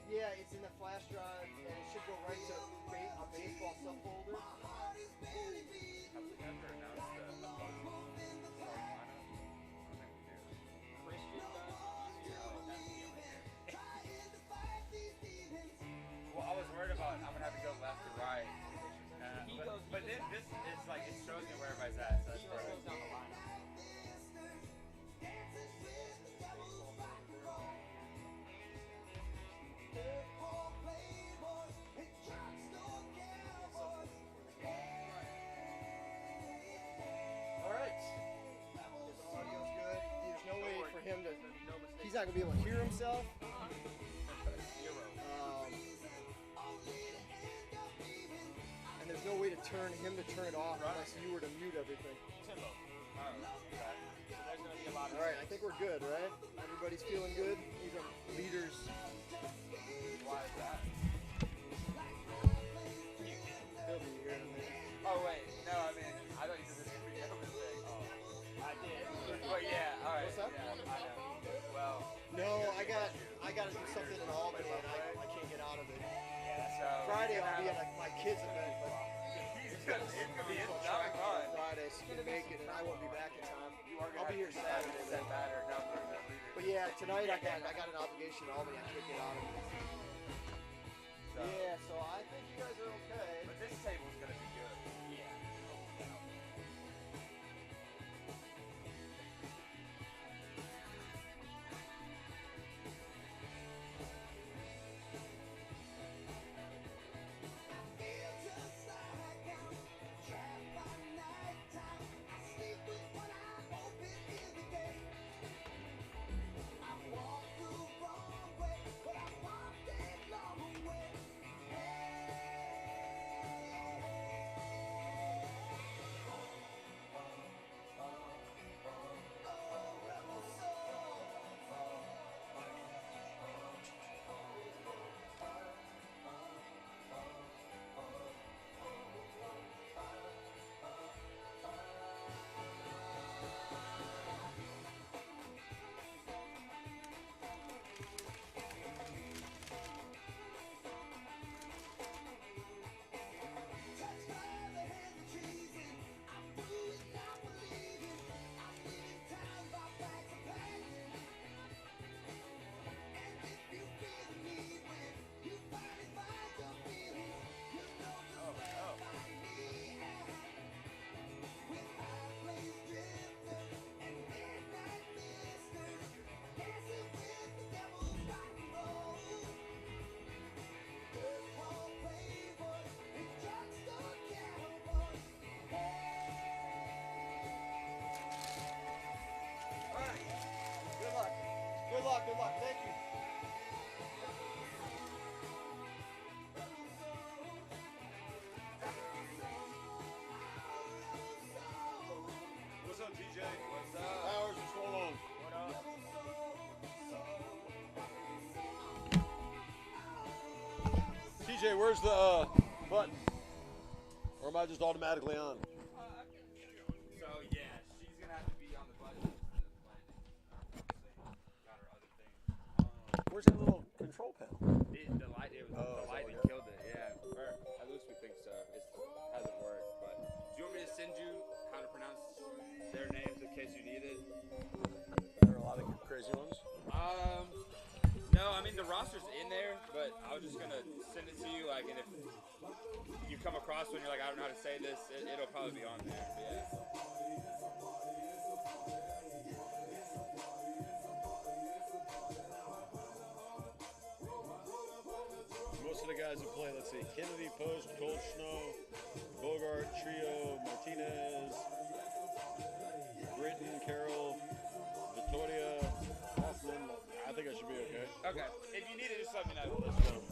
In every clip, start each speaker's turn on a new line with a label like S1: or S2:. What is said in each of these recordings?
S1: Yeah, it's in the flash drive, and it should go right to a baseball subfolder.
S2: Have we ever announced the opposing starting lineup? I don't think we do.
S3: Christian does usually, or that's the only thing.
S2: Well, I was worried about I'm gonna have to go left to right.
S3: He
S2: But,
S3: goes.
S2: but then this is like it shows me where everybody's at. So that's
S3: He goes
S2: perfect.
S3: down the lineup.
S1: All right. The audio's good. There's no way for him to.
S3: No mistake.
S1: He's not gonna be able to hear himself.
S3: Zero.
S1: And there's no way to turn him to turn it off unless you were to mute everything.
S3: Timbo.
S2: Oh, okay.
S3: So there's going to be a lot of.
S1: All right, I think we're good, right? Everybody's feeling good. These are leaders.
S2: Why is that?
S1: He'll be here in a minute.
S2: Oh wait, no, I mean I thought you said this was the open thing.
S3: I did.
S2: But yeah, all right.
S1: What's that?
S2: Yeah, I know. Well,
S1: No, I got to do something in Albany, and I can't get out of it.
S2: so
S1: Friday
S2: you're
S1: I'll be
S2: gonna
S1: at my kids' event, but
S2: it's gonna be
S1: I'll
S2: not
S1: track
S2: fun.
S1: on Friday, so you can make it, and I won't be back in time.
S2: You are
S1: I'll
S2: gonna
S1: be here Saturday.
S2: Set
S1: though.
S2: batter number that leader.
S1: But yeah, tonight I got an obligation in Albany. I can't get out of it.
S2: So,
S1: Yeah, so I think you guys are okay.
S2: but this table's gonna be good.
S3: Yeah.
S1: All right. Good luck. Good luck. Good luck. Thank you.
S4: What's up, TJ?
S2: What's up?
S4: Powers, what's going on?
S3: What up?
S4: TJ, where's the button? Or am I just automatically on?
S2: So yeah, she's gonna have to be on the button. Got her other thing.
S4: Where's that little control panel?
S2: The lightning killed it. Yeah, or at least we think so. It hasn't worked, but do you want me to send you how to pronounce their names in case you need it?
S4: There are a lot of crazy ones.
S2: No, I mean the roster's in there, but I was just gonna send it to you, like, and if you come across one, you're like, I don't know how to say this, it'll probably be on there. But yeah.
S4: Most of the guys who play, let's see, Kennedy, Post, Cold Snow, Bogart, Trio, Martinez, Britton, Carroll, Vittoria, Hoffman. I think I should be okay.
S2: Okay. If you need it, just let me know.
S4: Let's go.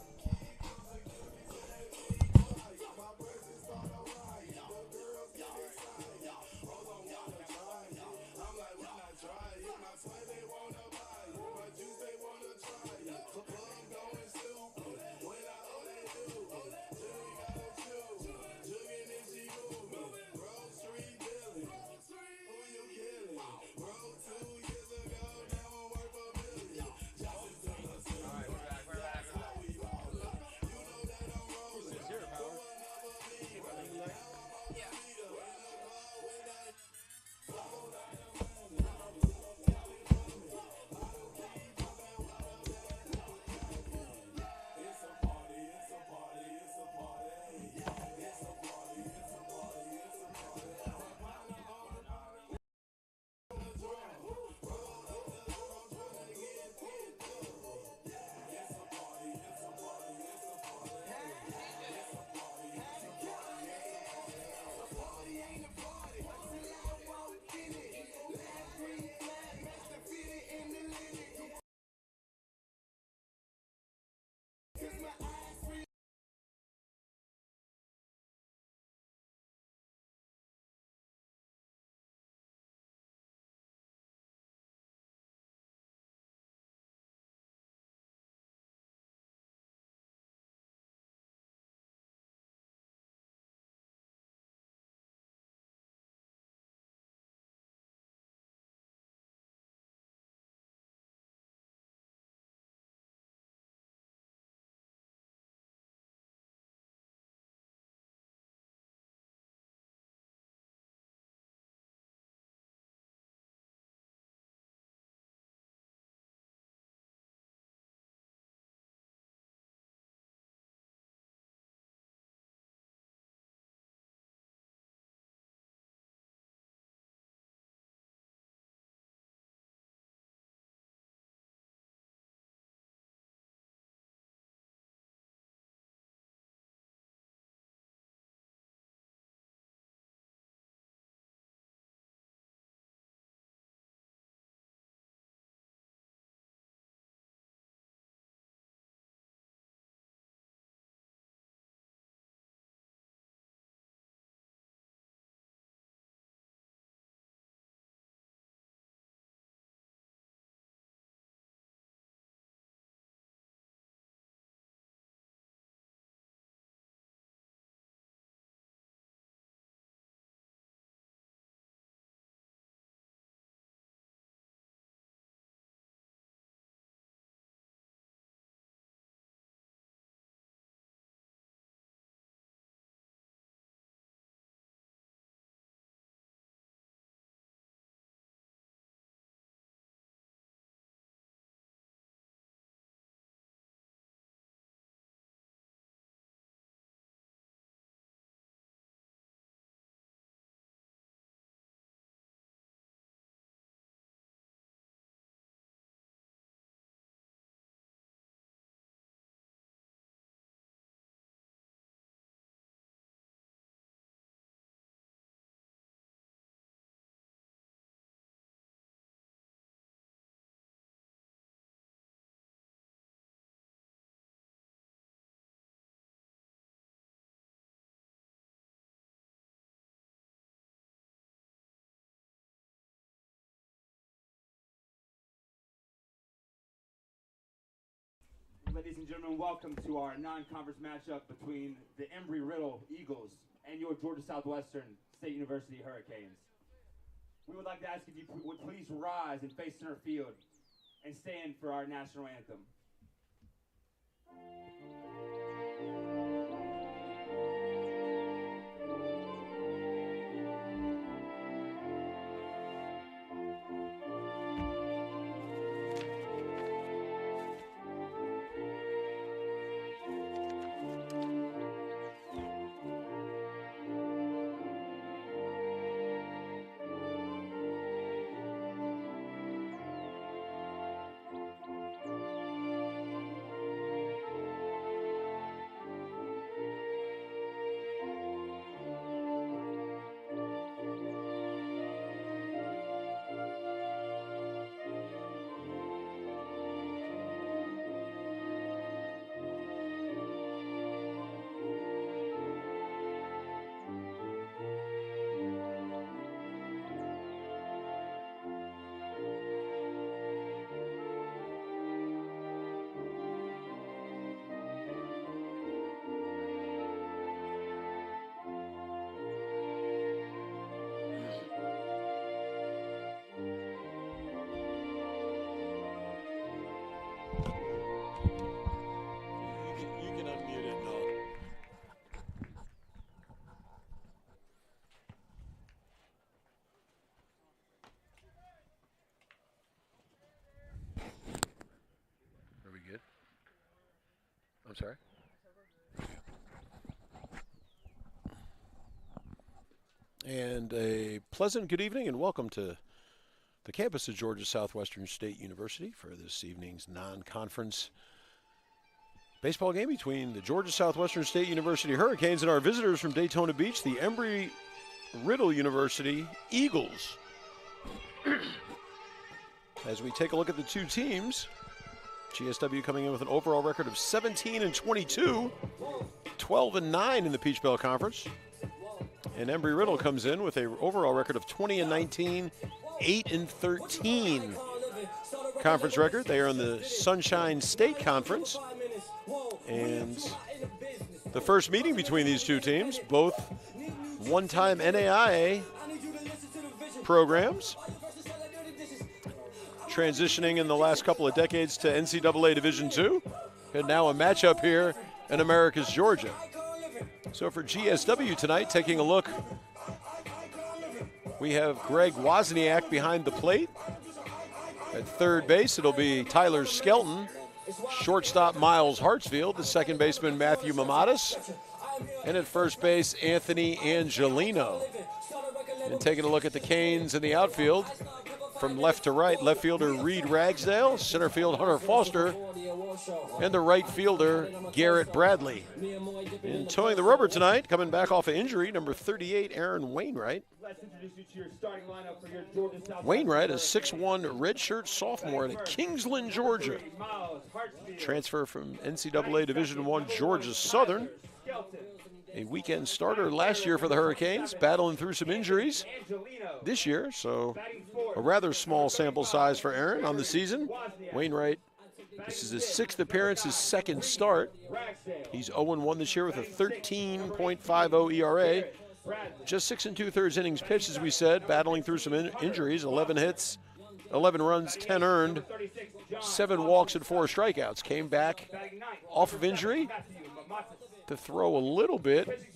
S5: Ladies and gentlemen, welcome to our non-conference matchup between the Embry-Riddle Eagles and your Georgia Southwestern State University Hurricanes. We would like to ask if you would please rise and face center field and stand for our national anthem.
S6: I'm sorry. And a pleasant good evening and welcome to the campus of Georgia Southwestern State University for this evening's non-conference baseball game between the Georgia Southwestern State University Hurricanes and our visitors from Daytona Beach, the Embry-Riddle University Eagles. As we take a look at the two teams, GSW coming in with an overall record of 17-22, 12-9 in the Peach Belt Conference. And Embry-Riddle comes in with an overall record of 20-19, 8-13 conference record. They are in the Sunshine State Conference. And the first meeting between these two teams, both one-time NAIA programs, transitioning in the last couple of decades to NCAA Division II, and now a matchup here in Americus, Georgia. So for GSW tonight, taking a look, we have Greg Wozniak behind the plate. At third base, it'll be Tyler Skelton. Shortstop, Miles Hartsfield. The second baseman, Matthew Mamadas. And at first base, Anthony Angelino. And taking a look at the Canes in the outfield, from left to right, left fielder Reed Ragsdale, center field Hunter Foster, and the right fielder Garrett Bradley. And towing the rubber tonight, coming back off of injury, number 38, Aaron Wainwright. Wainwright, a 6'1" redshirt sophomore out of Kingsland, Georgia. Transfer from NCAA Division I Georgia Southern. A weekend starter last year for the Hurricanes, battling through some injuries this year, so a rather small sample size for Aaron on the season. Wainwright, this is his sixth appearance, his second start. He's 0-1 this year with a 13.50 ERA. Just 6 2/3 innings pitched, as we said, battling through some injuries, 11 hits, 11 runs, 10 earned, 7 walks and 4 strikeouts. Came back off of injury to throw a little bit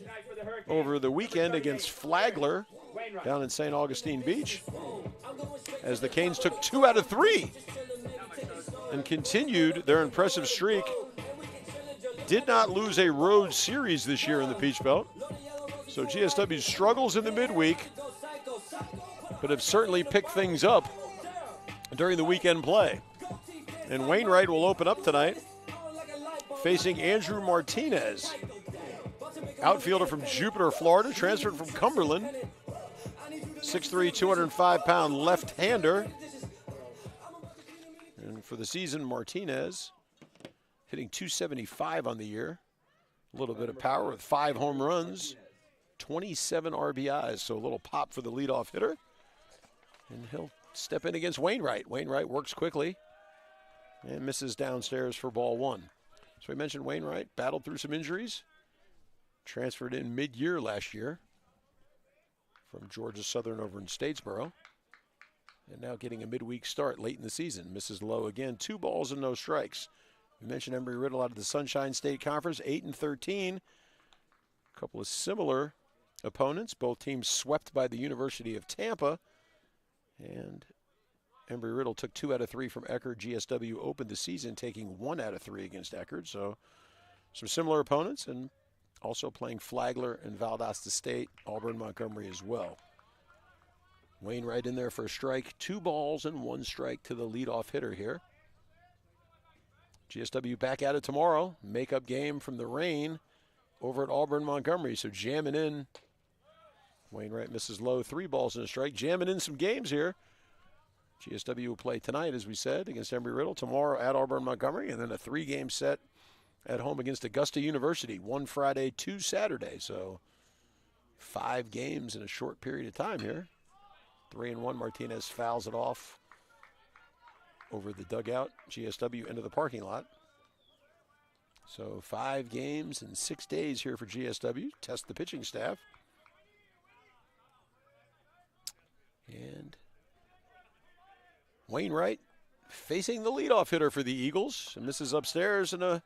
S6: over the weekend against Flagler down in St. Augustine Beach, as the Canes took 2 out of 3 and continued their impressive streak. Did not lose a road series this year in the Peach Belt. So GSW struggles in the midweek, but have certainly picked things up during the weekend play. And Wainwright will open up tonight facing Andrew Martinez, outfielder from Jupiter, Florida, transferred from Cumberland. 6'3", 205-pound left-hander. And for the season, Martinez hitting .275 on the year. A little bit of power with 5 home runs, 27 RBIs, so a little pop for the leadoff hitter. And he'll step in against Wainwright. Wainwright works quickly and misses downstairs for ball 1. So we mentioned Wainwright battled through some injuries, transferred in mid-year last year from Georgia Southern over in Statesboro, and now getting a midweek start late in the season. Misses low again, 2 balls and no strikes. We mentioned Embry-Riddle out of the Sunshine State Conference, 8-13. A couple of similar opponents, both teams swept by the University of Tampa, and Embry-Riddle took 2 out of 3 from Eckerd. GSW opened the season taking 1 out of 3 against Eckerd. So some similar opponents, and also playing Flagler and Valdosta State, Auburn, Montgomery as well. Wainwright in there for a strike. 2 balls and 1 strike to the leadoff hitter here. GSW back at it tomorrow. Makeup game from the rain over at Auburn, Montgomery. So jamming in. Wainwright misses low, 3 balls and a strike. Jamming in some games here. GSW will play tonight, as we said, against Embry-Riddle. Tomorrow at Auburn, Montgomery, and then a 3-game set at home against Augusta University. 1 Friday, 2 Saturday. So 5 games in a short period of time here. 3-1. Martinez fouls it off over the dugout. GSW into the parking lot. So 5 games in 6 days here for GSW. Test the pitching staff. And Wainwright facing the leadoff hitter for the Eagles. And misses upstairs in a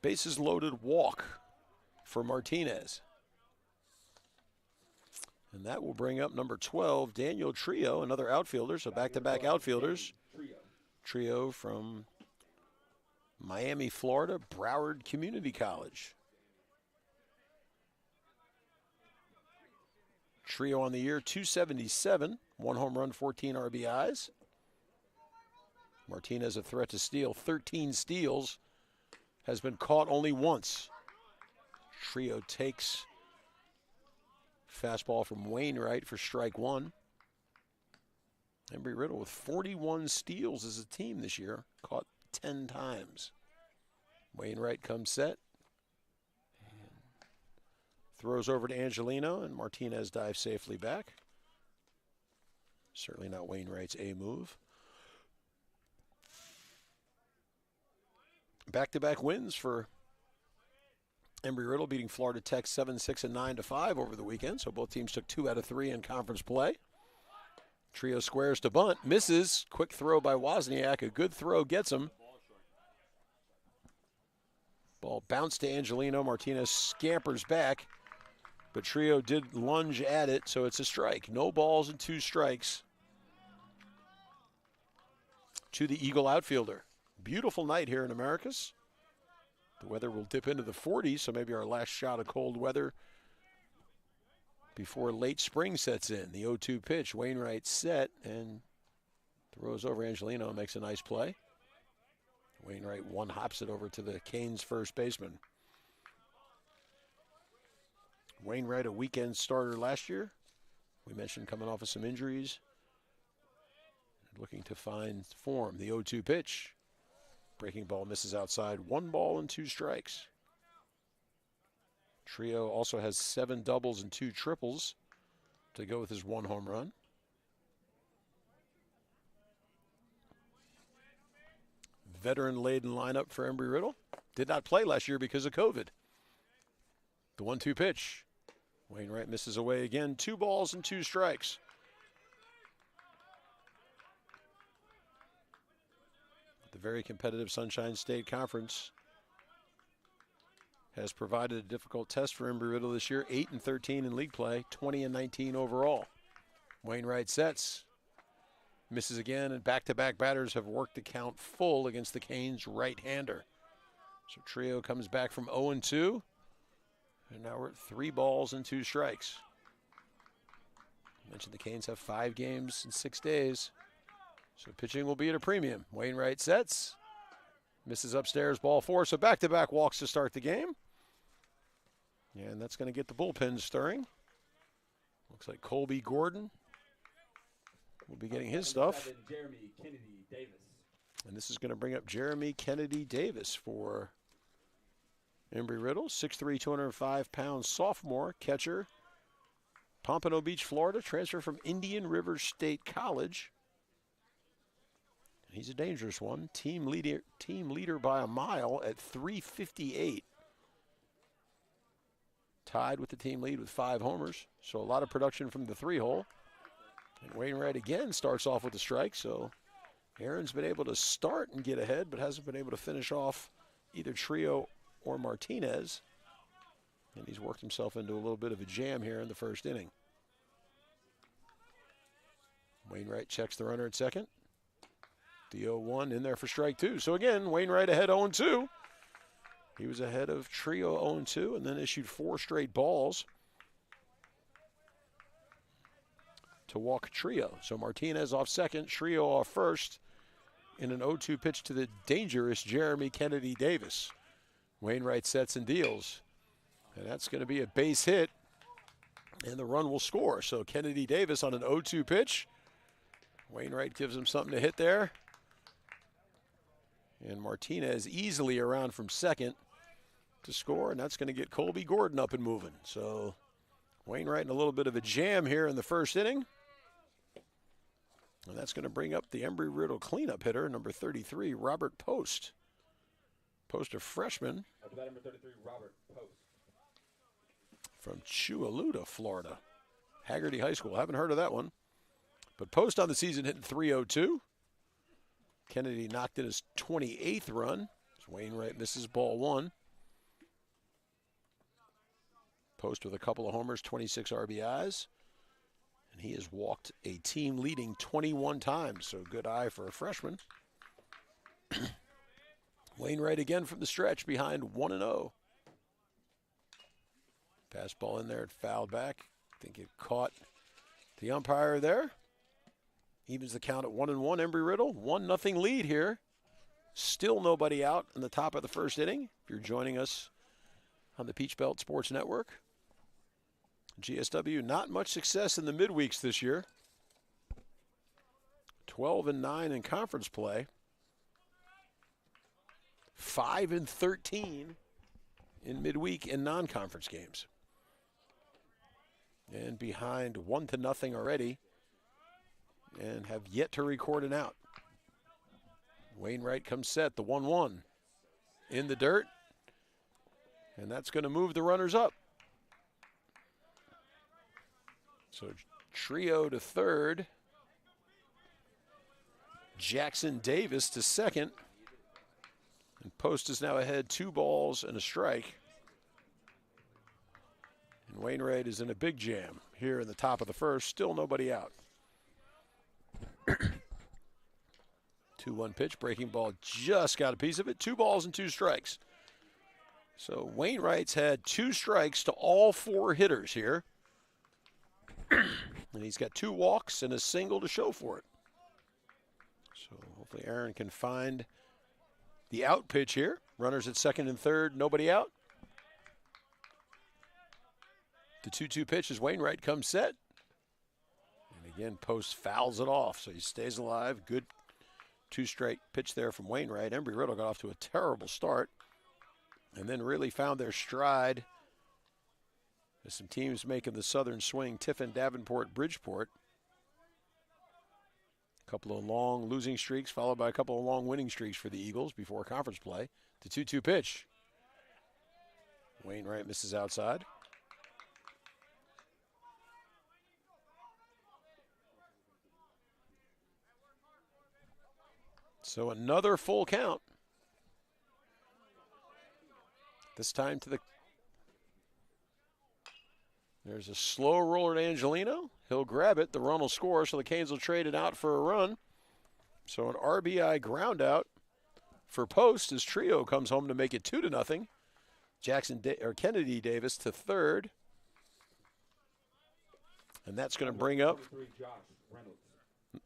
S6: bases-loaded walk for Martinez. And that will bring up number 12, Daniel Trio, another outfielder. So back-to-back outfielders. Trio from Miami, Florida, Broward Community College. Trio on the year, 277, 1 home run, 14 RBIs. Martinez a threat to steal, 13 steals, has been caught only once. Trio takes fastball from Wainwright for strike 1. Embry-Riddle with 41 steals as a team this year, caught 10 times. Wainwright comes set. Throws over to Angelino, and Martinez dives safely back. Certainly not Wainwright's A move. Back-to-back wins for Embry-Riddle, beating Florida Tech 7-6 and 9-5 over the weekend. So both teams took 2 out of 3 in conference play. Trio squares to bunt, misses. Quick throw by Wozniak. A good throw gets him. Ball bounced to Angelino. Martinez scampers back, but Trio did lunge at it, so it's a strike. No balls and 2 strikes to the Eagle outfielder. Beautiful night here in Americus. The weather will dip into the 40s, so maybe our last shot of cold weather before late spring sets in. The 0-2 pitch, Wainwright set and throws over Angelino and makes a nice play. Wainwright one-hops it over to the Canes first baseman. Wainwright, a weekend starter last year. We mentioned coming off of some injuries. Looking to find form. The 0-2 pitch. Breaking ball misses outside. 1 ball and 2 strikes. Trio also has 7 doubles and 2 triples to go with his 1 home run. Veteran-laden lineup for Embry-Riddle. Did not play last year because of COVID. The 1-2 pitch. Wainwright misses away again. 2 balls and 2 strikes. The very competitive Sunshine State Conference has provided a difficult test for Embry-Riddle this year. 8-13 in league play, 20-19 overall. Wainwright sets. Misses again, and back-to-back batters have worked the count full against the Canes right-hander. So Trio comes back from 0-2, and now we're at 3 balls and 2 strikes. I mentioned the Canes have 5 games in 6 days, so pitching will be at a premium. Wainwright sets, misses upstairs, ball 4, so back-to-back walks to start the game. And that's going to get the bullpen stirring. Looks like Colby Gordon will be getting his stuff.
S5: Jeremy Kennedy Davis.
S6: And this is going to bring up Jeremy Kennedy Davis for Embry-Riddle. 6'3", 205-pound sophomore catcher. Pompano Beach, Florida. Transfer from Indian River State College. He's a dangerous one. Team leader by a mile at 358. Tied with the team lead with 5 homers. So a lot of production from the 3-hole. And Wainwright again starts off with a strike, so Aaron's been able to start and get ahead, but hasn't been able to finish off either Trio or Martinez. And he's worked himself into a little bit of a jam here in the first inning. Wainwright checks the runner at second. The 0-1 in there for strike 2. So again, Wainwright ahead 0-2. He was ahead of Trio 0-2 and then issued 4 straight balls to walk Trio. So Martinez off second, Trio off first in an 0-2 pitch to the dangerous Jeremy Kennedy Davis. Wainwright sets and deals. And that's going to be a base hit, and the run will score. So Kennedy Davis on an 0-2 pitch. Wainwright gives him something to hit there. And Martinez easily around from second to score, and that's going to get Colby Gordon up and moving. So Wainwright in a little bit of a jam here in the first inning. And that's going to bring up the Embry-Riddle cleanup hitter, number 33, Robert Post. Post, a freshman.
S5: After that, number 33, Robert Post.
S6: From Chihuahua, Florida. Haggerty High School. Haven't heard of that one. But Post on the season hitting .302. Kennedy knocked in his 28th run. Wainwright misses ball 1. Post with a couple of homers, 26 RBIs. And he has walked a team-leading 21 times, so good eye for a freshman. Wainwright again from the stretch behind 1-0. Pass ball in there, it fouled back. I think it caught the umpire there. Evens the count at 1-1. Embry-Riddle, 1-0 lead here. Still nobody out in the top of the first inning. If you're joining us on the Peach Belt Sports Network. GSW, not much success in the midweeks this year. 12-9 in conference play. 5-13 in midweek and non-conference games. And behind 1-0 already, and have yet to record an out. Wainwright comes set, the 1-1 in the dirt, and that's going to move the runners up. So Trio to third, Jackson Davis to second, and Post is now ahead 2 balls and a strike. And Wainwright is in a big jam here in the top of the first, still nobody out. 2-1 pitch, breaking ball just got a piece of it. 2 balls and 2 strikes. So Wainwright's had 2 strikes to all 4 hitters here. And he's got 2 walks and a single to show for it. So hopefully Aaron can find the out pitch here. Runners at second and third, nobody out. The 2-2 pitch as Wainwright comes set. And again, Post fouls it off, so he stays alive. Good 2-strike pitch there from Wainwright. Embry-Riddle got off to a terrible start and then really found their stride as some teams making the southern swing. Tiffin, Davenport, Bridgeport. A couple of long losing streaks followed by a couple of long winning streaks for the Eagles before conference play. The 2-2 pitch. Wainwright misses outside. So another full count. This time to the... There's a slow roller to Angelino. He'll grab it. The run will score, so the Canes will trade it out for a run. So an RBI ground out for Post as Trio comes home to make it 2-0. Kennedy Davis to third. And that's going to bring up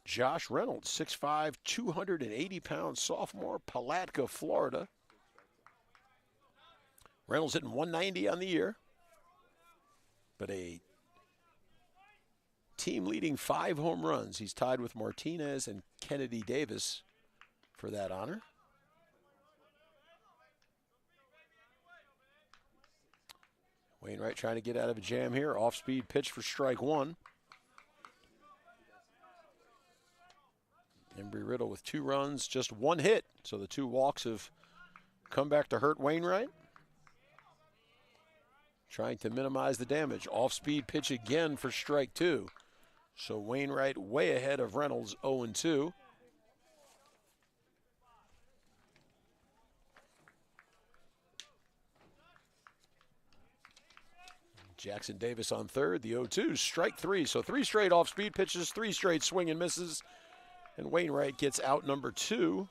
S6: Josh Reynolds, 6'5", 280-pound sophomore, Palatka, Florida. Reynolds hitting 190 on the year, but a team-leading 5 home runs. He's tied with Martinez and Kennedy Davis for that honor. Wainwright trying to get out of a jam here. Off-speed pitch for strike 1. Embry-Riddle with 2 runs, just 1 hit. So the 2 walks have come back to hurt Wainwright. Trying to minimize the damage. Off-speed pitch again for strike 2. So Wainwright way ahead of Reynolds, 0-2. Jackson Davis on third, the 0-2, strike 3. So 3 straight off-speed pitches, 3 straight swing and misses. And Wainwright gets out number 2.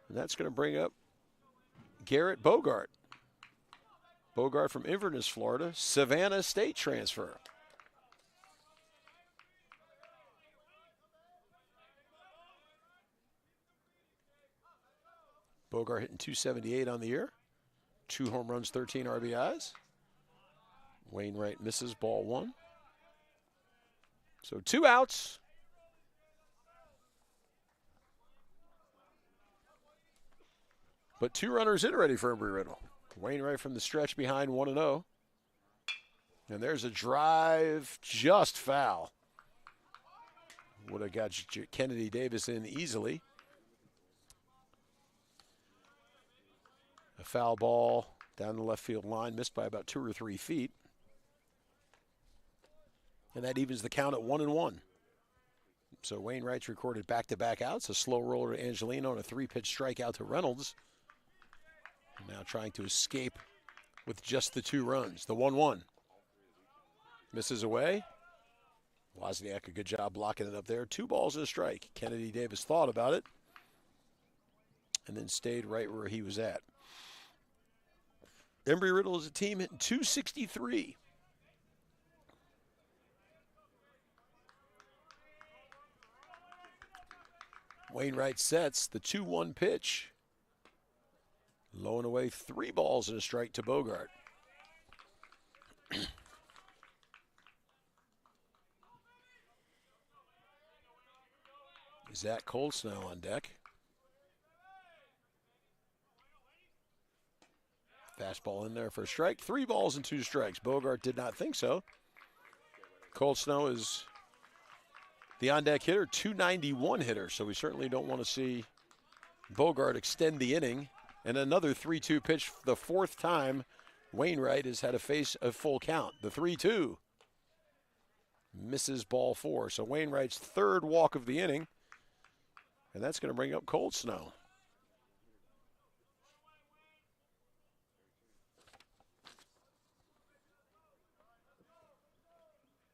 S6: And that's going to bring up Garrett Bogart. Bogart from Inverness, Florida, Savannah State transfer. Bogart hitting 278 on the year. 2 home runs, 13 RBIs. Wainwright misses, ball 1. So 2 outs. But 2 runners in ready for Embry-Riddle. Wainwright from the stretch behind 1-0. And there's a drive just foul. Would have got Kennedy Davis in easily. A foul ball down the left field line, missed by about 2 or 3 feet. And that evens the count at 1-1. So Wainwright's recorded back-to-back outs. A slow roller to Angelino and a 3-pitch strikeout to Reynolds. Now trying to escape with just the 2 runs. The 1-1. Misses away. Wozniak, a good job blocking it up there. 2 balls and a strike. Kennedy Davis thought about it. and then stayed right where he was at. Embry-Riddle is a team hitting .263. Wainwright sets the 2-1 pitch. Low and away, 3 balls and a strike to Bogart. Zach Cold Snow on deck. Fastball in there for a strike. 3 balls and 2 strikes. Bogart did not think so. Cold Snow is the on-deck hitter, .291 hitter, so we certainly don't want to see Bogart extend the inning. And another 3-2 pitch, the 4th time Wainwright has had to face a full count. The 3-2 misses ball 4. So Wainwright's 3rd walk of the inning, and that's going to bring up Cold Snow.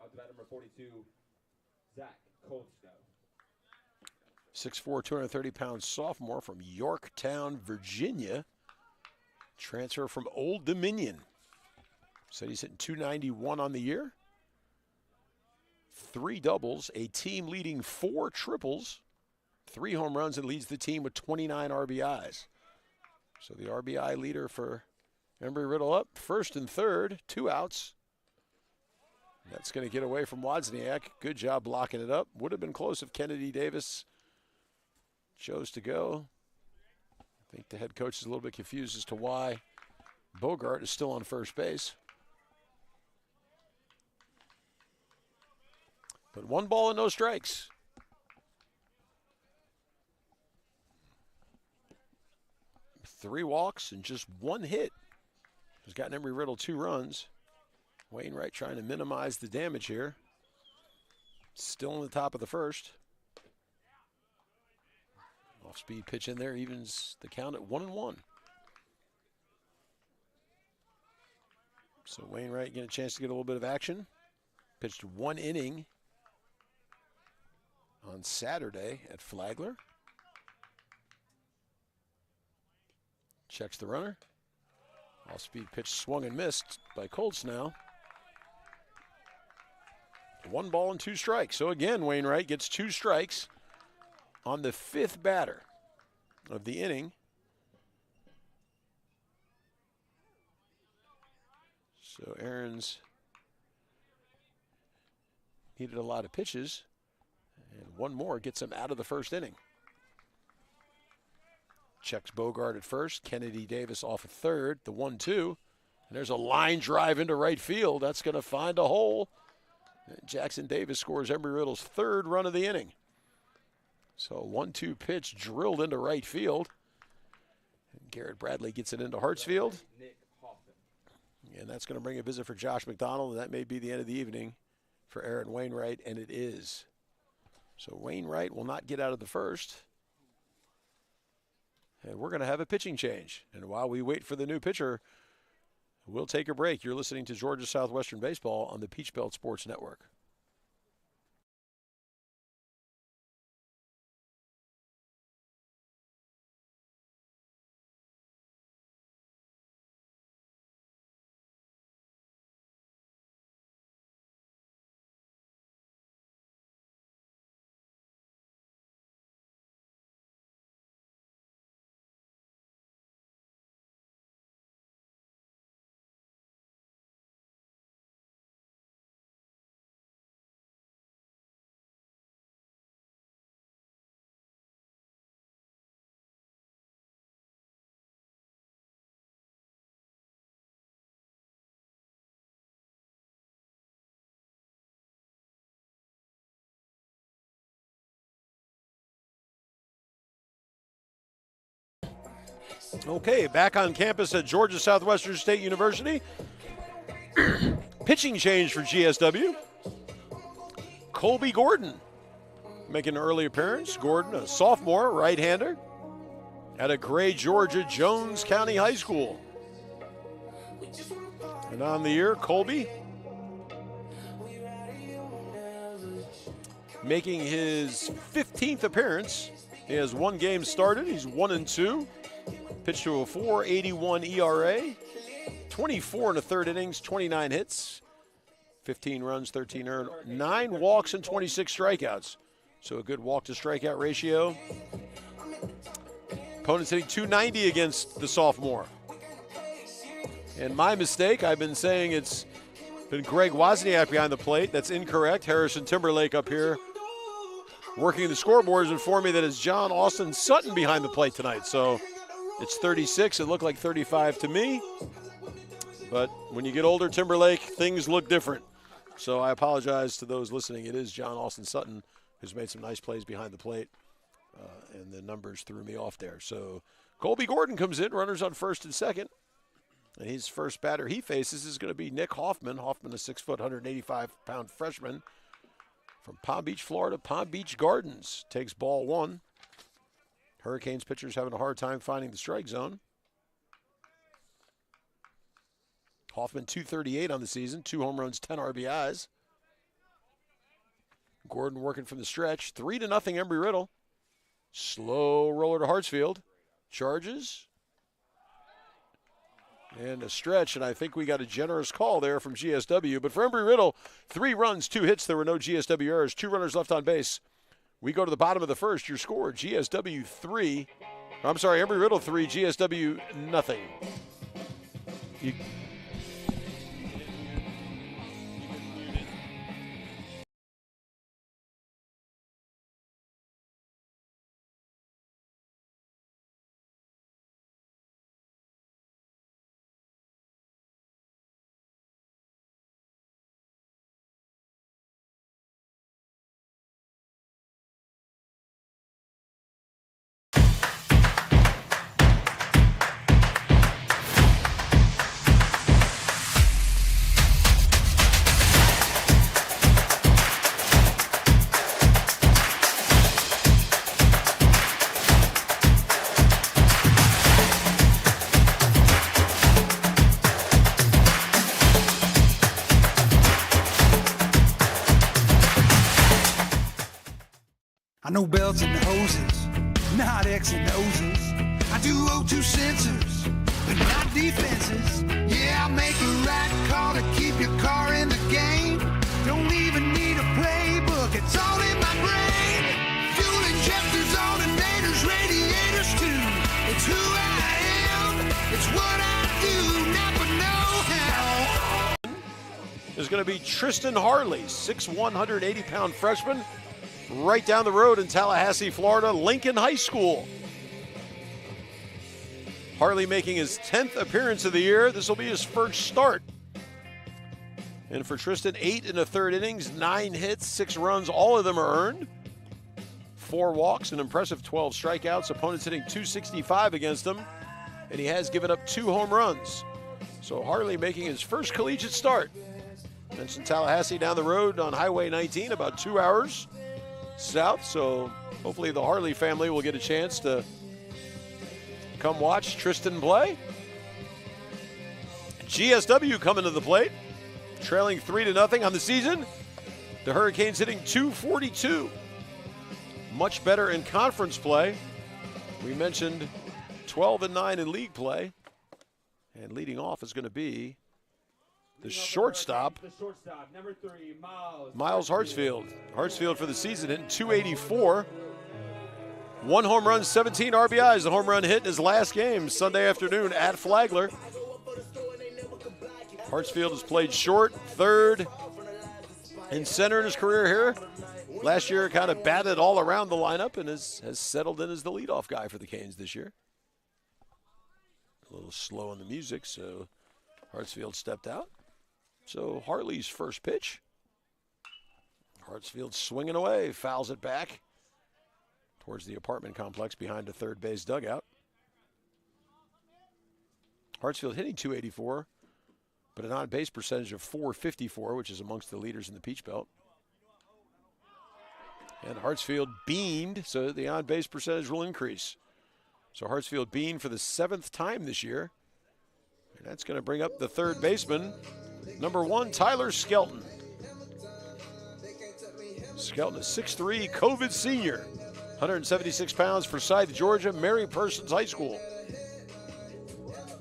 S5: Up to bat number 42, Zach Cold Snow.
S6: 6'4", 230-pound sophomore from Yorktown, Virginia. Transfer from Old Dominion. Said he's hitting .291 on the year. 3 doubles, a team-leading 4 triples, 3 home runs, and leads the team with 29 RBIs. So the RBI leader for Embry-Riddle up, 1st and 3rd, 2 outs. That's going to get away from Wozniak. Good job blocking it up. Would have been close if Kennedy Davis chose to go. I think the head coach is a little bit confused as to why Bogart is still on first base. But 1 ball and no strikes. Three walks and just 1 hit has gotten Embry-Riddle 2 runs. Wainwright trying to minimize the damage here. Still in the top of the 1st. Off-speed pitch in there evens the count at 1-1. So Wainwright getting a chance to get a little bit of action. Pitched 1 inning on Saturday at Flagler. Checks the runner. Off-speed pitch swung and missed by Cold Snow. 1 ball and 2 strikes. So again, Wainwright gets 2 strikes on the 5th batter of the inning. So Aaron's needed a lot of pitches, and 1 more gets him out of the 1st inning. Checks Bogart at 1st, Kennedy Davis off at 3rd, the 1-2. And there's a line drive into right field. That's going to find a hole. And Jackson Davis scores Embry-Riddle's 3rd run of the inning. So 1-2 pitch drilled into right field. And Garrett Bradley gets it into Hartsfield. And that's going to bring a visit for Josh McDonald, and that may be the end of the evening for Aaron Wainwright, and it is. So Wainwright will not get out of the 1st. And we're going to have a pitching change. And while we wait for the new pitcher, we'll take a break. You're listening to Georgia Southwestern Baseball on the Peach Belt Sports Network. Okay, back on campus at Georgia Southwestern State University. Pitching change for GSW. Colby Gordon making an early appearance. Gordon, a sophomore, right-hander at a Gray, Georgia, Jones County High School. And on the year, Colby making his 15th appearance He has one game started. He's 1-2. Pitched to a 4.81 ERA. 24 in the third innings, 29 hits, 15 runs, 13 earned, 9 walks, and 26 strikeouts. So a good walk-to-strikeout ratio. Opponent's hitting 290 against the sophomore. And my mistake, I've been saying it's been Greg Wozniak behind the plate. That's incorrect. Harrison Timberlake up here working the scoreboards informed me that it's John Austin Sutton behind the plate tonight. So it's 36. It looked like 35 to me. But when you get older, Timberlake, things look different. So I apologize to those listening. It is John Austin Sutton who's made some nice plays behind the plate. And the numbers threw me off there. So Colby Gordon comes in, runners on first and second. And his first batter he faces is going to be Nick Hoffman. Hoffman, a 6 foot, 185-pound freshman from Palm Beach, Florida. Palm Beach Gardens takes ball one. Hurricanes pitchers having a hard time finding the strike zone. Hoffman, 238 on the season, 2 home runs, 10 RBIs. Gordon working from the stretch, 3-0 Embry-Riddle. Slow roller to Hartsfield. Charges. And a stretch, and I think we got a generous call there from GSW. But for Embry-Riddle, 3 runs, 2 hits. There were no GSW errors. 2 runners left on base. We go to the bottom of the first. Your score, GSW 3. I'm sorry, Embry-Riddle 3, GSW nothing.
S7: I know belts and hoses, not X and O's. I do O2 sensors, but not defenses. Yeah, I make a right call to keep your car in the game. Don't even need a playbook, it's all in my brain. Fuel injectors, alternators, radiators too. It's who I am, it's what I do, never know how.
S6: There's going to be Tristan Harley, 6'1", 180-pound freshman. Right down the road in Tallahassee, Florida, Lincoln High School. Harley making his 10th appearance of the year. This will be his first start. And for Tristan, 8 in the third innings, 9 hits, 6 runs. All of them are earned. 4 walks, an impressive 12 strikeouts. Opponents hitting .265 against him. And he has given up 2 home runs. So Harley making his first collegiate start. Mentioned Tallahassee down the road on Highway 19, about 2 hours south, so hopefully the Harley family will get a chance to come watch Tristan play. GSW coming to the plate, trailing 3-0 on the season. The Hurricanes hitting .242. Much better in conference play. We mentioned 12-9 in league play. And leading off is going to be the shortstop,
S5: number 3,
S6: Miles Hartsfield. Hartsfield for the season hitting .284. 1 home run, 17 RBIs. The home run hit in his last game Sunday afternoon at Flagler. Hartsfield has played short, third, and center in his career here. Last year kind of batted all around the lineup and has settled in as the leadoff guy for the Canes this year. A little slow on the music, so Hartsfield stepped out. So Harley's first pitch. Hartsfield swinging away, fouls it back towards the apartment complex behind the third base dugout. Hartsfield hitting .284, but an on-base percentage of .454, which is amongst the leaders in the Peach Belt. And Hartsfield beaned, so the on-base percentage will increase. So Hartsfield beaned for the 7th time this year. And that's going to bring up the third baseman, number 1, Tyler Skelton. Skelton, a 6'3", COVID senior. 176 pounds for Scythe, Georgia, Mary Persons High School.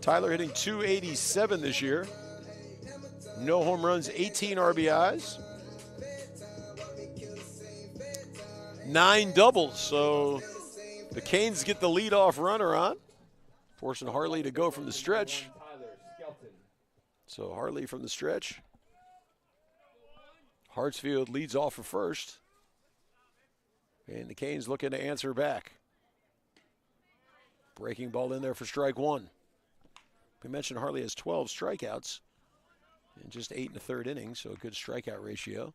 S6: Tyler hitting .287 this year. No home runs, 18 RBIs. 9 doubles, so the Canes get the leadoff runner on, forcing Harley to go from the stretch. So Harley from the stretch. Hartsfield leads off for first. And the Canes looking to answer back. Breaking ball in there for strike one. We mentioned Harley has 12 strikeouts in just 8 1/3 innings, so a good strikeout ratio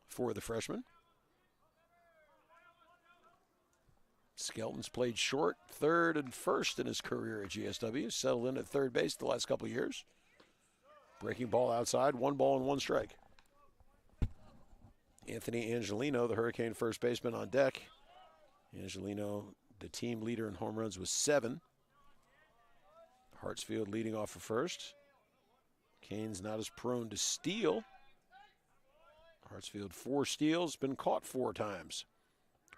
S6: for the freshman. Skelton's played short, third, and first in his career at GSW. Settled in at third base the last couple of years. Breaking ball outside, 1 ball and 1 strike. Anthony Angelino, the Hurricane first baseman, on deck. Angelino, the team leader in home runs, with 7. Hartsfield leading off for first. Canes not as prone to steal. Hartsfield 4 steals, been caught 4 times.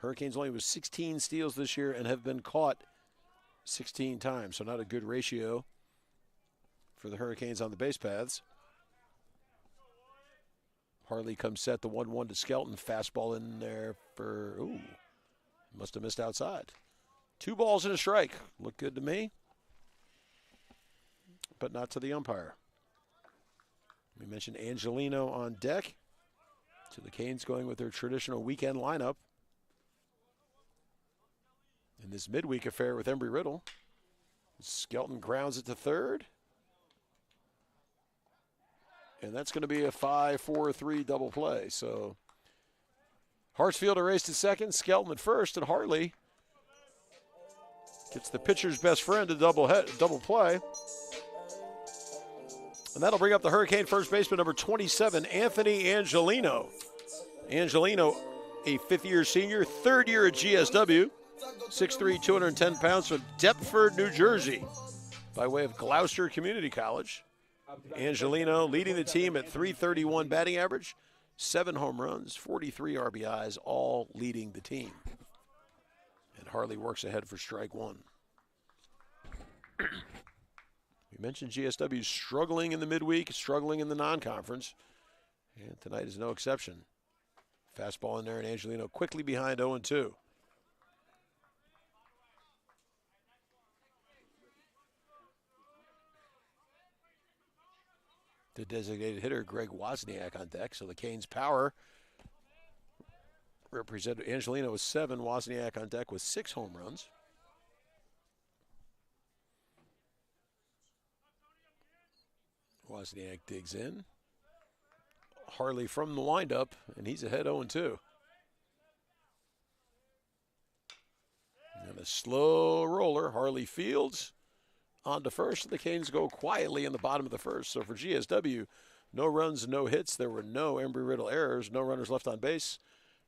S6: Hurricanes only with 16 steals this year and have been caught 16 times, so not a good ratio for the Hurricanes on the base paths. Harley comes set, the 1-1 to Skelton. Fastball in there for, must have missed outside. 2 balls and a strike. Looked good to me, but not to the umpire. We mentioned Angelino on deck. So the Canes going with their traditional weekend lineup in this midweek affair with Embry-Riddle. Skelton grounds it to third. And that's going to be a 5-4-3 double play. So Hartsfield erased to second, Skelton at first, and Harley gets the pitcher's best friend to double play. And that'll bring up the Hurricane first baseman, number 27, Anthony Angelino. Angelino, a 5th-year senior, 3rd year at GSW, 6'3", 210 pounds from Deptford, New Jersey, by way of Gloucester Community College. Angelino leading the team at .331 batting average, 7 home runs, 43 RBIs, all leading the team. And Harley works ahead for strike one. We mentioned GSW struggling in the midweek, struggling in the non-conference, and tonight is no exception. Fastball in there, and Angelino quickly behind 0-2. The designated hitter, Greg Wozniak, on deck. So the Canes' power represented Angelino with 7, Wozniak on deck with 6 home runs. Wozniak digs in. Harley from the windup, and he's ahead 0-2. And a slow roller, Harley fields on to first. The Canes go quietly in the bottom of the first. So for GSW, no runs, no hits. There were no Embry-Riddle errors, no runners left on base.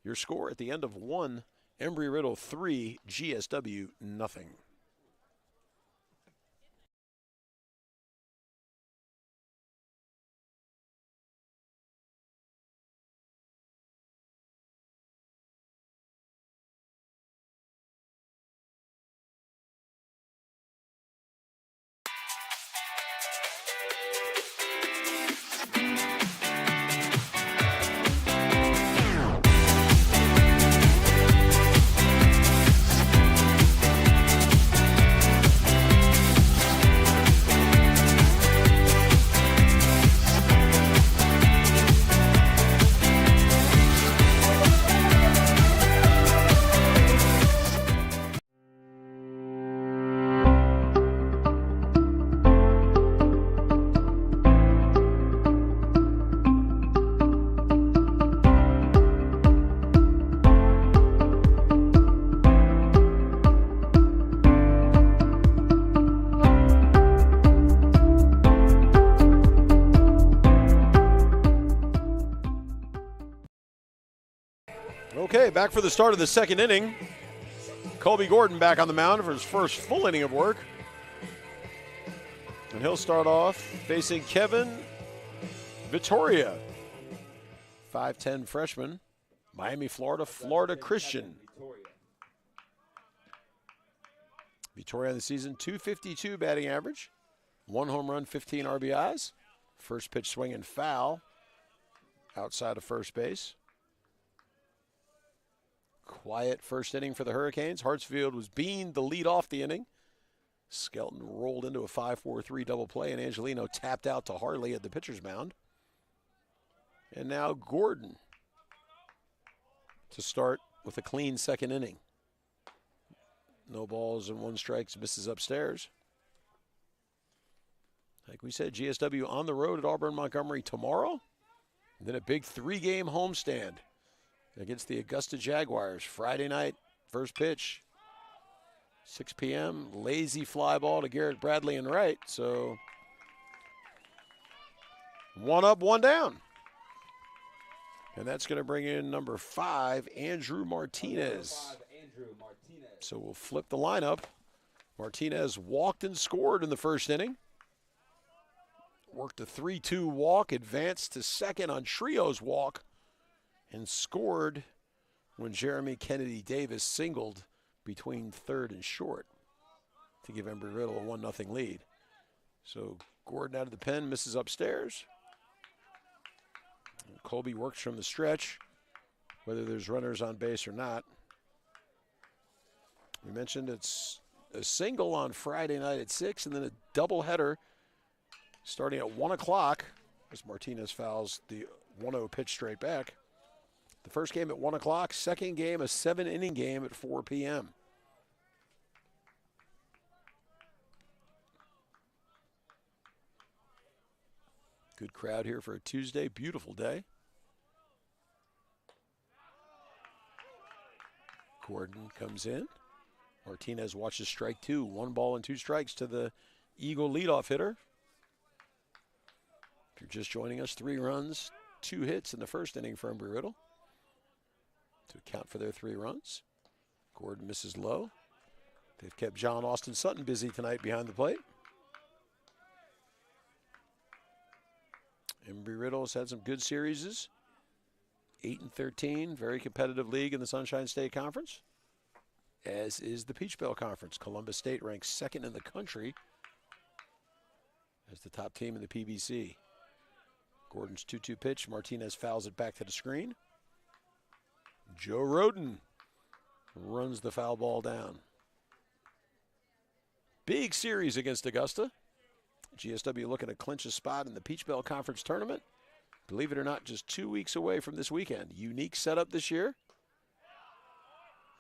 S6: Your score at the end of 1, Embry-Riddle 3, GSW nothing. Okay, back for the start of the second inning. Colby Gordon back on the mound for his first full inning of work. And he'll start off facing Kevin Vittoria, 5'10 freshman Miami, Florida, Florida Christian. Victoria on the season, .252 batting average, 1 home run, 15 RBIs. First pitch swing and foul outside of first base. Quiet first inning for the Hurricanes. Hartsfield was beaned the lead off the inning. Skelton rolled into a 5-4-3 double play, and Angelino tapped out to Harley at the pitcher's mound. And now Gordon to start with a clean second inning. No balls and 1 strike, misses upstairs. Like we said, GSW on the road at Auburn Montgomery tomorrow. And then a big 3-game homestand against the Augusta Jaguars. Friday night, first pitch, 6 p.m. Lazy fly ball to Garrett Bradley and right. So 1 up, 1 down. And that's going to bring in number 5, Andrew Martinez. So we'll flip the lineup. Martinez walked and scored in the first inning. Worked a 3-2 walk, advanced to second on Trio's walk, and scored when Jeremy Kennedy Davis singled between third and short to give Embry-Riddle a 1-0 lead. So Gordon out of the pen, misses upstairs. And Colby works from the stretch, whether there's runners on base or not. We mentioned it's a single on Friday night at 6, and then a doubleheader starting at 1 o'clock as Martinez fouls the 1-0 pitch straight back. The first game at 1 o'clock, second game a 7-inning game at 4 p.m. Good crowd here for a Tuesday, beautiful day. Gordon comes in. Martinez watches strike 2. 1 ball and 2 strikes to the Eagle leadoff hitter. If you're just joining us, 3 runs, 2 hits in the first inning for Embry-Riddle to account for their 3 runs. Gordon misses low. They've kept John Austin Sutton busy tonight behind the plate. Embry-Riddle has had some good series. 8-13, very competitive league in the Sunshine State Conference, as is the Peach Belt Conference. Columbus State ranks 2nd in the country as the top team in the PBC. Gordon's 2-2 pitch. Martinez fouls it back to the screen. Joe Roden runs the foul ball down. Big series against Augusta. GSW looking to clinch a spot in the Peach Belt Conference tournament. Believe it or not, just 2 weeks away from this weekend. Unique setup this year.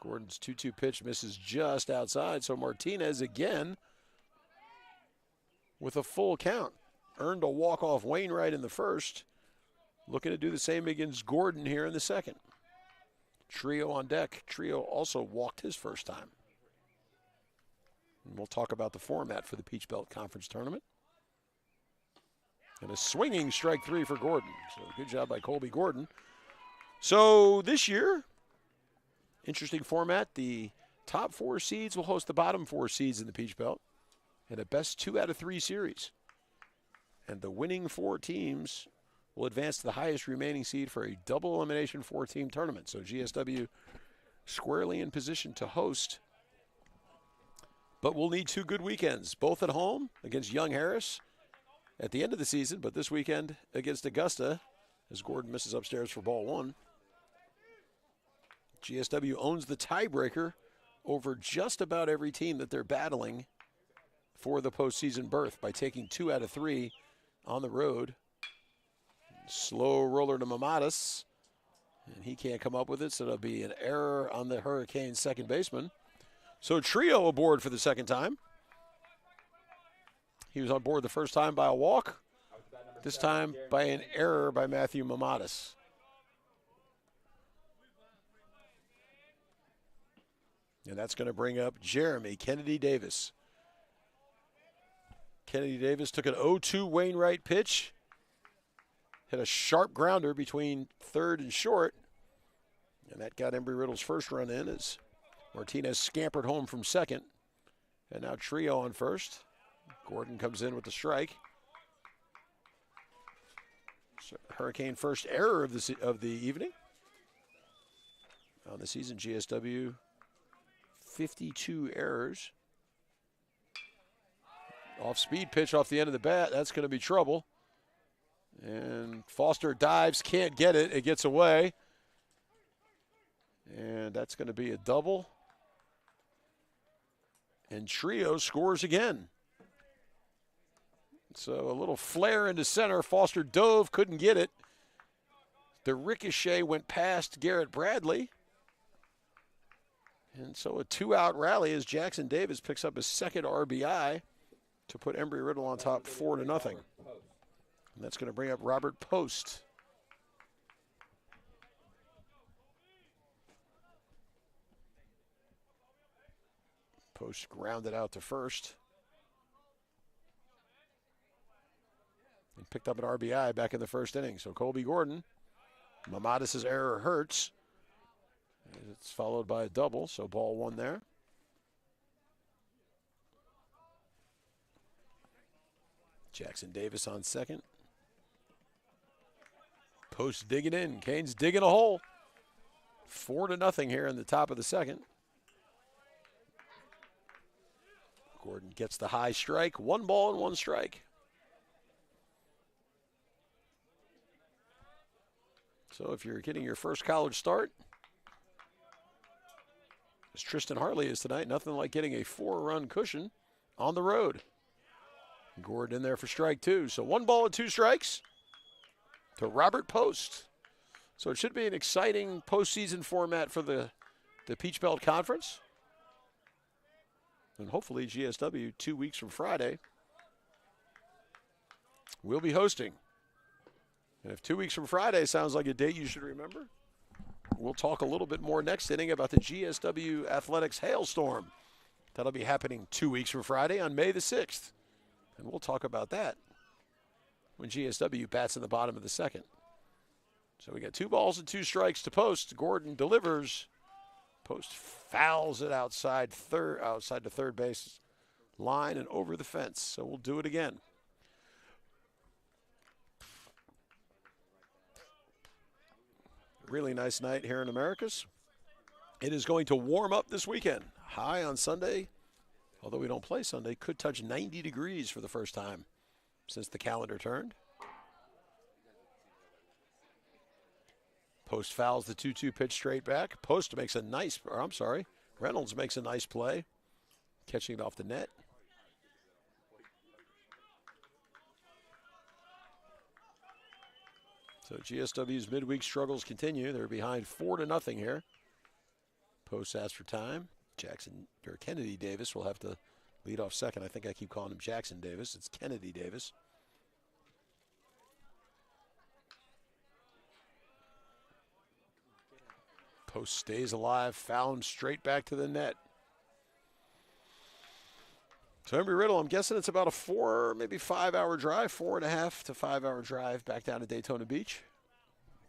S6: Gordon's 2-2 pitch misses just outside, so Martinez again with a full count. Earned a walk-off Wainwright in the first. Looking to do the same against Gordon here in the second. Trio on deck. Trio also walked his first time. And we'll talk about the format for the Peach Belt Conference tournament. And a swinging strike 3 for Gordon. So good job by Colby Gordon. So this year, interesting format. The top 4 seeds will host the bottom 4 seeds in the Peach Belt in a best 2 out of 3 series. And the winning 4 teams will advance to the highest remaining seed for a double elimination 4-team tournament. So GSW squarely in position to host. But we'll need 2 good weekends, both at home against Young Harris at the end of the season, but this weekend against Augusta as Gordon misses upstairs for ball 1. GSW owns the tiebreaker over just about every team that they're battling for the postseason berth by taking 2 out of 3 on the road. Slow roller to Mamadas, and he can't come up with it, so it'll be an error on the Hurricanes' second baseman. So Trio aboard for the second time. He was on board the first time by a walk, this time by an error by Matthew Mamadas. And that's going to bring up Jeremy Kennedy Davis. Kennedy Davis took an 0-2 Wainwright pitch. Hit a sharp grounder between third and short. And that got Embry-Riddle's first run in as Martinez scampered home from second. And now Trio on first. Gordon comes in with the strike. So Hurricane first error of the evening. on the season. GSW, 52 errors. Off-speed pitch off the end of the bat. That's going to be trouble. And Foster dives, can't get it. It gets away. And that's going to be a double. And Trio scores again. So a little flare into center. Foster dove, couldn't get it. The ricochet went past Garrett Bradley. And so a 2-out rally as Jackson Davis picks up his second RBI to put Embry-Riddle on top 4-0. And that's going to bring up Robert Post. Post grounded out to first. And picked up an RBI back in the first inning. So Colby Gordon, Mamadis' error hurts. It's followed by a double, so ball one there. Jackson Davis on second. Post digging in. Canes digging a hole. 4-0 here in the top of the second. Gordon gets the high strike. 1 ball and 1 strike. So if you're getting your first college start, as Tristan Hartley is tonight, nothing like getting a 4-run cushion on the road. Gordon in there for strike 2. So 1 ball and 2 strikes to Robert Post. So it should be an exciting postseason format for the Peach Belt Conference. And hopefully GSW 2 weeks from Friday will be hosting. And if 2 weeks from Friday sounds like a date you should remember, we'll talk a little bit more next inning about the GSW Athletics Hailstorm. That'll be happening 2 weeks from Friday on May the 6th. And we'll talk about that when GSW bats in the bottom of the second. So we got 2 balls and 2 strikes to Post. Gordon delivers. Post fouls it outside the third base line and over the fence. So we'll do it again. Really nice night here in Americus. It is going to warm up this weekend. High on Sunday, although we don't play Sunday, could touch 90 degrees for the first time since the calendar turned. Post fouls the 2-2 pitch straight back. Post makes a nice, Reynolds makes a nice play, catching it off the net. So GSW's midweek struggles continue. They're behind 4-0 here. Post asks for time. Kennedy Davis will have to lead off second. I think I keep calling him Jackson Davis. It's Kennedy Davis. Post stays alive, foul him straight back to the net. So Embry-Riddle, I'm guessing it's about a 4, maybe 5 hour drive, 4.5 to 5 hour drive back down to Daytona Beach.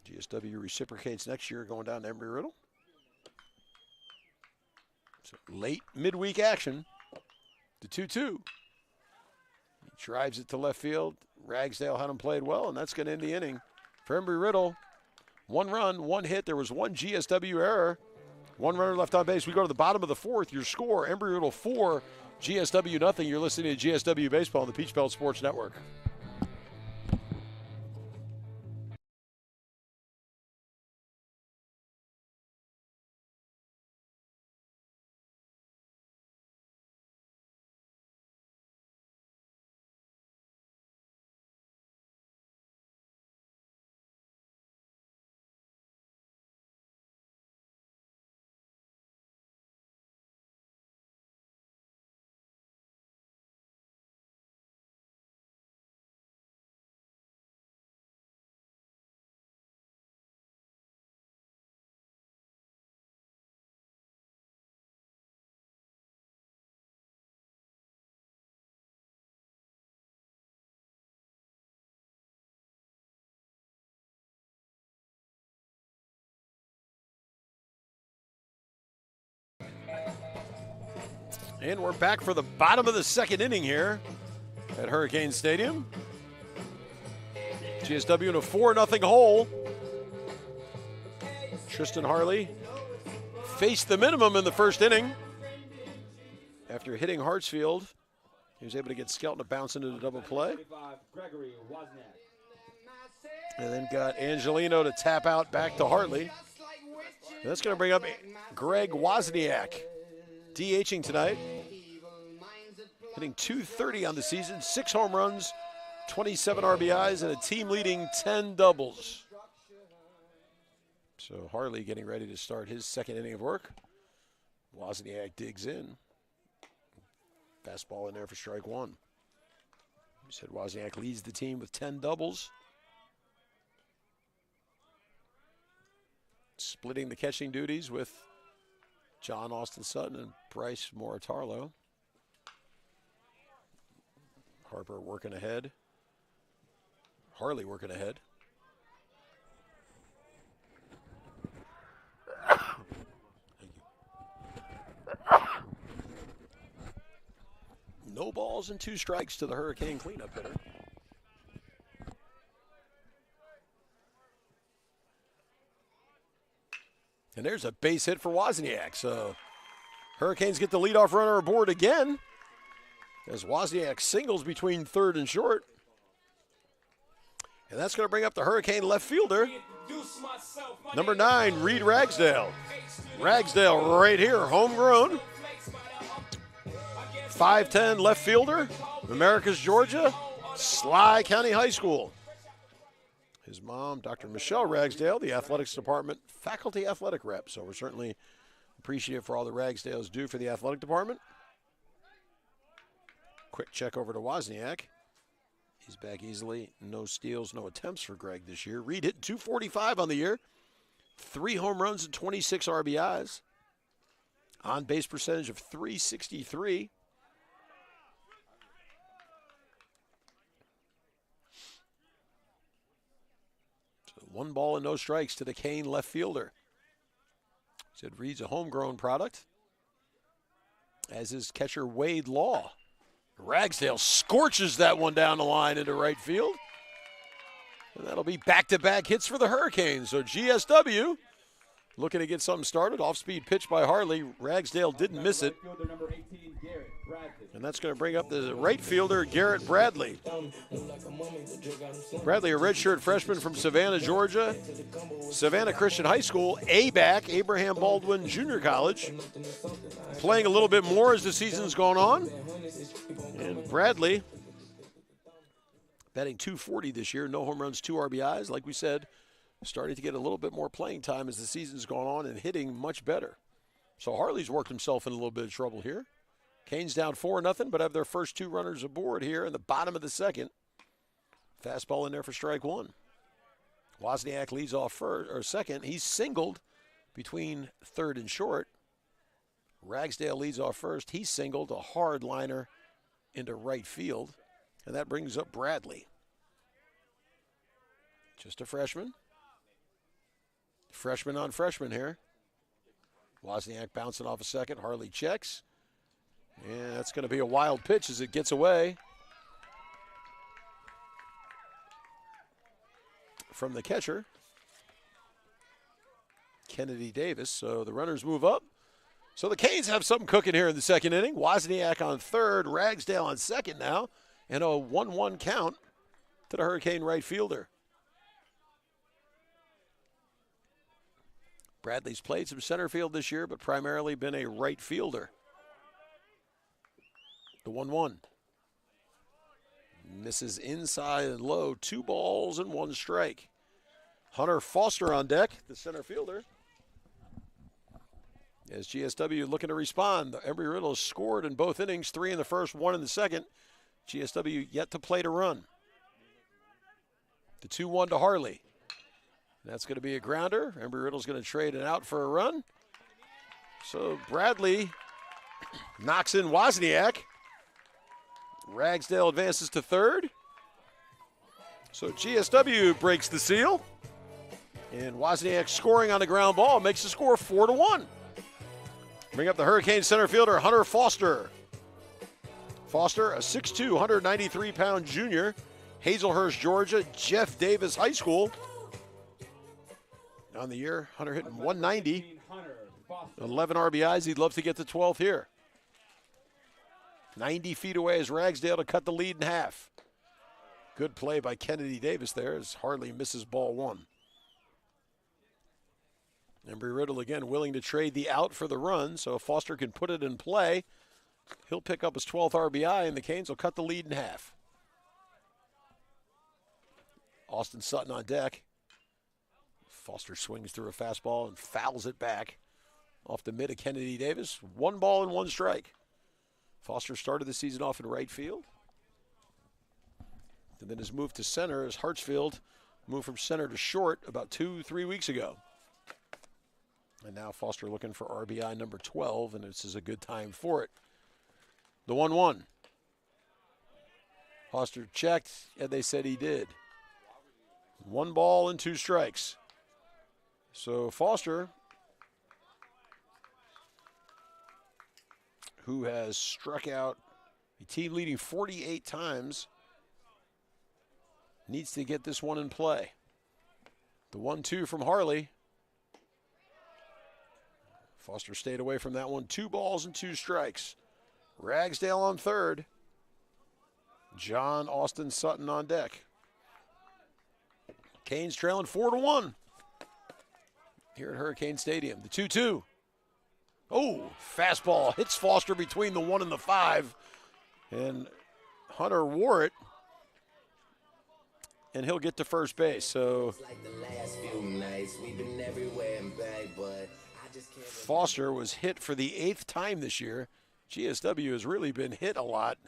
S6: GSW reciprocates next year going down to Embry-Riddle. So late midweek action. The 2-2. He drives it to left field. Ragsdale had him played well, and that's going to end the inning for Embry-Riddle. 1 run, 1 hit. There was 1 GSW error. 1 runner left on base. We go to the bottom of the 4th. Your score, Embry-Riddle 4, GSW nothing. You're listening to GSW Baseball on the Peach Belt Sports Network. And we're back for the bottom of the second inning here at Hurricane Stadium. GSW in a 4-0 hole. Tristan Hartley faced the minimum in the first inning. After hitting Hartsfield, he was able to get Skelton to bounce into the double play. And then got Angelino to tap out back to Hartley. And that's going to bring up Greg Wozniak, DHing tonight. Hitting .230 on the season, 6 home runs, 27 RBIs, and a team-leading 10 doubles. So Hartley getting ready to start his second inning of work. Wozniak digs in. Fastball in there for strike one. We said Wozniak leads the team with 10 doubles. Splitting the catching duties with John Austin Sutton and Bryce Moratarlo. Harper working ahead. Harley working ahead. No balls and 2 strikes to the Hurricane cleanup hitter. And there's a base hit for Wozniak. So Hurricanes get the leadoff runner aboard again as Wozniak singles between third and short. And that's going to bring up the Hurricane left fielder, number 9, Reed Ragsdale. Ragsdale right here, homegrown. 5'10" left fielder, Americus, Georgia, Sly County High School. His mom, Dr. Michelle Ragsdale, the athletics department faculty athletic rep. So we're certainly appreciative for all the Ragsdales do for the athletic department. Quick check over to Wozniak. He's back easily. No steals, no attempts for Greg this year. Reed hit .245 on the year. 3 home runs and 26 RBIs. On base percentage of .363. So 1 ball and no strikes to the Cane left fielder. Said Reed's a homegrown product, as is catcher Wade Law. Ragsdale scorches that one down the line into right field. And that'll be back-to-back hits for the Hurricanes. So GSW looking to get something started. Off-speed pitch by Harley. Ragsdale didn't miss it. And that's going to bring up the right fielder, Garrett Bradley. Bradley, a redshirt freshman from Savannah, Georgia. Savannah Christian High School, A-back, Abraham Baldwin Junior College. Playing a little bit more as the season's gone on. And Bradley, batting .240 this year, no home runs, 2 RBIs. Like we said, starting to get a little bit more playing time as the season's gone on and hitting much better. So Harley's worked himself in a little bit of trouble here. Canes down 4-0, but have their first 2 runners aboard here in the bottom of the second. Fastball in there for strike one. Wozniak leads off first or second. He's singled between third and short. Ragsdale leads off first. He's singled a hard liner into right field. And that brings up Bradley. Just a freshman. Freshman on freshman here. Wozniak bouncing off a second. Harley checks. And that's going to be a wild pitch as it gets away from the catcher, Kennedy Davis. So the runners move up. So the Canes have something cooking here in the second inning. Wozniak on third, Ragsdale on second now, and a 1-1 count to the Hurricane right fielder. Bradley's played some center field this year, but primarily been a right fielder. The 1-1. Misses inside and low. 2 balls and 1 strike. Hunter Foster on deck, the center fielder. As GSW looking to respond. The Embry-Riddle has scored in both innings, 3 in the first, 1 in the second. GSW yet to play to run. The 2-1 to Harley. That's going to be a grounder. Embry-Riddle's going to trade it out for a run. So Bradley knocks in Wozniak. Ragsdale advances to third. So GSW breaks the seal. And Wozniak scoring on the ground ball makes the score 4-1. Bring up the Hurricane center fielder, Hunter Foster. Foster, a 6'2", 193-pound junior. Hazelhurst, Georgia, Jeff Davis High School. On the year, Hunter hitting 190.
S5: Foster.
S6: 11 RBIs. He'd love to get to 12 here. 90 feet away is Ragsdale to cut the lead in half. Good play by Kennedy Davis there as Harley misses ball one. Embry-Riddle again willing to trade the out for the run, so if Foster can put it in play, he'll pick up his 12th RBI, and the Canes will cut the lead in half. Austin Sutton on deck. Foster swings through a fastball and fouls it back off the mid of Kennedy Davis. 1 ball and 1 strike. Foster started the season off in right field. And then his move to center as Hartsfield moved from center to short about 2-3 weeks ago. And now Foster looking for RBI number 12, and this is a good time for it. The 1-1. Foster checked, and they said he did. 1 ball and 2 strikes. So Foster, who has struck out a team leading 48 times, needs to get this one in play. The 1-2 from Harley. Foster stayed away from that one. 2 balls and 2 strikes. Ragsdale on third. John Austin Sutton on deck. Canes trailing 4-1 here at Hurricane Stadium. The 2-2. Oh, fastball hits Foster between the 1 and the 5. And Hunter wore it. And he'll get to first base. So Foster was hit for the 8th time this year. GSW has really been hit a lot.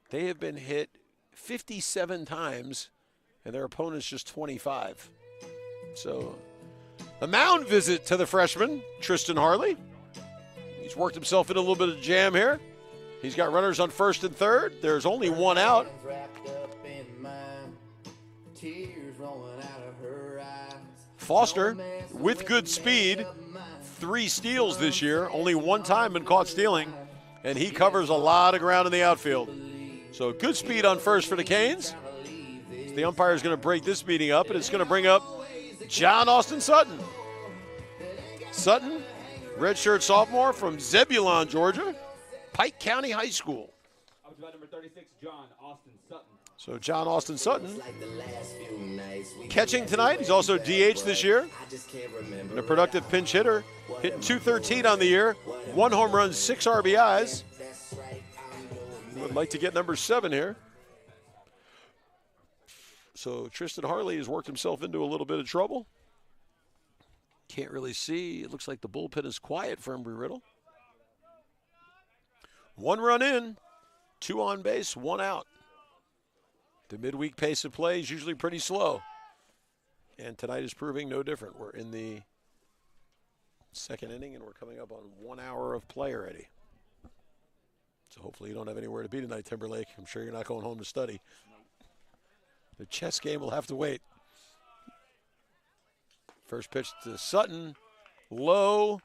S6: They have been hit 57 times, and their opponent's just 25. So a mound visit to the freshman, Tristan Harley. He's worked himself in a little bit of jam here. He's got runners on first and third. There's only 1 out. Foster, with good speed, 3 steals this year, only 1 time been caught stealing, and he covers a lot of ground in the outfield. So good speed on first for the Canes. So the umpire is going to break this meeting up, and it's going to bring up John Austin Sutton. Sutton, redshirt sophomore from Zebulon, Georgia, Pike County High School.
S5: Up to number 36, John Austin Sutton.
S6: So John Austin Sutton catching tonight. He's also DH this year. And a productive pinch hitter, hitting .213 on the year, 1 home run, 6 RBIs. Would like to get number 7 here. So Tristan Harley has worked himself into a little bit of trouble. Can't really see. It looks like the bullpen is quiet for Embry-Riddle. 1 run in, 2 on base, 1 out. The midweek pace of play is usually pretty slow. And tonight is proving no different. We're in the 2nd inning, and we're coming up on 1 hour of play already. So hopefully you don't have anywhere to be tonight, Timberlake. I'm sure you're not going home to study. The chess game will have to wait. First pitch to Sutton. Low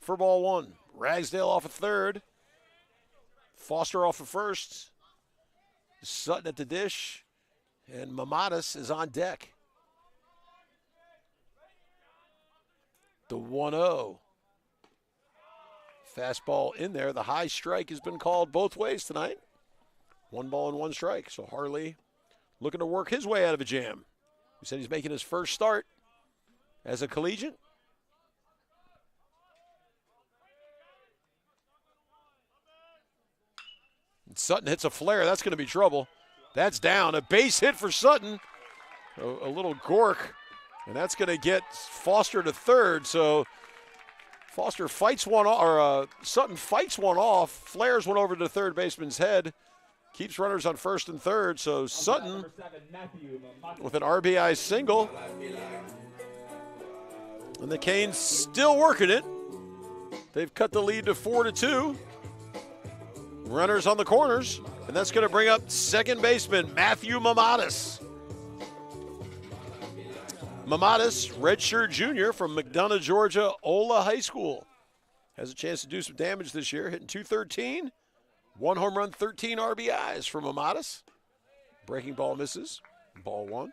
S6: for ball 1. Ragsdale off of third. Foster off of first. Sutton at the dish. And Mamadas is on deck. The 1-0. Fastball in there. The high strike has been called both ways tonight. 1 ball and 1 strike. So Harley looking to work his way out of a jam. He said he's making his first start as a collegiate. And Sutton hits a flare. That's going to be trouble. That's down. A base hit for Sutton. A little gork. And that's going to get Foster to third. So Foster fights one off, or Sutton fights one off, flares one over to the third baseman's head, keeps runners on first and third. So Sutton with an RBI single. And the Canes still working it. They've cut the lead to 4-2. Runners on the corners, and that's going to bring up second baseman Matthew Mamadas. Mamadas, redshirt junior from McDonough, Georgia, Ola High School. Has a chance to do some damage this year, hitting .213. 1 home run, 13 RBIs for Mamadas. Breaking ball misses. Ball 1.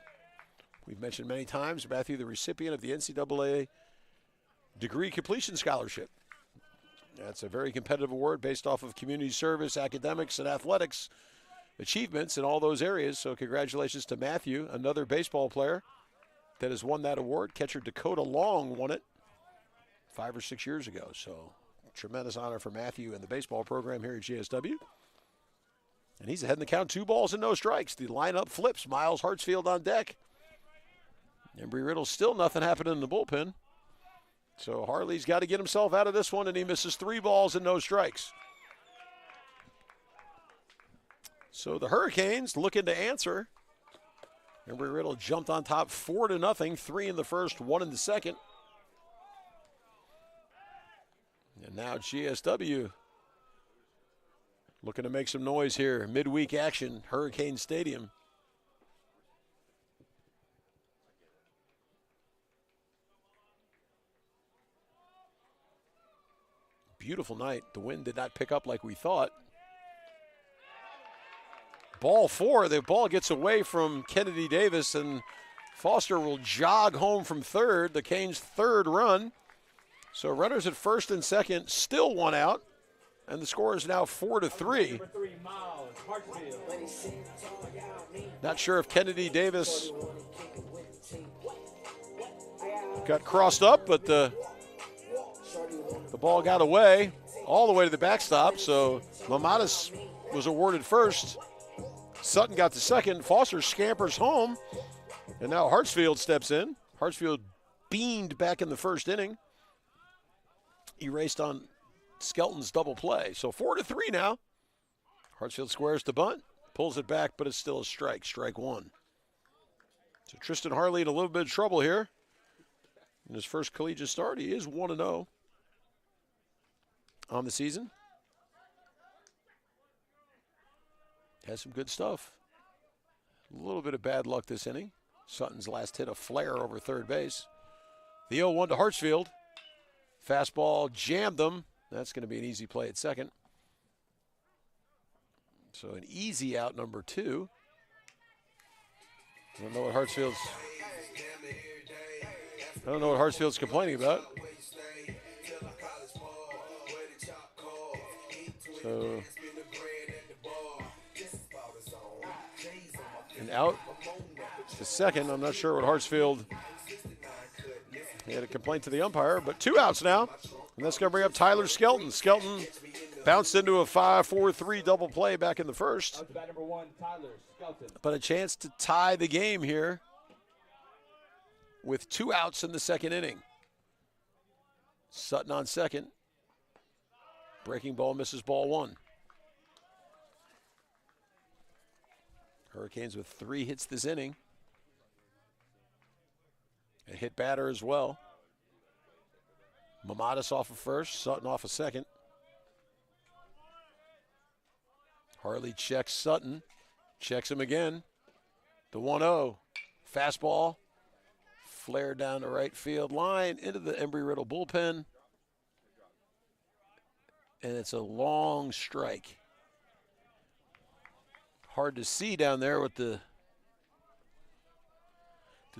S6: We've mentioned many times, Matthew, the recipient of the NCAA degree completion scholarship. That's a very competitive award based off of community service, academics, and athletics achievements in all those areas. So congratulations to Matthew, another baseball player that has won that award. Catcher Dakota Long won it 5 or 6 years ago. So tremendous honor for Matthew and the baseball program here at GSW. And he's ahead in the count, 2 balls and no strikes. The lineup flips. Miles Hartsfield on deck. Embry-Riddle still nothing happening in the bullpen. So Harley's got to get himself out of this one, and he misses 3 balls and no strikes. So the Hurricanes looking to answer. Embry-Riddle jumped on top 4-0, 3 in the first, 1 in the second. And now GSW looking to make some noise here. Midweek action, Hurricane Stadium. Beautiful night. The wind did not pick up like we thought. Ball 4. The ball gets away from Kennedy Davis, and Foster will jog home from third. The Canes' 3rd run. So runners at first and second, still 1 out, and the score is now 4-3. Not sure if Kennedy Davis got crossed up, but the ball got away all the way to the backstop. So Mamadas was awarded first. Sutton got the second. Foster scampers home, and now Hartsfield steps in. Hartsfield beamed back in the first inning. Erased on Skelton's double play. So 4-3 now. Hartsfield squares the bunt, pulls it back, but it's still a strike. Strike 1. So Tristan Harley in a little bit of trouble here. In his first collegiate start, he is 1-0 on the season. Has some good stuff. A little bit of bad luck this inning. Sutton's last hit a flare over third base. The 0-1 to Hartsfield. Fastball jammed them. That's going to be an easy play at second. So an easy out, number 2. I don't know what Hartsfield's complaining about. So an out to second. I'm not sure what Hartsfield. He had a complaint to the umpire, but 2 outs now. And that's going to bring up Tyler Skelton. Skelton bounced into a 5-4-3 double play back in the first. But a chance to tie the game here with 2 outs in the second inning. Sutton on second. Breaking ball misses ball 1. Hurricanes with 3 hits this inning. A hit batter as well. Mamadas off of first, Sutton off of second. Harley checks Sutton, checks him again. The 1-0, fastball, flare down the right field line into the Embry-Riddle bullpen. And it's a long strike. Hard to see down there with the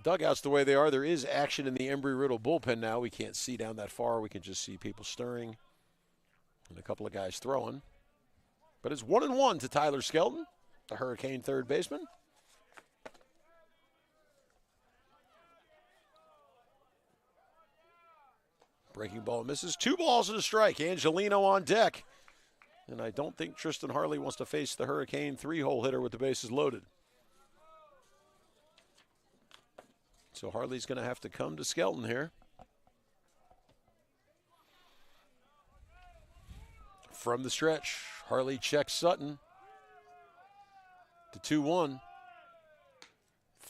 S6: dugouts the way they are. There is action in the Embry-Riddle bullpen now. We can't see down that far. We can just see people stirring and a couple of guys throwing. But it's 1-1 to Tyler Skelton, the Hurricane third baseman. Breaking ball misses. 2 balls and a strike. Angelino on deck. And I don't think Tristan Harley wants to face the Hurricane 3-hole hitter with the bases loaded. So Harley's going to have to come to Skelton here. From the stretch, Harley checks Sutton. The 2-1.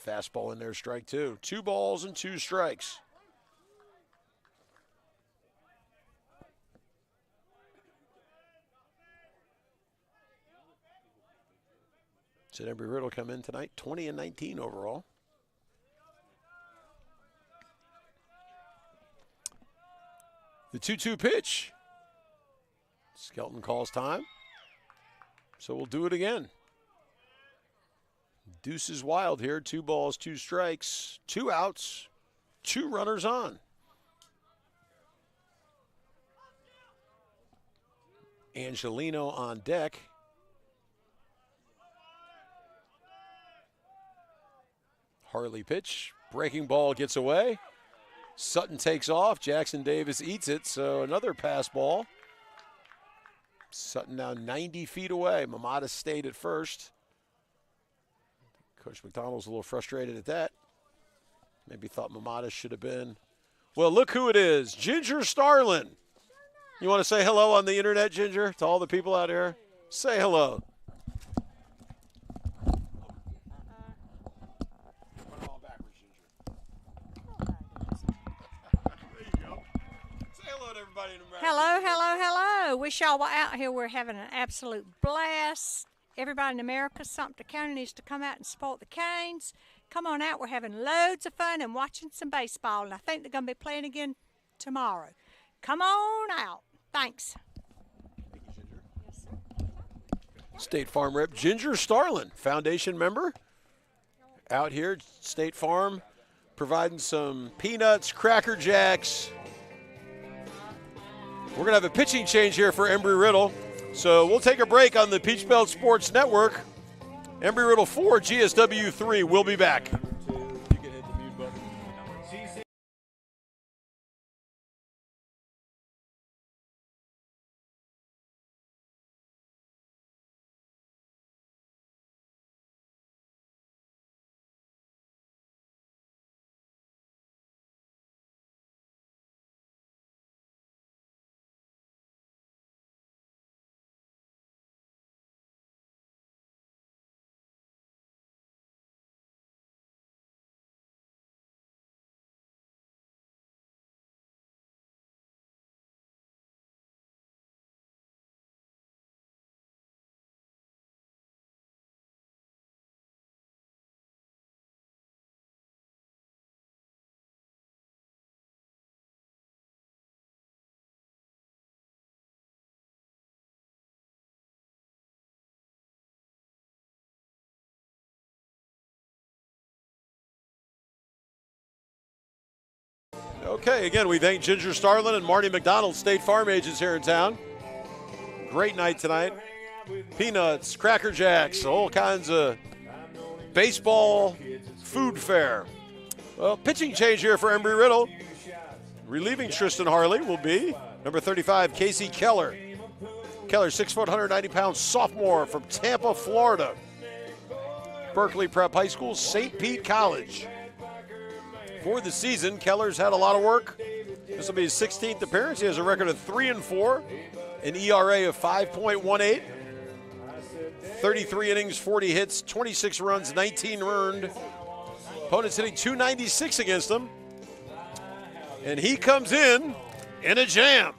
S6: Fastball in there, strike 2. 2 balls and 2 strikes. Did Embry-Riddle come in tonight? 20-19 overall. The 2-2 pitch. Skelton calls time. So we'll do it again. Deuce is wild here. 2 balls, 2 strikes, 2 outs, 2 runners on. Angelino on deck. Harley pitch. Breaking ball gets away. Sutton takes off. Jackson Davis eats it, so another pass ball. Sutton now 90 feet away. Mamata stayed at first. Coach McDonald's a little frustrated at that. Maybe thought Mamata should have been. Well, look who it is. Ginger Starlin. You want to say hello on the internet, Ginger, to all the people out here? Say hello.
S8: Hello, hello, hello. Wish y'all were out here. We're having an absolute blast. Everybody in America, Sumter County needs to come out and support the Canes. Come on out. We're having loads of fun and watching some baseball, and I think they're going to be playing again tomorrow. Come on out. Thanks.
S6: Thank you, Ginger. Yes, sir. State Farm rep Ginger Starlin, foundation member. Out here, State Farm, providing some peanuts, Cracker Jacks. We're going to have a pitching change here for Embry-Riddle. So we'll take a break on the Peach Belt Sports Network. Embry-Riddle 4, GSW 3. We'll be back. Okay, again, we thank Ginger Starlin and Marty McDonald, State Farm agents here in town. Great night tonight. Peanuts, Cracker Jacks, all kinds of baseball food fare. Well, pitching change here for Embry-Riddle. Relieving Tristan Harley will be number 35, Casey Keller. Keller, 6 foot, 190 pounds, sophomore from Tampa, Florida. Berkeley Prep High School, St. Pete College. For the season, Keller's had a lot of work. This will be his 16th appearance. He has a record of 3-4, an ERA of 5.18, 33 innings, 40 hits, 26 runs, 19 earned. Opponents hitting .296 against him. And he comes in a jam.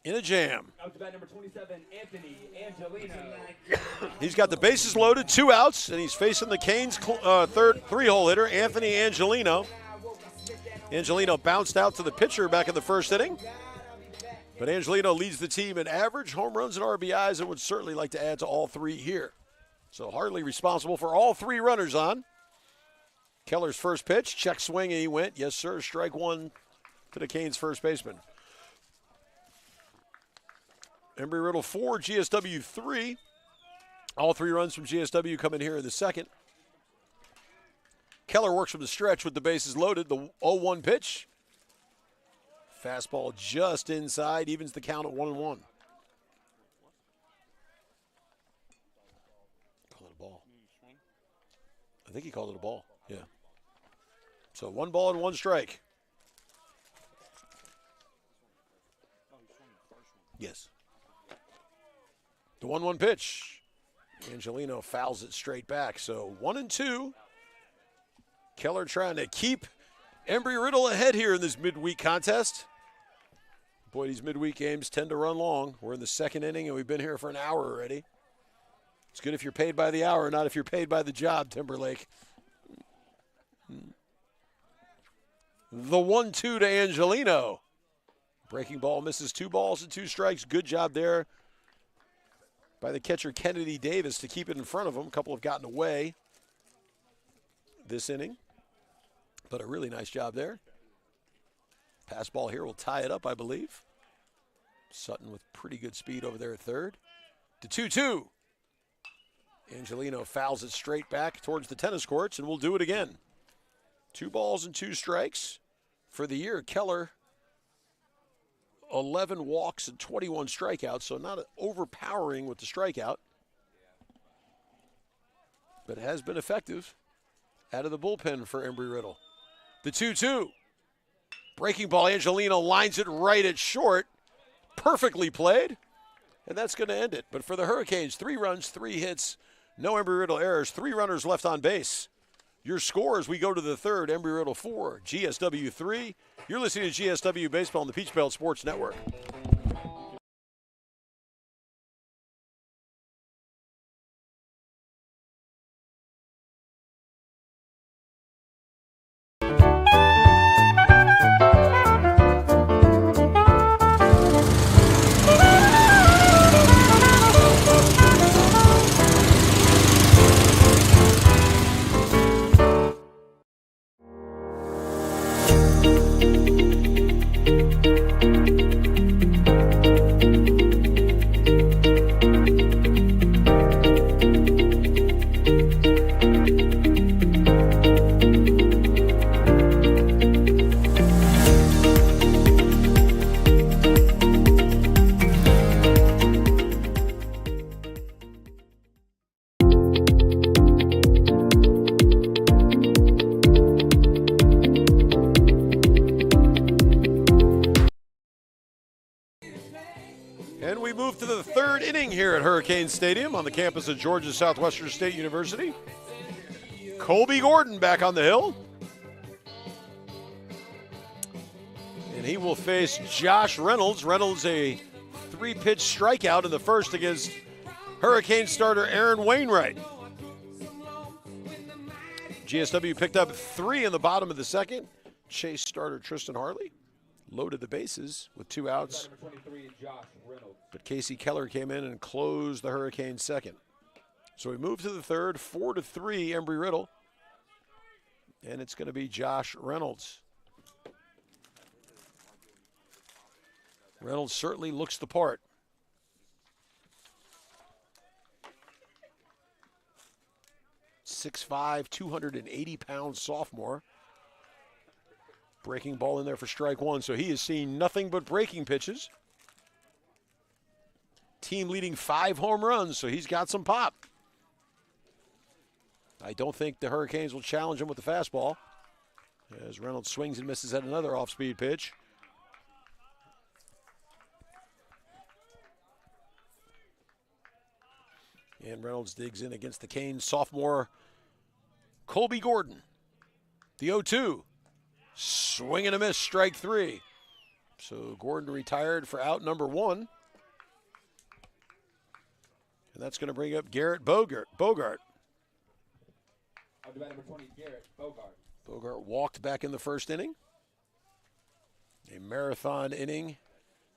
S6: In a jam.
S5: Up to bat number 27, Anthony Angelino.
S6: He's got the bases loaded, 2 outs, and he's facing the Canes' third 3-hole hitter, Anthony Angelino. Angelino bounced out to the pitcher back in the first inning. But Angelino leads the team in average, home runs, and RBIs, and would certainly like to add to all 3 here. So Harley responsible for all 3 runners on. Keller's first pitch, check swing, and he went. Yes, sir, strike 1 to the Canes' first baseman. Embry-Riddle 4, GSW 3. All 3 runs from GSW come in here in the second. Keller works from the stretch with the bases loaded. The 0-1 pitch. Fastball just inside, evens the count at 1-1. Call it a ball. I think he called it a ball, yeah. So 1 ball and 1 strike. Yes. The 1-1 pitch. Angelino fouls it straight back. So 1-2. Keller trying to keep Embry-Riddle ahead here in this midweek contest. Boy, these midweek games tend to run long. We're in the second inning, and we've been here for an hour already. It's good if you're paid by the hour, not if you're paid by the job, Timberlake. The 1-2 to Angelino. Breaking ball misses 2 balls and 2 strikes. Good job there by the catcher Kennedy Davis to keep it in front of him. A couple have gotten away this inning, but a really nice job there. Pass ball here will tie it up, I believe. Sutton with pretty good speed over there at third. To 2-2. Angelino fouls it straight back towards the tennis courts, and we'll do it again. 2 balls and 2 strikes for the year. Keller, 11 walks and 21 strikeouts, so not overpowering with the strikeout, but has been effective out of the bullpen for Embry-Riddle. The 2-2. Breaking ball, Angelino lines it right at short. Perfectly played, and that's going to end it. But for the Hurricanes, 3 runs, 3 hits, no Embry-Riddle errors, 3 runners left on base. Your score as we go to the third, Embry-Riddle 4, GSW 3. You're listening to GSW Baseball on the Peach Belt Sports Network. And we move to the third inning here at Hurricane Stadium on the campus of Georgia Southwestern State University. Colby Gordon back on the hill. And he will face Josh Reynolds. Reynolds a 3-pitch strikeout in the first against Hurricane starter Aaron Wainwright. GSW picked up 3 in the bottom of the second. Chase starter Tristan Harley loaded the bases with 2 outs. But Casey Keller came in and closed the Hurricanes' second. So we move to the third, 4-3 Embry-Riddle. And it's going to be Josh Reynolds. Reynolds certainly looks the part. 6'5", 280-pound sophomore. Breaking ball in there for strike 1, so he has seen nothing but breaking pitches. Team leading 5 home runs, so he's got some pop. I don't think the Hurricanes will challenge him with the fastball, as Reynolds swings and misses at another off-speed pitch. And Reynolds digs in against the Canes sophomore Colby Gordon. The 0-2. Swing and a miss, strike 3. So Gordon retired for out number 1. And that's going to bring up Garrett Bogart.
S5: Number 20, Garrett Bogart.
S6: Bogart walked back in the first inning. A marathon inning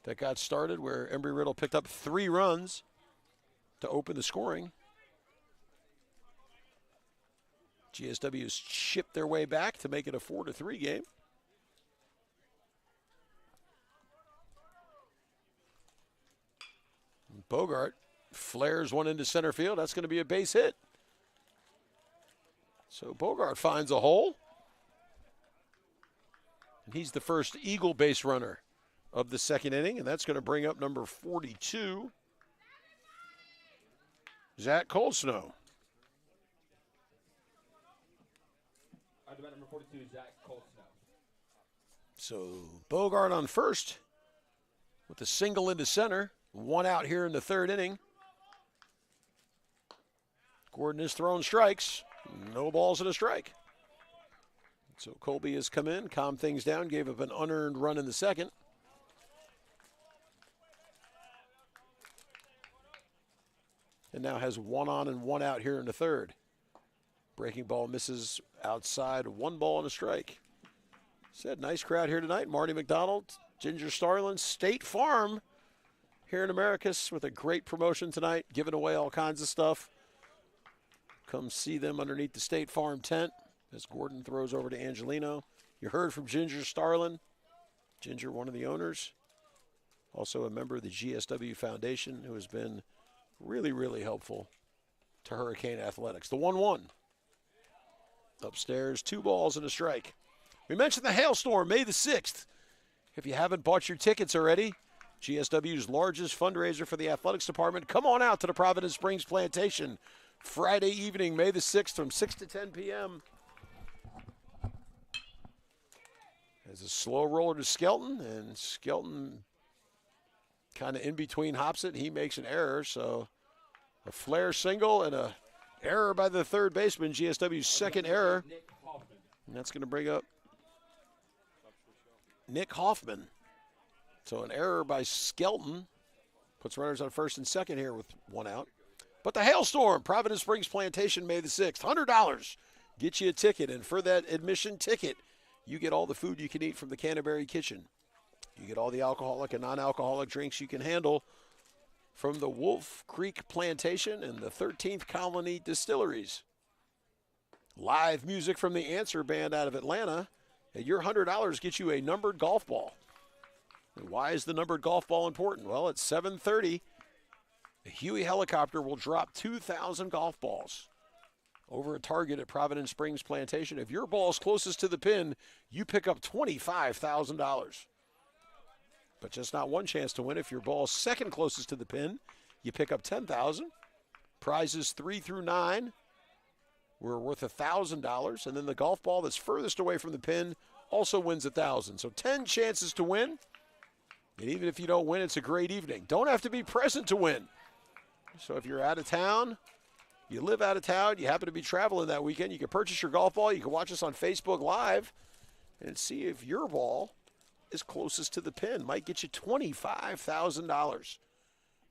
S6: that got started where Embry-Riddle picked up 3 runs to open the scoring. GSW has chipped their way back to make it a 4-3 game. Bogart flares one into center field. That's going to be a base hit. So Bogart finds a hole. And he's the first Eagle base runner of the second inning, and that's going to bring up number 42, Zach Coldsnow.
S5: Number 42, Zach Coldsnow.
S6: So Bogart on first with a single into center. 1 out here in the third inning. Gordon is throwing strikes. No balls and a strike. So Colby has come in, calmed things down, gave up an unearned run in the second. And now has 1 on and 1 out here in the third. Breaking ball misses outside, 1 ball and a strike. Said nice crowd here tonight. Marty McDonald, Ginger Starlin, State Farm here in Americus with a great promotion tonight, giving away all kinds of stuff. Come see them underneath the State Farm tent as Gordon throws over to Angelino. You heard from Ginger Starlin. Ginger, one of the owners. Also a member of the GSW Foundation who has been really, really helpful to Hurricane Athletics. The 1-1. Upstairs, 2 balls and a strike. We mentioned the hailstorm, May the 6th. If you haven't bought your tickets already, GSW's largest fundraiser for the athletics department, come on out to the Providence Springs Plantation Friday evening, May the 6th from 6 to 10 p.m. As a slow roller to Skelton, and Skelton kind of in between hops it. He makes an error, so a flare single and a error by the third baseman, GSW's second error. And that's going to bring up Nick Hoffman. So an error by Skelton puts runners on first and second here with 1 out. But the hailstorm, Providence Springs Plantation, May the 6th, $100. Get you a ticket, and for that admission ticket, you get all the food you can eat from the Canterbury Kitchen. You get all the alcoholic and non-alcoholic drinks you can handle from the Wolf Creek Plantation and the 13th Colony Distilleries. Live music from the Answer Band out of Atlanta. And your $100 gets you a numbered golf ball. And why is the numbered golf ball important? Well, at 7:30, a Huey helicopter will drop 2,000 golf balls over a target at Providence Springs Plantation. If your ball's closest to the pin, you pick up $25,000. But just not one chance to win. If your ball's second closest to the pin, you pick up $10,000. Prizes 3 through 9 were worth $1,000. And then the golf ball that's furthest away from the pin also wins $1,000. So 10 chances to win. And even if you don't win, it's a great evening. Don't have to be present to win. So if you're out of town, you live out of town, you happen to be traveling that weekend, you can purchase your golf ball. You can watch us on Facebook Live and see if your ball is closest to the pin. Might get you $25,000.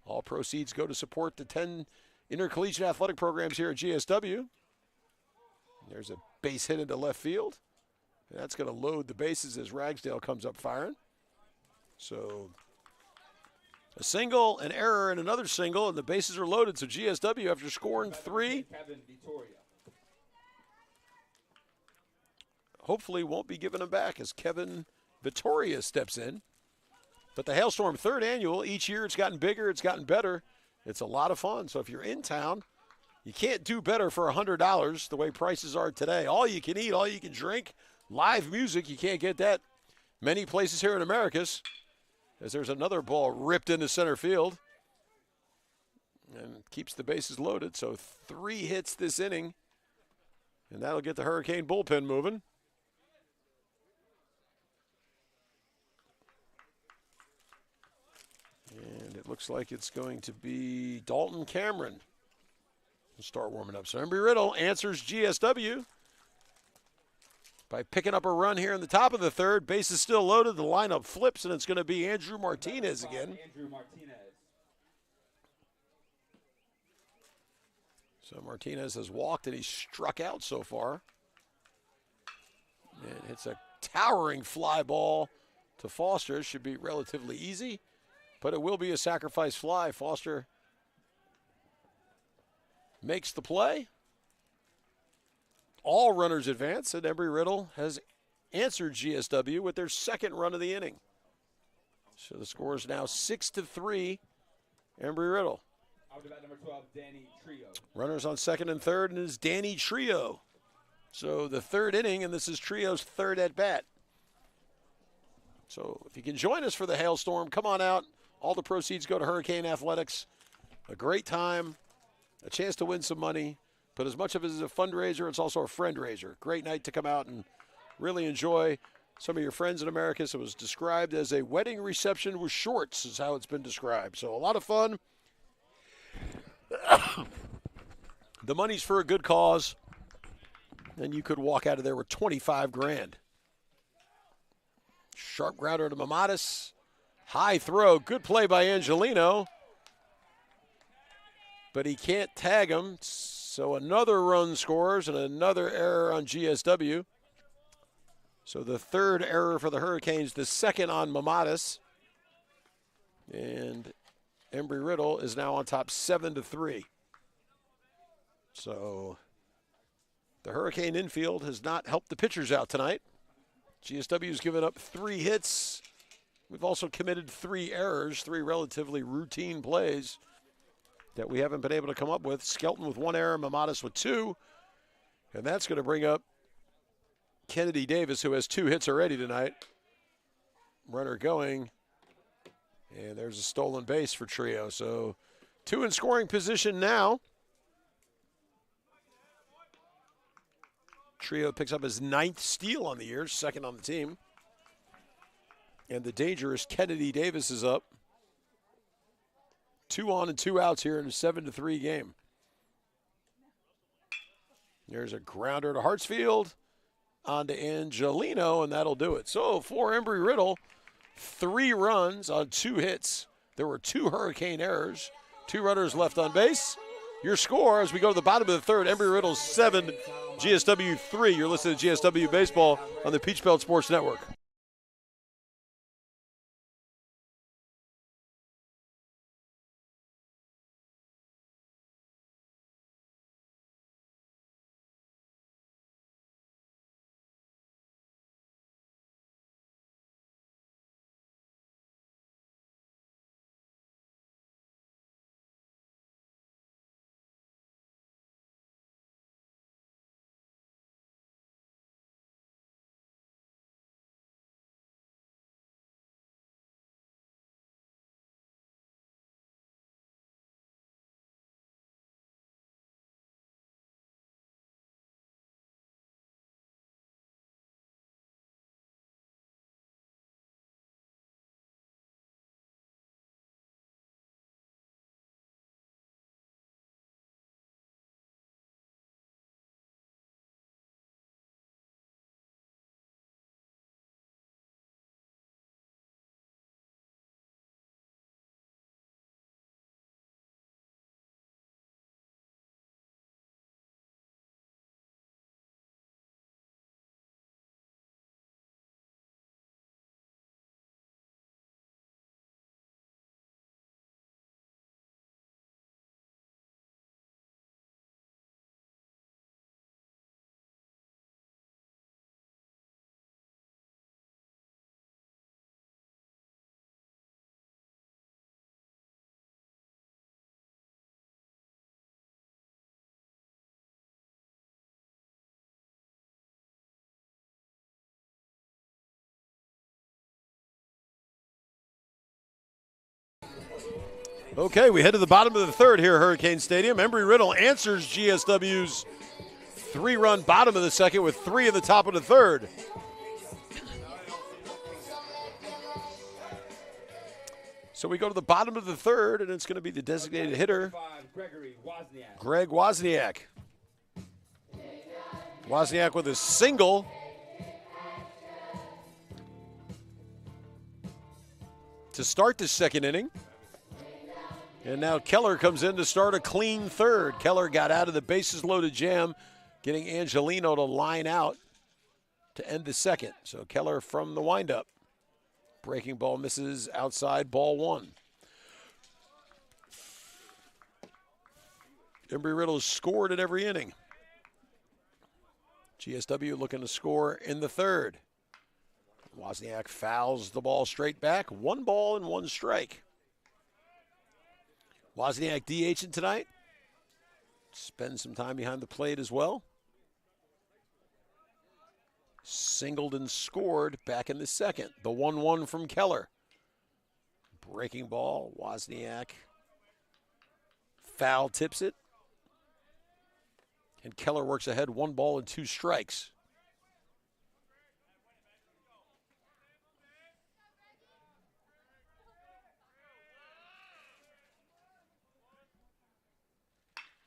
S6: All proceeds go to support the 10 intercollegiate athletic programs here at GSW. There's a base hit into left field. And that's going to load the bases as Ragsdale comes up firing. So a single, an error, and another single, and the bases are loaded. So GSW, after scoring 3, hopefully won't be giving them back as Kevin Vittoria steps in. But the Hailstorm 3rd annual, each year it's gotten bigger, it's gotten better. It's a lot of fun. So if you're in town, you can't do better for $100 the way prices are today. All you can eat, all you can drink, live music, you can't get that many places here in Americus. As there's another ball ripped into center field. And keeps the bases loaded. So 3 hits this inning. And that'll get the Hurricane bullpen moving. And it looks like it's going to be Dalton Cameron. We'll start warming up. So Embry-Riddle answers GSW by picking up a run here in the top of the 3rd. Base is still loaded. The lineup flips, and it's going to be Andrew Martinez again. So Martinez has walked, and he's struck out so far. And hits a towering fly ball to Foster. Should be relatively easy, but it will be a sacrifice fly. Foster makes the play. All runners advance, and Embry-Riddle has answered GSW with their 2nd run of the inning. So the score is now 6-3, Embry-Riddle.
S5: Out to bat number 12, Danny Trio.
S6: Runners on 2nd and 3rd, and it's Danny Trio. So the 3rd inning, and this is Trio's 3rd at bat. So if you can join us for the Hailstorm, come on out. All the proceeds go to Hurricane Athletics. A great time, a chance to win some money. But as much of it is a fundraiser, it's also a friend raiser. Great night to come out and really enjoy some of your friends in Americus. It was described as a wedding reception with shorts is how it's been described. So a lot of fun. The money's for a good cause. And you could walk out of there with $25,000. Sharp grounder to Mamatis. High throw. Good play by Angelino. But he can't tag him. So another run scores and another error on GSW. So the 3rd error for the Hurricanes, the 2nd on Mamatis. And Embry-Riddle is now on top 7-3. So the Hurricane infield has not helped the pitchers out tonight. GSW has given up 3 hits We've also committed 3 errors, 3 relatively routine plays that we haven't been able to come up with. Skelton with 1 error, Mamadas with 2. And that's going to bring up Kennedy Davis, who has 2 hits already tonight. Runner going. And there's a stolen base for Trio. So 2 in scoring position now. Trio picks up his 9th steal on the year, 2nd on the team. And the dangerous Kennedy Davis is up. 2 on and 2 outs here in a 7-3 game. There's a grounder to Hartsfield. On to Angelino, and that'll do it. So for Embry-Riddle, 3 runs on 2 hits. There were 2 Hurricane errors, 2 runners left on base. Your score as we go to the bottom of the 3rd, Embry-Riddle 7, GSW 3. You're listening to GSW Baseball on the Peach Belt Sports Network. Okay, we head to the bottom of the 3rd here at Hurricane Stadium. Embry-Riddle answers GSW's 3-run bottom of the 2nd with 3 in the top of the 3rd. So we go to the bottom of the 3rd, and it's going to be the designated hitter, Greg Wozniak. Wozniak with a single. To start the 2nd inning. And now Keller comes in to start a clean 3rd. Keller got out of the bases loaded jam, getting Angelino to line out to end the 2nd. So Keller from the windup. Breaking ball misses outside, ball 1. Embry-Riddle has scored in every inning. GSW looking to score in the 3rd. Wozniak fouls the ball straight back. 1 ball and 1 strike. Wozniak DHing tonight. Spend some time behind the plate as well. Singled and scored back in the 2nd. The 1-1 from Keller. Breaking ball. Wozniak foul tips it. And Keller works ahead. 1 ball and 2 strikes.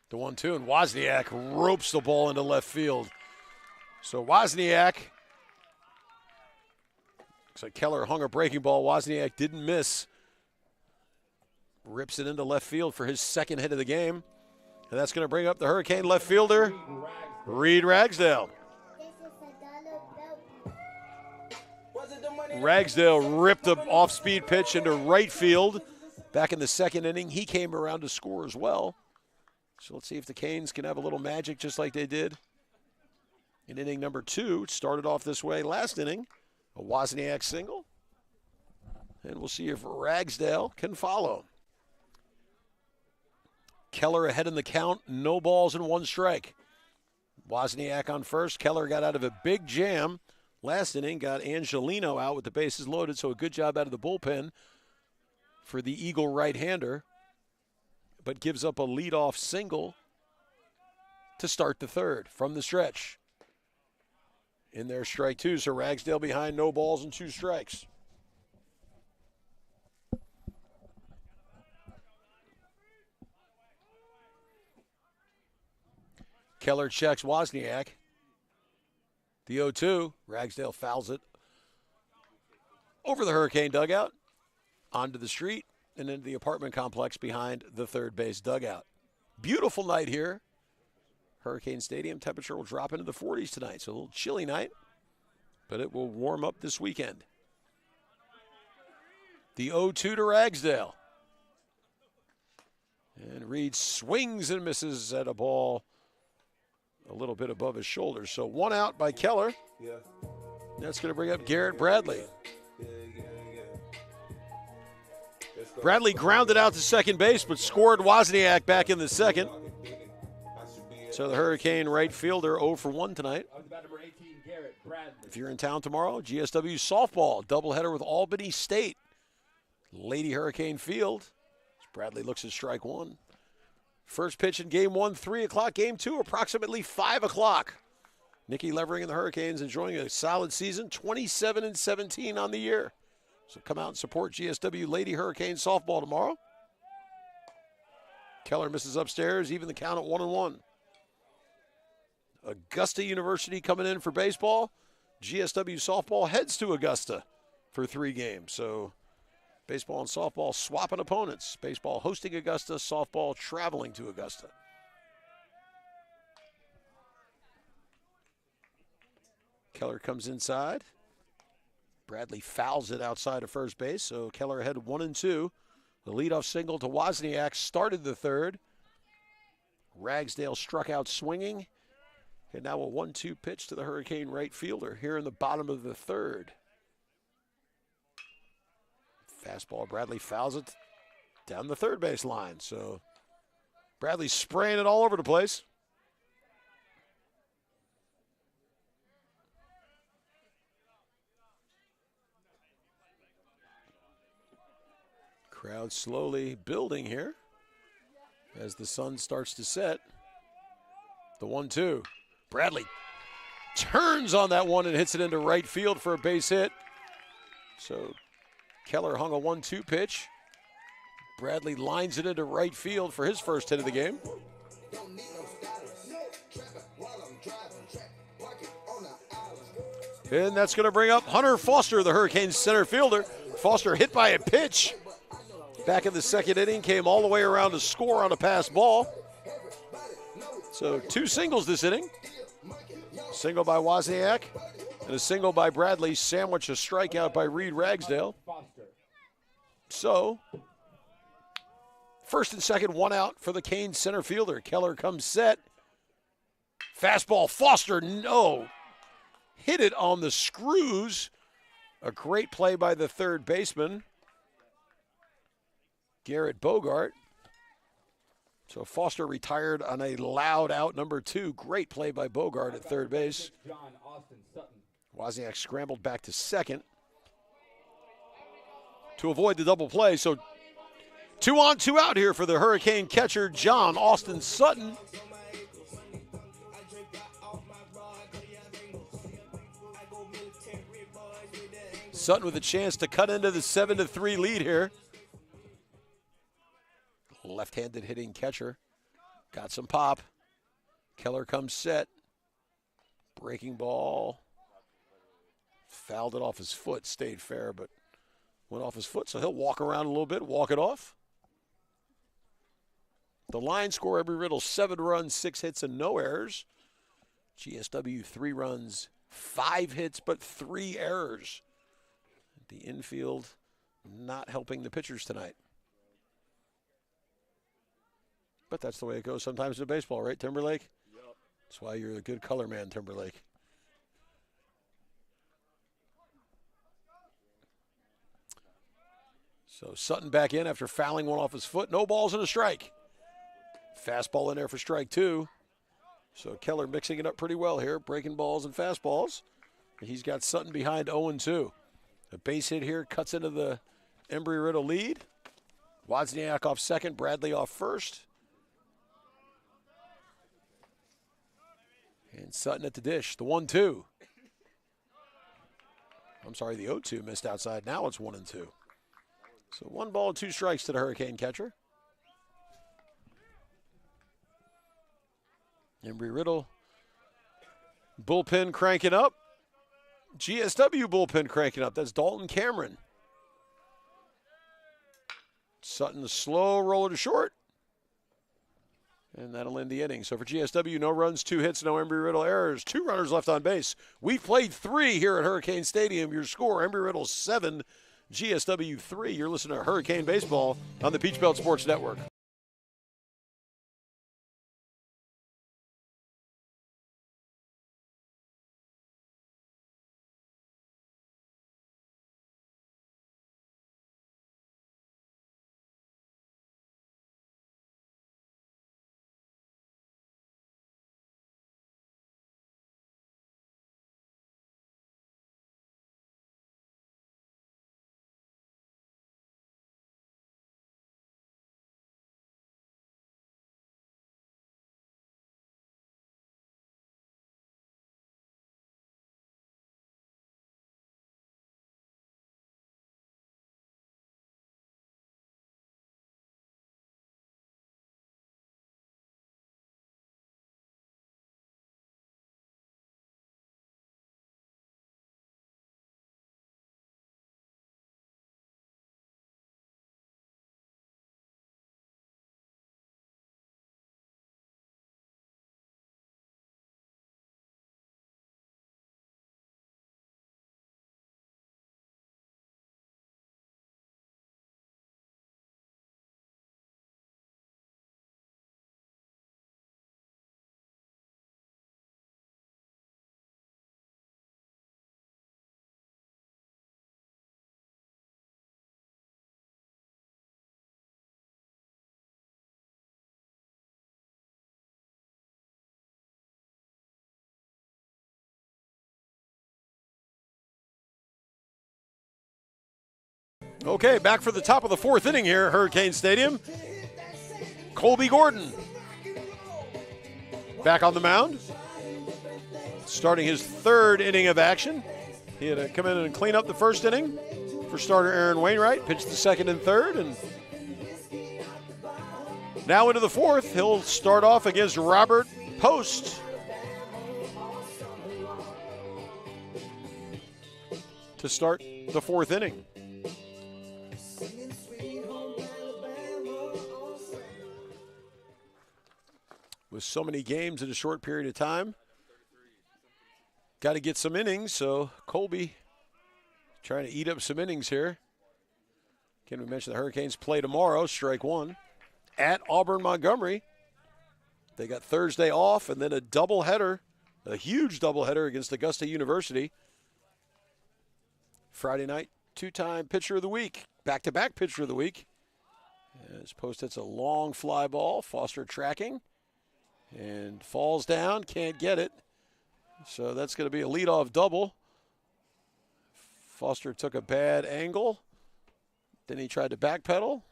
S6: The 1-2, and Wozniak ropes the ball into left field. So Wozniak, looks like Keller hung a breaking ball. Wozniak didn't miss. Rips it into left field for his 2nd hit of the game. And that's going to bring up the Hurricane left fielder, Reed Ragsdale. Ragsdale ripped an off-speed pitch into right field. Back in the 2nd inning, he came around to score as well. So let's see if the Canes can have a little magic just like they did in inning number 2. Started off this way last inning. A Wozniak single. And we'll see if Ragsdale can follow. Keller ahead in the count, no balls and 1 strike. Wozniak on first. Keller got out of a big jam last inning, got Angelino out with the bases loaded, so a good job out of the bullpen for the Eagle right-hander, but gives up a leadoff single to start the third from the stretch. In there, strike 2, so Ragsdale behind, no balls and 2 strikes. Keller checks Wozniak. The 0-2. Ragsdale fouls it over the Hurricane dugout, onto the street, and into the apartment complex behind the third base dugout. Beautiful night here. Hurricane Stadium temperature will drop into the 40s tonight, so a little chilly night, but it will warm up this weekend. The 0-2 to Ragsdale. And Reed swings and misses at a ball a little bit above his shoulder. So 1 out by Keller.
S9: Yeah.
S6: That's going to bring up Garrett Bradley. Bradley grounded out to second base, but scored Wozniak back in the second. So the Hurricane right fielder 0 for 1 tonight. If you're in town tomorrow, GSW softball doubleheader with Albany State. Lady Hurricane Field. Bradley looks at strike 1. First pitch in game 1, 3 o'clock. Game 2, approximately 5 o'clock. Nikki Levering and the Hurricanes enjoying a solid season, 27-17 on the year. So come out and support GSW Lady Hurricane softball tomorrow. Keller misses upstairs, even the count at 1-1. Augusta University coming in for baseball. GSW softball heads to Augusta for 3 games. So baseball and softball swapping opponents. Baseball hosting Augusta, softball traveling to Augusta. Keller comes inside. Bradley fouls it outside of first base, so Keller ahead 1-2. The leadoff single to Wozniak started the third. Ragsdale struck out swinging. And now a 1-2 pitch to the Hurricane right fielder here in the bottom of the third. Fastball, Bradley fouls it down the third base line. So Bradley's spraying it all over the place. Crowd slowly building here as the sun starts to set. The 1-2. Bradley turns on that one and hits it into right field for a base hit. So Keller hung a 1-2 pitch. Bradley lines it into right field for his first hit of the game. And that's going to bring up Hunter Foster, the Hurricanes center fielder. Foster hit by a pitch. Back in the second inning, came all the way around to score on a pass ball. So 2 singles this inning. Single by Wozniak and a single by Bradley, sandwich a strikeout by Reed Ragsdale. So, first and second, 1 out for the Canes center fielder. Keller comes set. Fastball, Foster, no. Hit it on the screws. A great play by the third baseman, Garrett Bogart. So Foster retired on a loud out, number 2. Great play by Bogart at third base. Wozniak scrambled back to second to avoid the double play. So 2 on, 2 out here for the Hurricane catcher, John Austin Sutton. Sutton with a chance to cut into the 7-3 lead here. Left-handed hitting catcher. Got some pop. Keller comes set. Breaking ball. Fouled it off his foot. Stayed fair, but went off his foot, so he'll walk around a little bit, walk it off. The line score, Embry-Riddle, 7 runs, 6 hits, and no errors. GSW, 3 runs, 5 hits, but 3 errors. The infield not helping the pitchers tonight. But that's the way it goes sometimes in baseball, right, Timberlake? Yep. That's why you're a good color man, Timberlake. So Sutton back in after fouling one off his foot. No balls and a strike. Fastball in there for strike 2. So Keller mixing it up pretty well here, breaking balls and fastballs. He's got Sutton behind 0-2. A base hit here cuts into the Embry-Riddle lead. Wozniak off second, Bradley off first. And Sutton at the dish, the 1-2. I'm sorry, the 0-2 missed outside. Now it's 1-2. So 1 ball, 2 strikes to the Hurricane catcher. Embry-Riddle bullpen cranking up. GSW bullpen cranking up. That's Dalton Cameron. Sutton, the slow roller to short. And that'll end the inning. So for GSW, no runs, 2 hits, no Embry-Riddle errors. 2 runners left on base. We've played 3 here at Hurricane Stadium. Your score, Embry-Riddle 7, GSW 3. You're listening to Hurricane Baseball on the Peach Belt Sports Network. Okay, back for the top of the 4th inning here at Hurricane Stadium. Colby Gordon back on the mound, starting his 3rd inning of action. He had to come in and clean up the 1st inning for starter Aaron Wainwright, pitched the 2nd and 3rd, and now into the 4th. He'll start off against Robert Post. To start the 4th inning. With so many games in a short period of time, got to get some innings, so Colby trying to eat up some innings here. Can we mention the Hurricanes play tomorrow, strike 1, at Auburn Montgomery. They got Thursday off and then a doubleheader, a huge doubleheader against Augusta University. Friday night, 2-time pitcher of the week, back-to-back pitcher of the week. As Post hits a long fly ball, Foster tracking. And falls down, can't get it. So that's going to be a leadoff double. Foster took a bad angle. Then he tried to backpedal,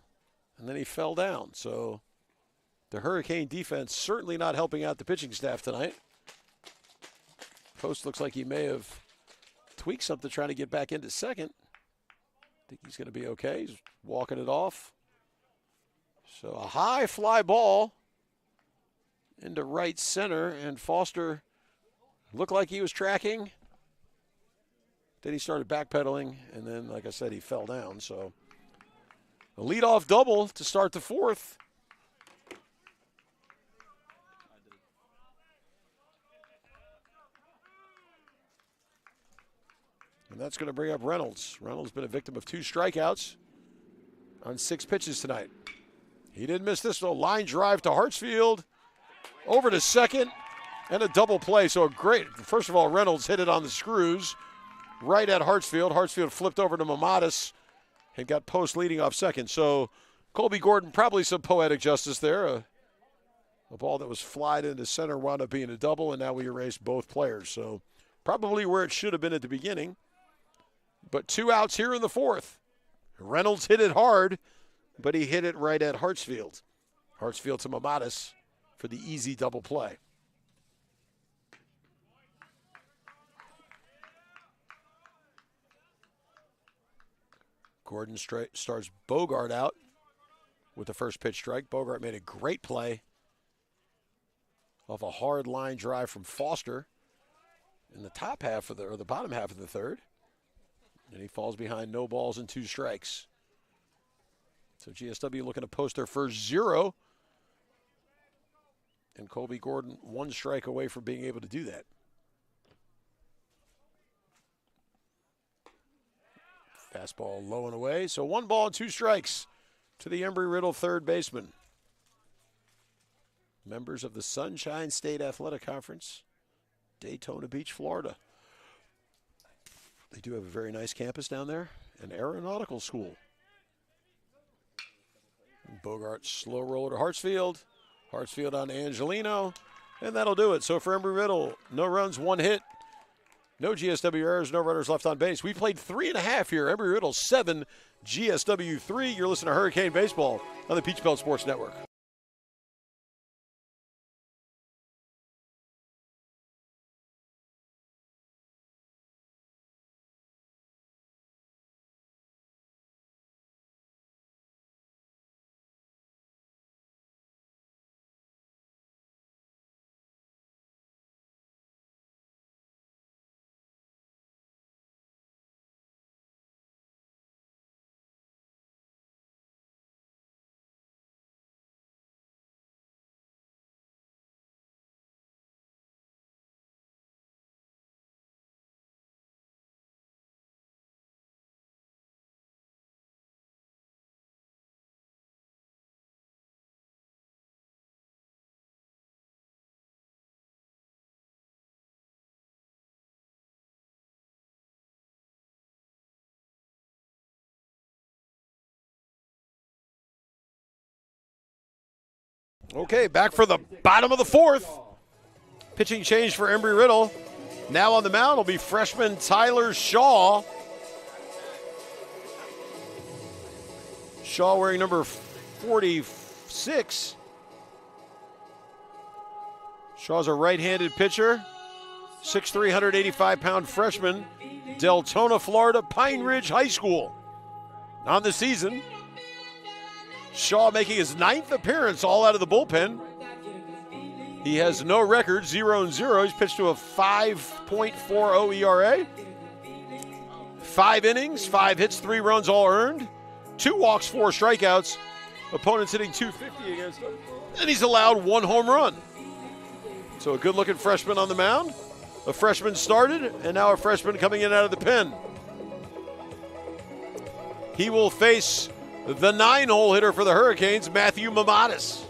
S6: and then he fell down. So the Hurricane defense certainly not helping out the pitching staff tonight. Post looks like he may have tweaked something trying to get back into second. I think he's going to be okay. He's walking it off. So a high fly ball into right center, and Foster looked like he was tracking. Then he started backpedaling, and then, like I said, he fell down. So a leadoff double to start the 4th. And that's going to bring up Reynolds. Reynolds been a victim of 2 strikeouts on 6 pitches tonight. He didn't miss this one. Line drive to Hartsfield. Over to second, and a double play. So a great, first of all, Reynolds hit it on the screws right at Hartsfield. Hartsfield flipped over to Mamatis, and got Post leading off second. So Colby Gordon, probably some poetic justice there. A ball that was flied into center wound up being a double, and now we erased both players. So probably where it should have been at the beginning. But 2 outs here in the 4th. Reynolds hit it hard, but he hit it right at Hartsfield. Hartsfield to Mamatis for the easy double play. Gordon starts Bogart out with the first pitch strike. Bogart made a great play off a hard line drive from Foster in the top half of the bottom half of the 3rd. And he falls behind, no balls and 2 strikes. So GSW looking to post their first 0. And Colby Gordon 1 strike away from being able to do that. Fastball low and away. So 1 ball and 2 strikes to the Embry-Riddle third baseman. Members of the Sunshine State Athletic Conference, Daytona Beach, Florida. They do have a very nice campus down there, an aeronautical school. Bogart slow roller to Hartsfield. Hartsfield on Angelino, and that'll do it. So for Embry-Riddle, no runs, 1 hit. No GSW errors, no runners left on base. We played 3.5 here. Embry-Riddle 7, GSW 3. You're listening to Hurricane Baseball on the Peach Belt Sports Network. Okay, back for the bottom of the 4th. Pitching change for Embry-Riddle. Now on the mound will be freshman Tyler Shaw. Shaw wearing number 46. Shaw's a right-handed pitcher. 6'3", 185-pound freshman. Deltona, Florida, Pine Ridge High School. On the season, Shaw making his 9th appearance all out of the bullpen. He has no record, 0-0. He's pitched to a 5.40 ERA. 5 innings, 5 hits, 3 runs all earned. 2 walks, 4 strikeouts. Opponents hitting .250 against him. And he's allowed 1 home run. So a good-looking freshman on the mound. A freshman started, and now a freshman coming in out of the pen. He will face the 9-hole hitter for the Hurricanes, Matthew Mamatis.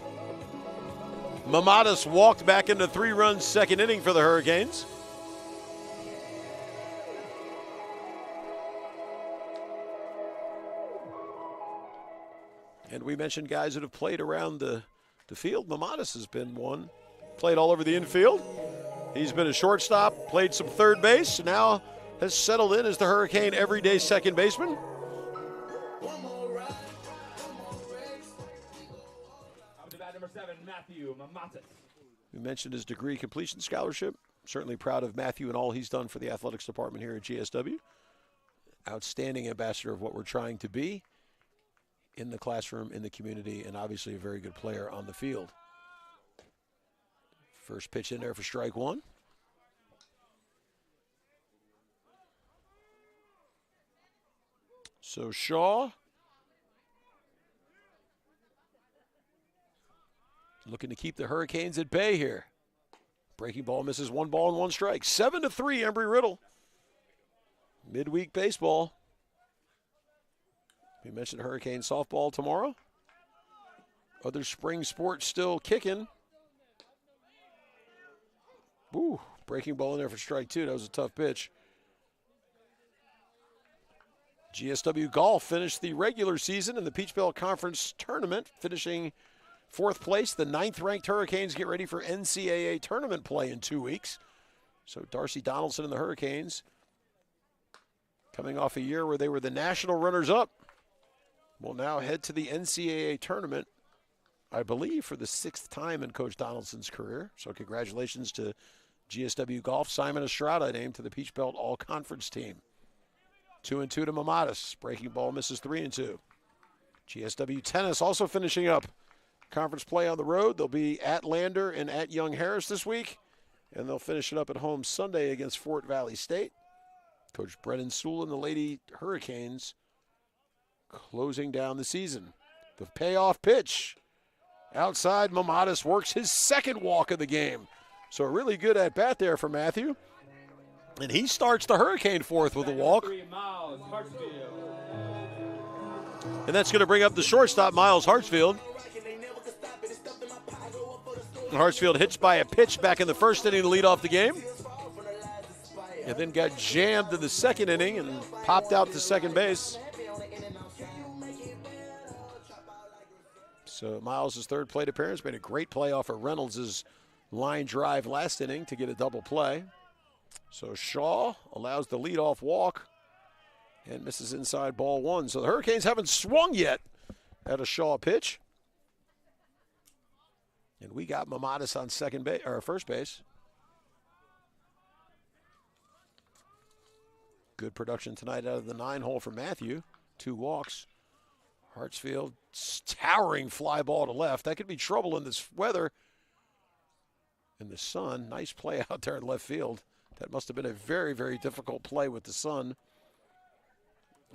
S6: Mamatis walked back into 3-run second inning for the Hurricanes. And we mentioned guys that have played around the field. Mamatis has been one. Played all over the infield. He's been a shortstop, played some third base, now has settled in as the Hurricane everyday second baseman.
S5: Number 7, Matthew Mamatis.
S6: We mentioned his degree completion scholarship. Certainly proud of Matthew and all he's done for the athletics department here at GSW. Outstanding ambassador of what we're trying to be in the classroom, in the community, and obviously a very good player on the field. First pitch in there for strike 1. So Shaw looking to keep the Hurricanes at bay here. Breaking ball misses, 1 ball and 1 strike. 7-3, Embry-Riddle. Midweek baseball. We mentioned Hurricane softball tomorrow. Other spring sports still kicking. Woo, breaking ball in there for strike 2. That was a tough pitch. GSW Golf finished the regular season in the Peach Belt Conference Tournament, finishing 4th place. The 9th-ranked Hurricanes get ready for NCAA tournament play in 2 weeks. So Darcy Donaldson and the Hurricanes, coming off a year where they were the national runners-up, will now head to the NCAA tournament, I believe, for the 6th time in Coach Donaldson's career. So congratulations to GSW Golf. Simon Estrada named to the Peach Belt All-Conference team. 2-2 to Mamadas. Breaking ball misses 3-2. GSW Tennis also finishing up conference play on the road. They'll be at Lander and at Young Harris this week, and they'll finish it up at home Sunday against Fort Valley State. Coach Brennan Sewell and the Lady Hurricanes closing down the season. The payoff pitch. Outside, Mamadas works his 2nd walk of the game. So a really good at-bat there for Matthew. And he starts the Hurricane 4th with a walk. And that's going to bring up the shortstop, Miles Hartsfield. Hartsfield hits by a pitch back in the 1st inning to lead off the game. And then got jammed in the 2nd inning and popped out to second base. So Miles' 3rd plate appearance, made a great play off of Reynolds' line drive last inning to get a double play. So Shaw allows the leadoff walk and misses inside ball 1. So the Hurricanes haven't swung yet at a Shaw pitch. And we got Mamadas on first base. Good production tonight out of the 9-hole for Matthew. 2 walks. Hartsfield, towering fly ball to left. That could be trouble in this weather. In the sun, nice play out there in left field. That must have been a very, very difficult play with the sun.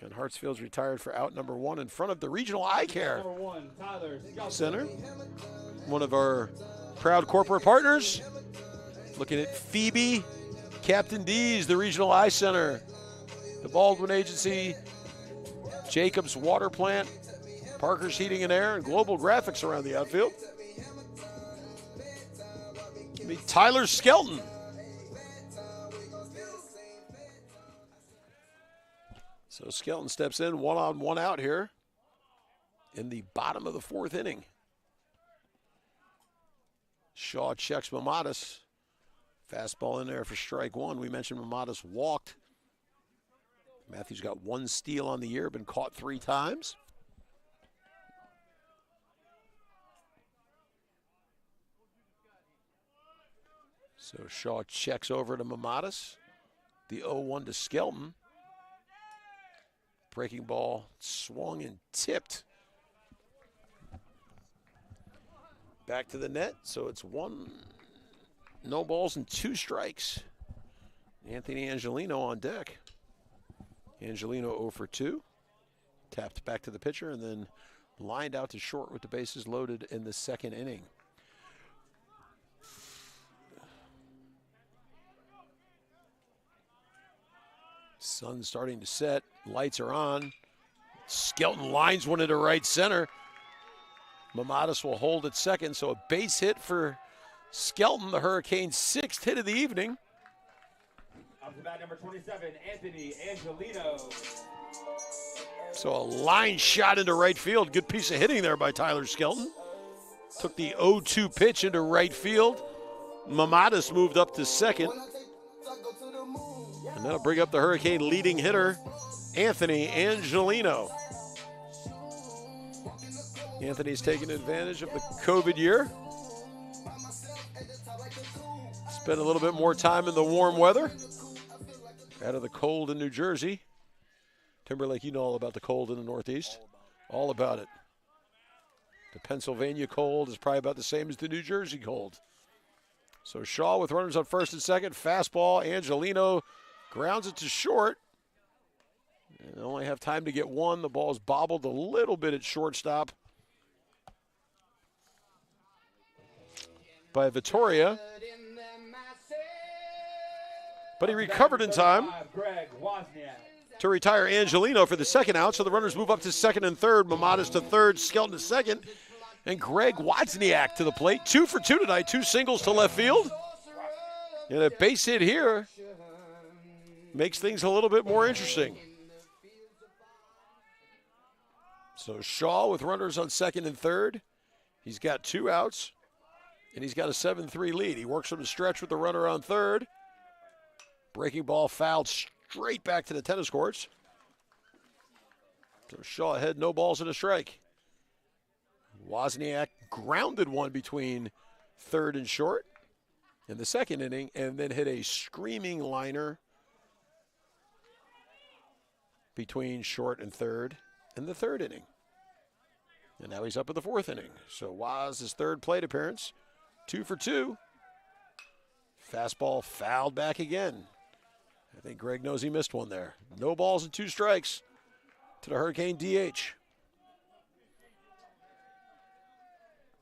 S6: And Hartsfield's retired for out number 1 in front of the Regional Eye Care Center. One of our proud corporate partners. Looking at Phoebe, Captain D's, the Regional Eye Center, the Baldwin Agency, Jacobs Water Plant, Parker's Heating and Air, and Global Graphics around the outfield. Meet Tyler Skelton. So Skelton steps in 1 on 1 out here in the bottom of the 4th inning. Shaw checks Mamadas. Fastball in there for strike 1. We mentioned Mamadas walked. Matthews got 1 steal on the year, been caught 3 times. So Shaw checks over to Mamadas. The 0-1 to Skelton. Breaking ball swung and tipped. Back to the net, so it's 1, no balls and 2 strikes. Anthony Angelino on deck. Angelino 0 for 2. Tapped back to the pitcher and then lined out to short with the bases loaded in the 2nd inning. Sun starting to set. Lights are on. Skelton lines one into right center. Mamadas will hold at second, so a base hit for Skelton, the Hurricanes' 6th hit of the evening.
S5: Up to bat number 27, Anthony Angelino.
S6: So a line shot into right field. Good piece of hitting there by Tyler Skelton. Took the 0-2 pitch into right field. Mamadas moved up to second. And that'll bring up the Hurricane leading hitter, Anthony Angelino. Anthony's taking advantage of the COVID year. Spent a little bit more time in the warm weather. Out of the cold in New Jersey. Timberlake, you know all about the cold in the Northeast. All about it. The Pennsylvania cold is probably about the same as the New Jersey cold. So Shaw with runners on first and second. Fastball, Angelino grounds it to short. And only have time to get 1. The ball's bobbled a little bit at shortstop by Vittoria. But he recovered in time to retire Angelino for the 2nd out. So the runners move up to 2nd and 3rd. Mamadas to 3rd, Skelton to 2nd. And Greg Wozniak to the plate. 2 for 2 tonight. 2 singles to left field. And a base hit here makes things a little bit more interesting. So Shaw with runners on second and third. He's got 2 outs, and he's got a 7-3 lead. He works from the stretch with the runner on third. Breaking ball fouled straight back to the tennis courts. So Shaw ahead, no balls and a strike. Wozniak grounded one between third and short in the second inning, and then hit a screaming liner between short and third in the third inning. And now he's up in the fourth inning. So Woz, his third plate appearance, 2 for 2. Fastball fouled back again. I think Greg knows he missed one there. No balls and 2 strikes to the Hurricane DH.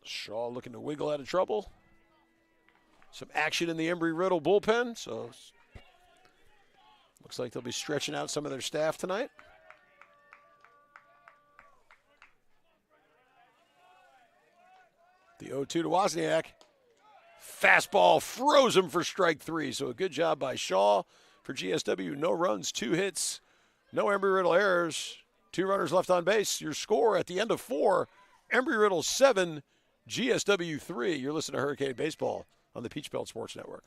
S6: Shaw looking to wiggle out of trouble. Some action in the Embry-Riddle bullpen, so looks like they'll be stretching out some of their staff tonight. The 0-2 to Wozniak. Fastball froze him for strike 3, so a good job by Shaw for GSW. No runs, 2 hits, no Embry-Riddle errors, 2 runners left on base. Your score at the end of 4, Embry-Riddle 7, GSW 3. You're listening to Hurricane Baseball on the Peach Belt Sports Network.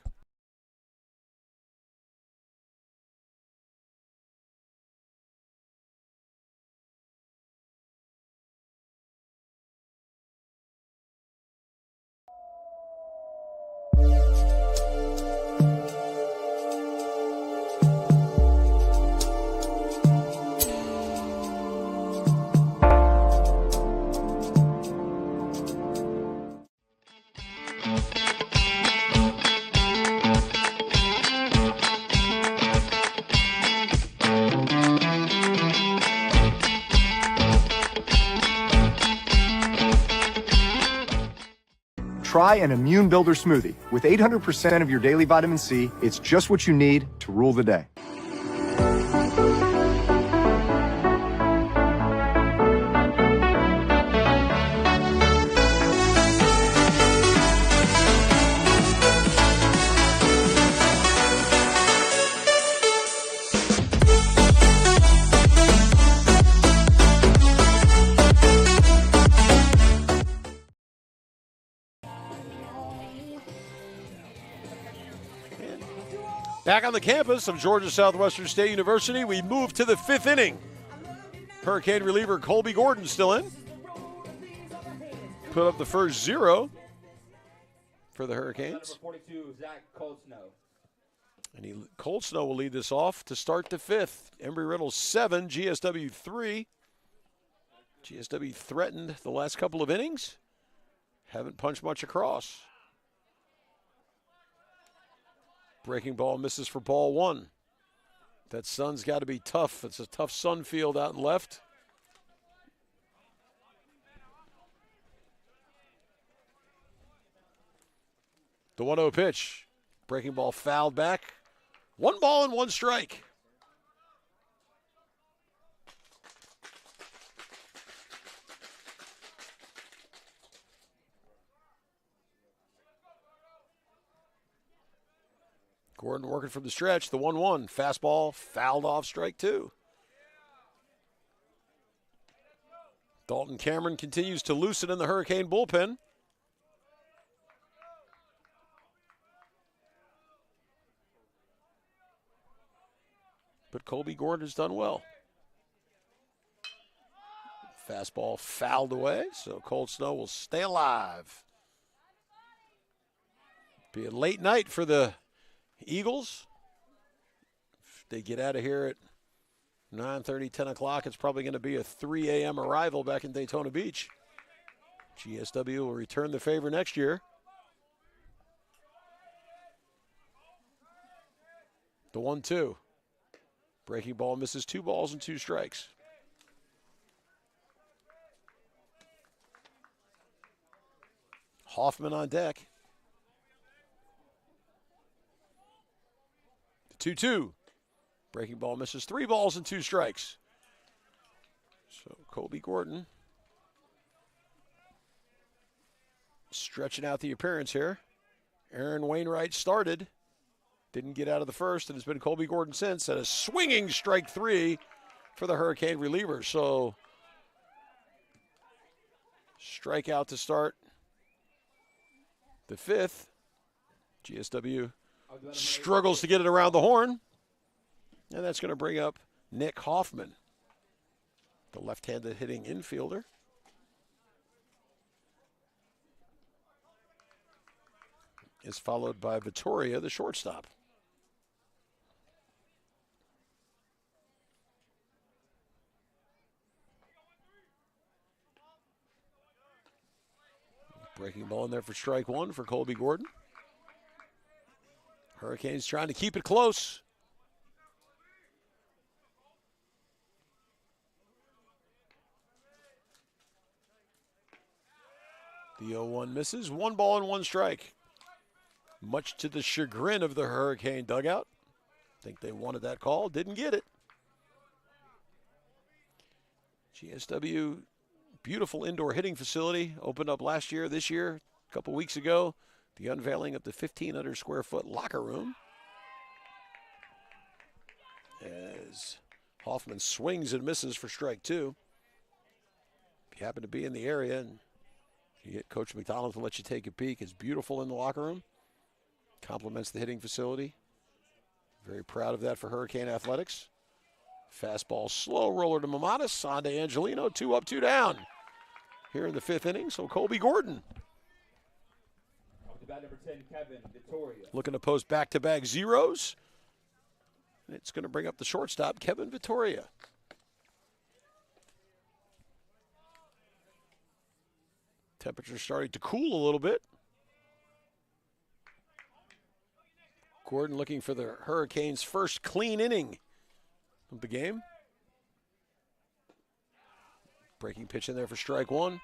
S9: Try an Immune Builder smoothie. With 800% of your daily vitamin C, it's just what you need to rule the day.
S6: Back on the campus of Georgia Southwestern State University, we move to the 5th inning. Hurricane reliever Colby Gordon still in. Put up the first 0 for the Hurricanes.
S5: Number 42, Zach Cold Snow.
S6: And Cold Snow will lead this off to start the 5th. Embry-Riddle 7, GSW 3. GSW threatened the last couple of innings. Haven't punched much across. Breaking ball misses for ball 1. That sun's got to be tough. It's a tough sun field out in left. The 1-0 pitch. Breaking ball fouled back. 1 ball and 1 strike. Gordon working from the stretch, the 1-1. Fastball fouled off, strike 2. Dalton Cameron continues to loosen in the Hurricane bullpen. But Colby Gordon has done well. Fastball fouled away, so Cold Snow will stay alive. Be a late night for the Eagles. If they get out of here at 9:30, 10 o'clock, it's probably going to be a 3 a.m. arrival back in Daytona Beach. GSW will return the favor next year. The 1-2. Breaking ball misses 2 balls and 2 strikes. Hoffman on deck. 2-2. Breaking ball misses 3 balls and 2 strikes. So Colby Gordon stretching out the appearance here. Aaron Wainwright started. Didn't get out of the first, and it's been Colby Gordon since. And a swinging strike 3 for the Hurricane reliever. So strikeout to start the fifth. GSW struggles to get it around the horn. And that's going to bring up Nick Hoffman, the left-handed hitting infielder. Is followed by Vittoria, the shortstop. Breaking ball in there for strike one for Colby Gordon. Hurricanes trying to keep it close. The 0-1 misses. 1 ball and 1 strike. Much to the chagrin of the Hurricane dugout. Think they wanted that call. Didn't get it. GSW, beautiful indoor hitting facility. Opened up last year, this year, a couple weeks ago. The unveiling of the 1,500 square foot locker room. As Hoffman swings and misses for strike two. If you happen to be in the area and you get Coach McDonald to let you take a peek, it's beautiful in the locker room. Compliments the hitting facility. Very proud of that for Hurricane Athletics. Fastball, slow roller to Mamadas. On to Angelino, 2 up, 2 down. Here in the 5th inning, so Colby Gordon.
S5: Up to bat number 10, Kevin Vittoria.
S6: Looking to post back-to-back zeros. It's going to bring up the shortstop, Kevin Vittoria. Temperature starting to cool a little bit. Gordon looking for the Hurricanes' first clean inning of the game. Breaking pitch in there for strike one.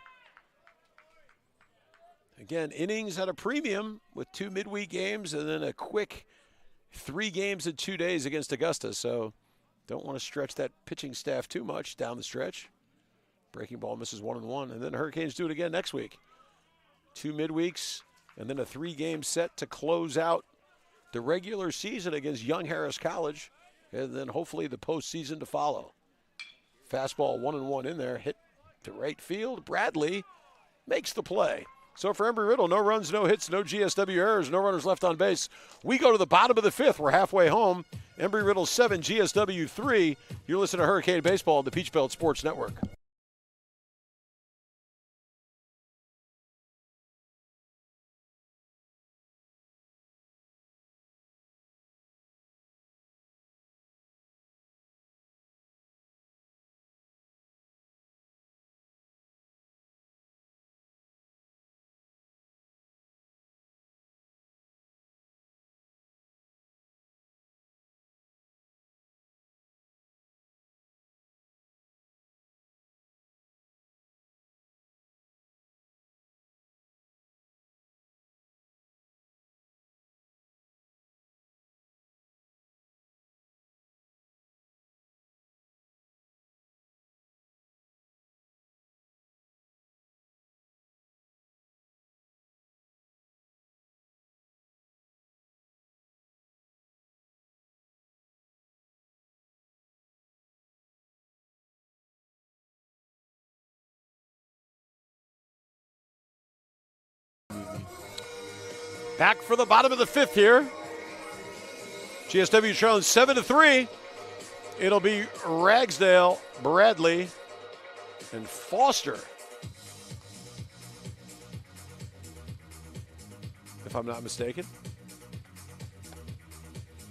S6: Again, innings at a premium with 2 midweek games and then a quick 3 games in 2 days against Augusta. So don't want to stretch that pitching staff too much down the stretch. Breaking ball misses 1-1. And then the Hurricanes do it again next week. 2 midweeks and then a 3-game set to close out the regular season against Young Harris College, and then hopefully the postseason to follow. Fastball 1-1 in there, hit to right field. Bradley makes the play. So for Embry-Riddle, no runs, no hits, no GSW errors, no runners left on base. We go to the bottom of the 5th. We're halfway home. Embry-Riddle 7, GSW 3. You're listening to Hurricane Baseball on the Peach Belt Sports Network. Back for the bottom of the 5th here. GSW trailing 7-3. It'll be Ragsdale, Bradley, and Foster, if I'm not mistaken.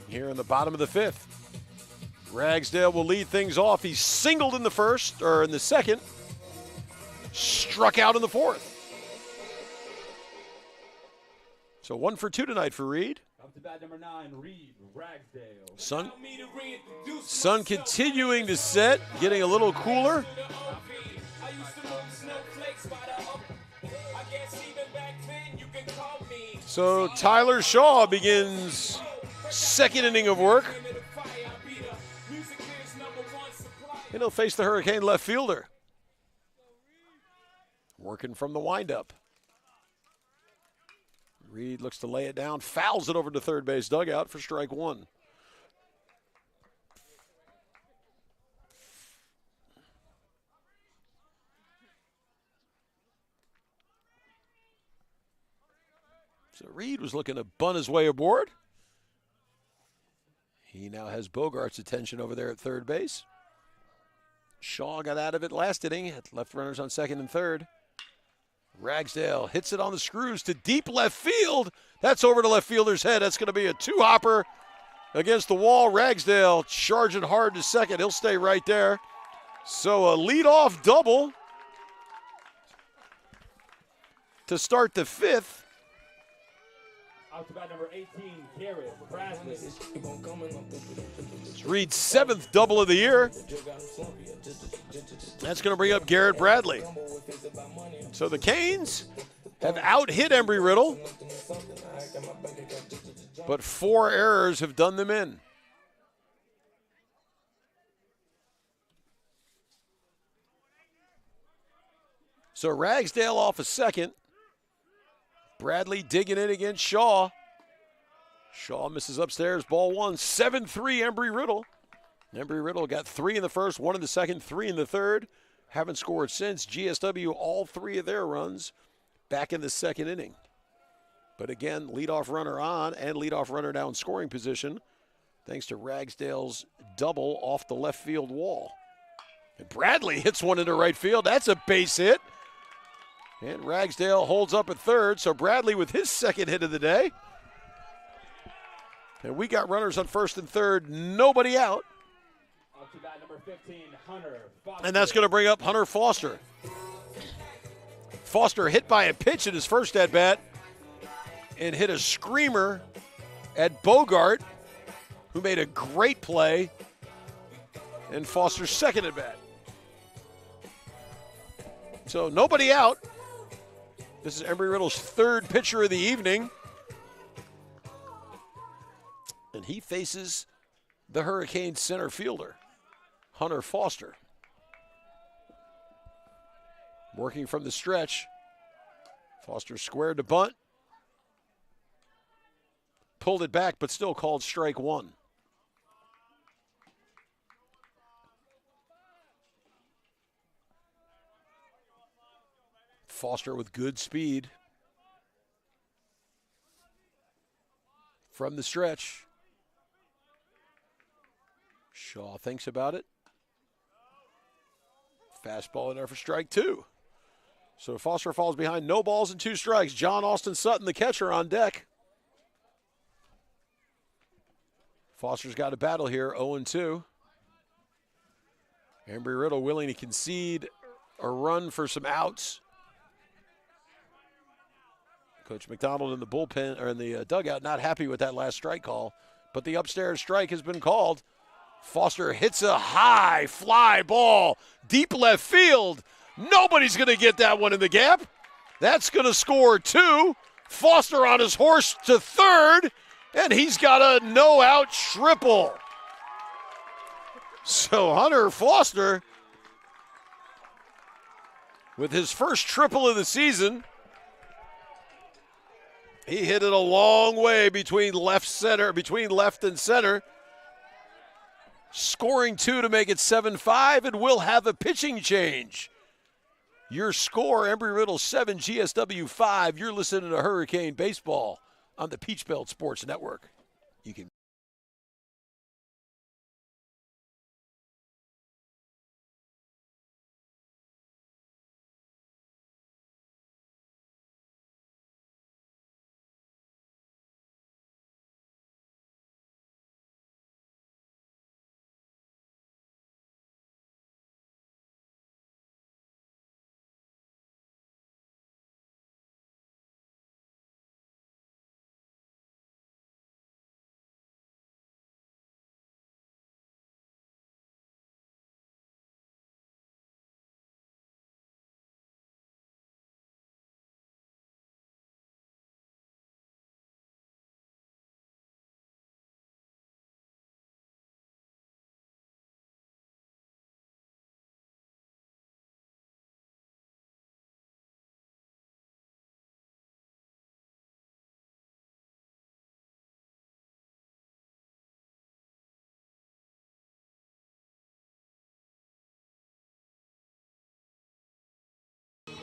S6: Here in the bottom of the 5th. Ragsdale will lead things off. He singled in the first, or in the second. Struck out in the 4th. So 1 for 2 tonight for Reed.
S5: Up to bat number 9, Reed Ragsdale.
S6: Sun continuing to set, getting a little cooler. So Tyler Shaw begins 2nd inning of work. And he'll face the Hurricane left fielder. Working from the windup. Reed looks to lay it down, fouls it over to third base dugout for strike one. So Reed was looking to bunt his way aboard. He now has Bogart's attention over there at third base. Shaw got out of it last inning, had left runners on second and third. Ragsdale hits it on the screws to deep left field. That's over to left fielder's head. That's going to be a two-hopper against the wall. Ragsdale charging hard to second. He'll stay right there. So a leadoff double to start the fifth.
S5: Out to bat number 18, Garrett Bradley.
S6: It's Reed's seventh double of the year. That's going to bring up Garrett Bradley. So the Canes have out-hit Embry-Riddle, but 4 errors have done them in. So Ragsdale off a second. Bradley digging in against Shaw. Shaw misses upstairs, ball one. 7-3 Embry-Riddle. Embry-Riddle got 3 in the first, 1 in the second, 3 in the third. Haven't scored since. GSW, all 3 of their runs back in the second inning. But again, leadoff runner on and leadoff runner down scoring position thanks to Ragsdale's double off the left field wall. And Bradley hits one into right field. That's a base hit. And Ragsdale holds up at third, so Bradley with his second hit of the day. And we got runners on first and third, nobody out.
S5: Up to bat number 15, Hunter Foster.
S6: And that's going to bring up Hunter Foster. Foster hit by a pitch in his first at-bat and hit a screamer at Bogart, who made a great play in Foster's second at-bat. So nobody out. This is Embry-Riddle's third pitcher of the evening. And he faces the Hurricanes center fielder, Hunter Foster. Working from the stretch. Foster squared to bunt. Pulled it back, but still called strike one. Foster with good speed. From the stretch. Shaw thinks about it. Fastball in there for strike two. So Foster falls behind, no balls and 2 strikes. John Austin Sutton, the catcher, on deck. Foster's got a battle here, 0-2. Embry-Riddle willing to concede a run for some outs. Coach McDonald in the bullpen, or in the dugout, not happy with that last strike call, but the upstairs strike has been called. Foster hits a high fly ball, deep left field. Nobody's going to get that one in the gap. That's going to score 2. Foster on his horse to third, and he's got a no-out triple. So Hunter Foster, with his first triple of the season, he hit it a long way between left and center. Scoring 2 to make it 7-5, and we'll have a pitching change. Your score, Embry-Riddle 7, GSW 5. You're listening to Hurricane Baseball on the Peach Belt Sports Network. You can.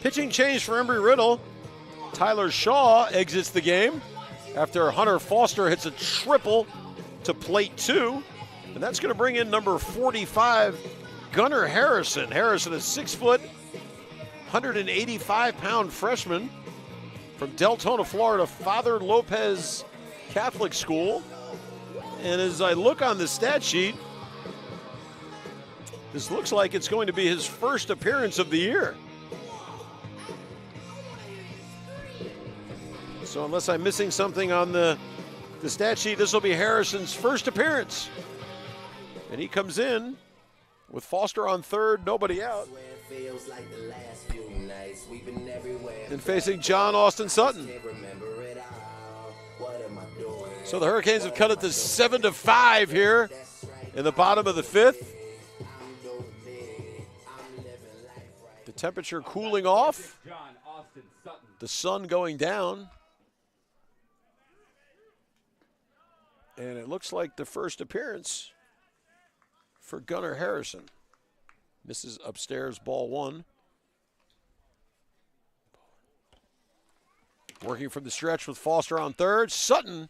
S6: Pitching change for Embry-Riddle. Tyler Shaw exits the game after Hunter Foster hits a triple to plate 2. And that's going to bring in number 45, Gunnar Harrison. Harrison is 6 foot, 185-pound freshman from Deltona, Florida, Father Lopez Catholic School. And as I look on the stat sheet, this looks like it's going to be his first appearance of the year. So unless I'm missing something on the stat sheet, this will be Harrison's first appearance. And he comes in with Foster on third, nobody out. And facing John Austin Sutton. So the Hurricanes have cut it to 7-5 here in the bottom of the 5th. The temperature cooling off. The sun going down. And it looks like the first appearance for Gunnar Harrison. This is upstairs, ball 1. Working from the stretch with Foster on third. Sutton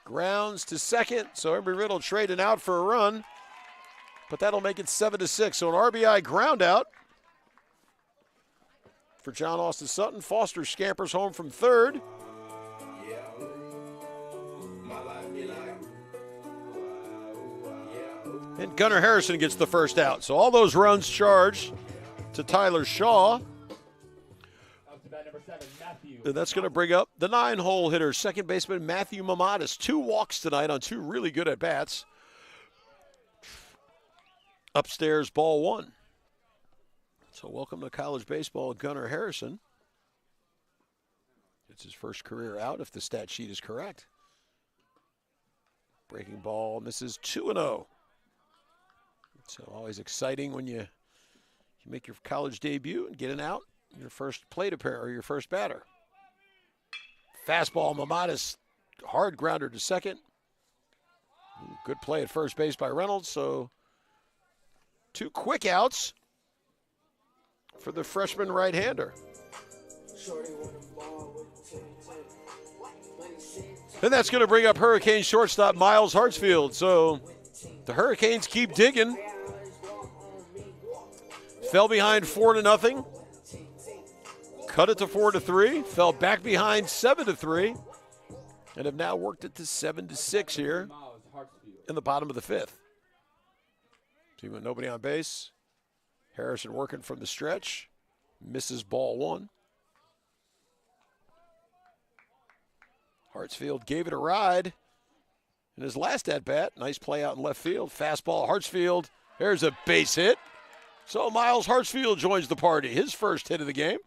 S6: grounds to second. So Embry-Riddle trading out for a run. But that'll make it 7-6. So an RBI ground out for John Austin Sutton. Foster scampers home from third. And Gunnar Harrison gets the first out. So all those runs charged to Tyler Shaw. And that's going to bring up the 9-hole hitter, second baseman Matthew Mamadas. 2 walks tonight on 2 really good at-bats. Upstairs, ball 1. So welcome to college baseball, Gunnar Harrison. It's his first career out, if the stat sheet is correct. Breaking ball misses 2-0. So always exciting when you make your college debut and get an out, your first plate appearance or your first batter. Fastball, Mamadas, hard grounder to second. Good play at first base by Reynolds. So 2 quick outs for the freshman right-hander. And that's going to bring up Hurricane shortstop Miles Hartsfield. So the Hurricanes keep digging. Fell behind 4-0. Cut it to 4-3. Fell back behind 7-3. And have now worked it to 7-6 here in the bottom of the 5th. See, with nobody on base. Harrison working from the stretch. Misses ball 1. Hartsfield gave it a ride in his last at-bat. Nice play out in left field. Fastball, Hartsfield. There's a base hit. So Miles Hartsfield joins the party. His first hit of the game.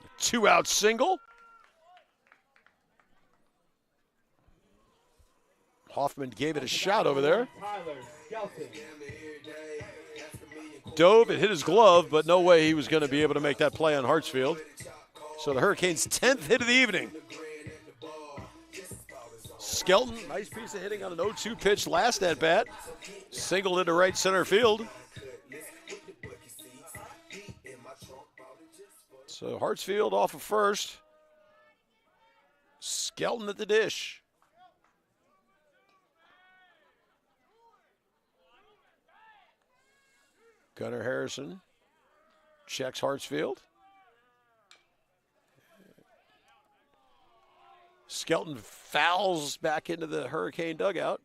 S6: A 2-out single. Hoffman gave it a shot over there. Dove, it hit his glove, but no way he was going to be able to make that play on Hartsfield. So the Hurricanes' 10th hit of the evening. Skelton, nice piece of hitting on an 0-2 pitch last at bat. Singled into right center field. So Hartsfield off of first. Skelton at the dish. Gunnar Harrison checks Hartsfield. Skelton fouls back into the Hurricane dugout.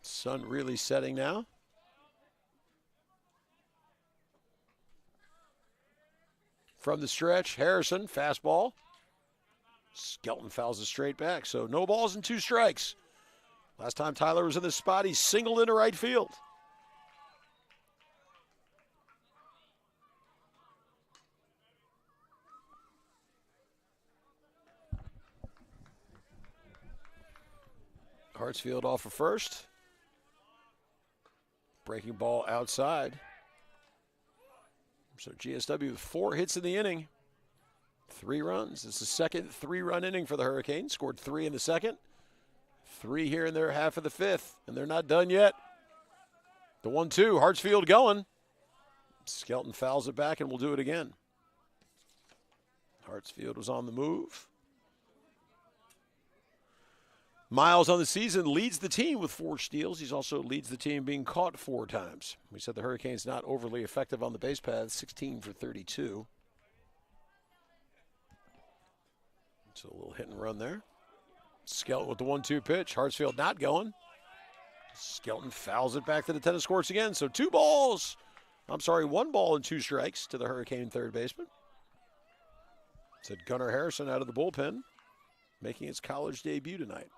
S6: Sun really setting now. From the stretch, Harrison, fastball. Skelton fouls it straight back, so no balls and 2 strikes. Last time Tyler was in this spot, he singled into right field. Hartsfield off of first. Breaking ball outside. So GSW with 4 hits in the inning. 3 runs. It's the second 3-run inning for the Hurricanes. Scored 3 in the second. 3 here in their half of the 5th. And they're not done yet. The 1-2. Hartsfield going. Skelton fouls it back, and we'll do it again. Hartsfield was on the move. Miles on the season leads the team with 4 steals. He's also leads the team being caught 4 times. We said the Hurricanes not overly effective on the base paths, 16 for 32. So a little hit and run there. Skelton with the 1-2 pitch. Hartsfield not going. Skelton fouls it back to the tennis courts again. So 1 ball and 2 strikes to the Hurricane third baseman. Said Gunnar Harrison out of the bullpen, making his college debut tonight.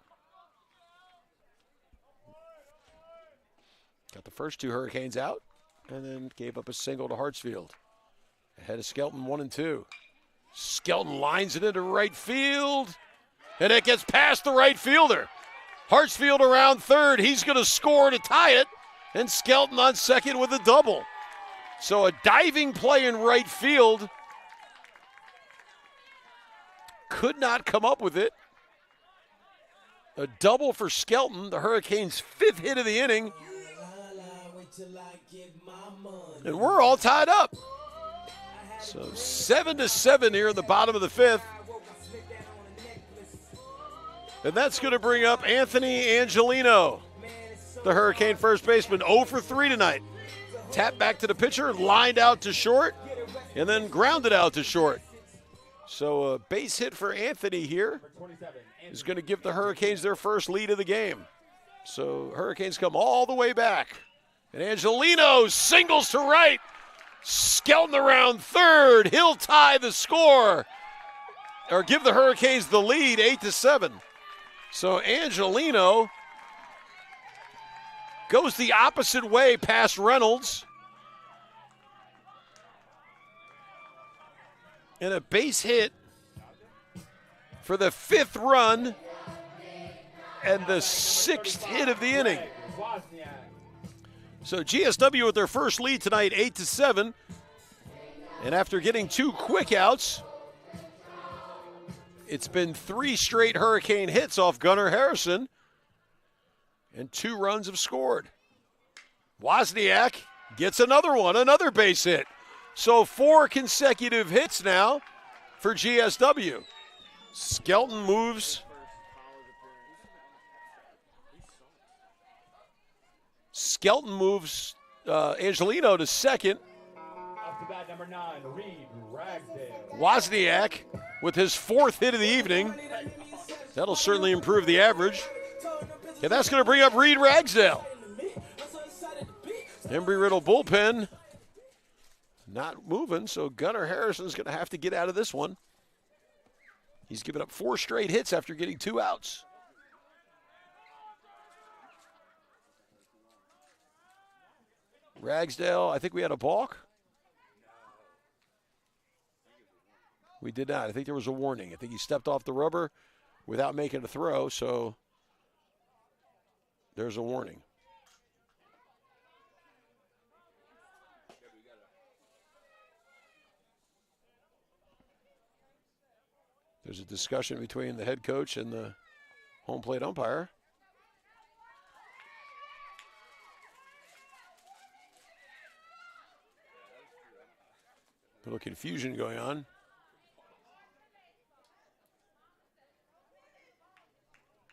S6: Got the first 2 Hurricanes out, and then gave up a single to Hartsfield. Ahead of Skelton, 1-2. Skelton lines it into right field, and it gets past the right fielder. Hartsfield around third. He's going to score to tie it, and Skelton on second with a double. So a diving play in right field. Could not come up with it. A double for Skelton, the Hurricanes' 5th hit of the inning. And we're all tied up. So 7-7 here in the bottom of the 5th. And that's going to bring up Anthony Angelino, the Hurricane first baseman, 0 for 3 tonight. Tap back to the pitcher, lined out to short, and then grounded out to short. So a base hit for Anthony here is going to give the Hurricanes their first lead of the game. So Hurricanes come all the way back. And Angelino singles to right. Skelton around third. He'll tie the score or give the Hurricanes the lead, 8-7. So Angelino goes the opposite way past Reynolds. And a base hit for the 5th run and the 6th hit of the inning. So GSW with their first lead tonight, 8-7. And after getting 2 quick outs, it's been 3 straight Hurricane hits off Gunnar Harrison, and 2 runs have scored. Wozniak gets another one, another base hit. So 4 consecutive hits now for GSW. Skelton moves. Angelino to second.
S5: Up to bat number 9, Reed Ragsdale.
S6: Wozniak with his 4th hit of the evening. That'll certainly improve the average. And that's going to bring up Reed Ragsdale. Embry-Riddle bullpen not moving, so Gunnar Harrison's going to have to get out of this one. He's given up 4 straight hits after getting 2 outs. Ragsdale, I think we had a balk. We did not. I think there was a warning. I think he stepped off the rubber without making a throw, so there's a warning. There's a discussion between the head coach and the home plate umpire. A little confusion going on.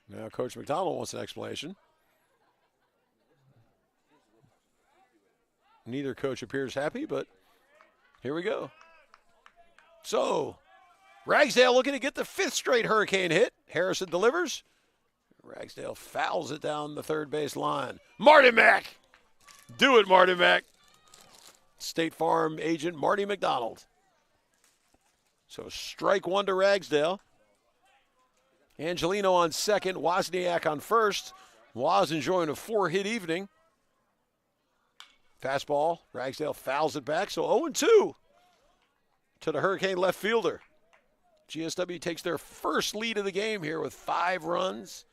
S6: Now Coach McDonald wants an explanation. Neither coach appears happy, but here we go. So, Ragsdale looking to get the 5th straight Hurricane hit. Harrison delivers. Ragsdale fouls it down the third base line. Marty Mack! Do it, Marty Mack. State Farm agent Marty McDonald. So strike 1 to Ragsdale. Angelino on second, Wozniak on first. Woz enjoying a 4-hit evening. Fastball, Ragsdale fouls it back, so 0-2 to the Hurricane left fielder. GSW takes their first lead of the game here with 5 runs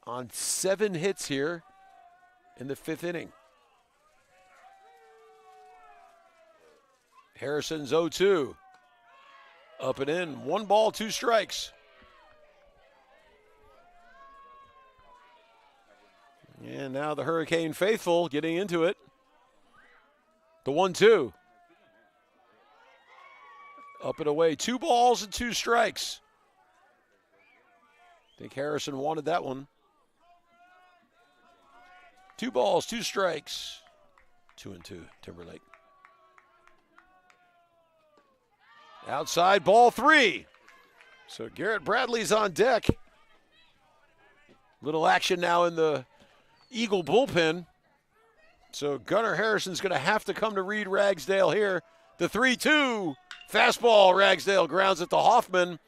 S6: on 7 hits here in the 5th inning. Harrison's 0-2. Up and in, 1 ball, 2 strikes. And now the Hurricane faithful getting into it. The 1-2. Up and away. 2 balls and 2 strikes. I think Harrison wanted that one. 2 balls, 2 strikes. 2-2, Timberlake. Outside, ball 3. So Garrett Bradley's on deck. Little action now in the Eagle bullpen. So Gunnar Harrison's going to have to come to Reed Ragsdale here. The 3-2 fastball. Ragsdale grounds it to Hoffman.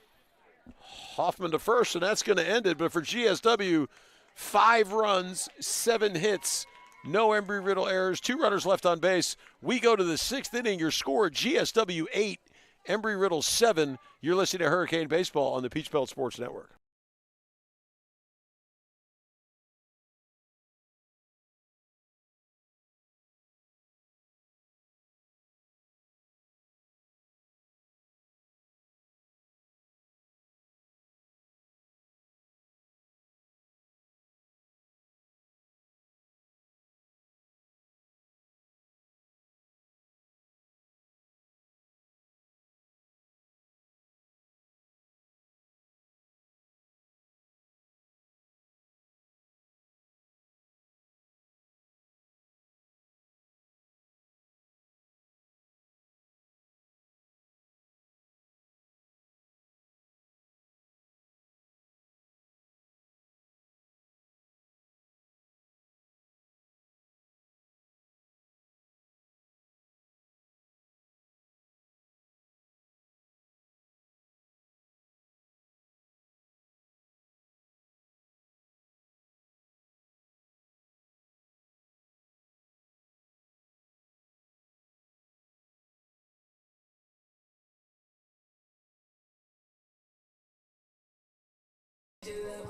S6: Hoffman to first, and that's going to end it. But for GSW, 5 runs, 7 hits, no Embry-Riddle errors, 2 runners left on base. We go to the 6th inning. Your score, GSW 8, Embry-Riddle 7. You're listening to Hurricane Baseball on the Peach Belt Sports Network.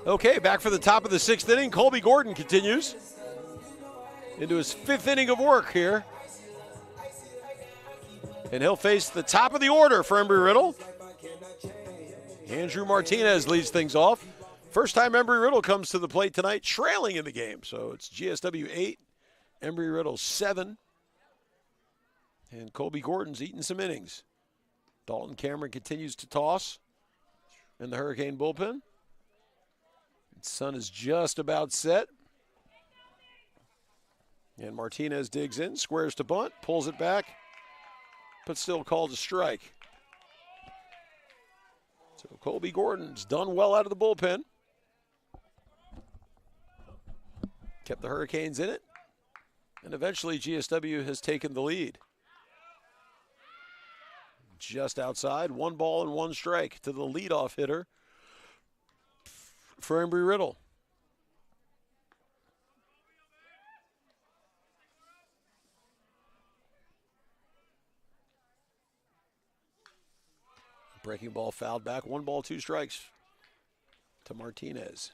S6: Okay, back for the top of the 6th inning. Colby Gordon continues into his 5th inning of work here. And he'll face the top of the order for Embry-Riddle. Andrew Martinez leads things off. First time Embry-Riddle comes to the plate tonight, trailing in the game. So it's GSW 8, Embry-Riddle 7. And Colby Gordon's eating some innings. Dalton Cameron continues to toss in the Hurricane bullpen. Sun is just about set. And Martinez digs in, squares to bunt, pulls it back, but still called a strike. So Colby Gordon's done well out of the bullpen. Kept the Hurricanes in it. And eventually GSW has taken the lead. Just outside, 1 ball and 1 strike to the leadoff hitter for Embry-Riddle. Breaking ball fouled back. 1 ball, 2 strikes to Martinez.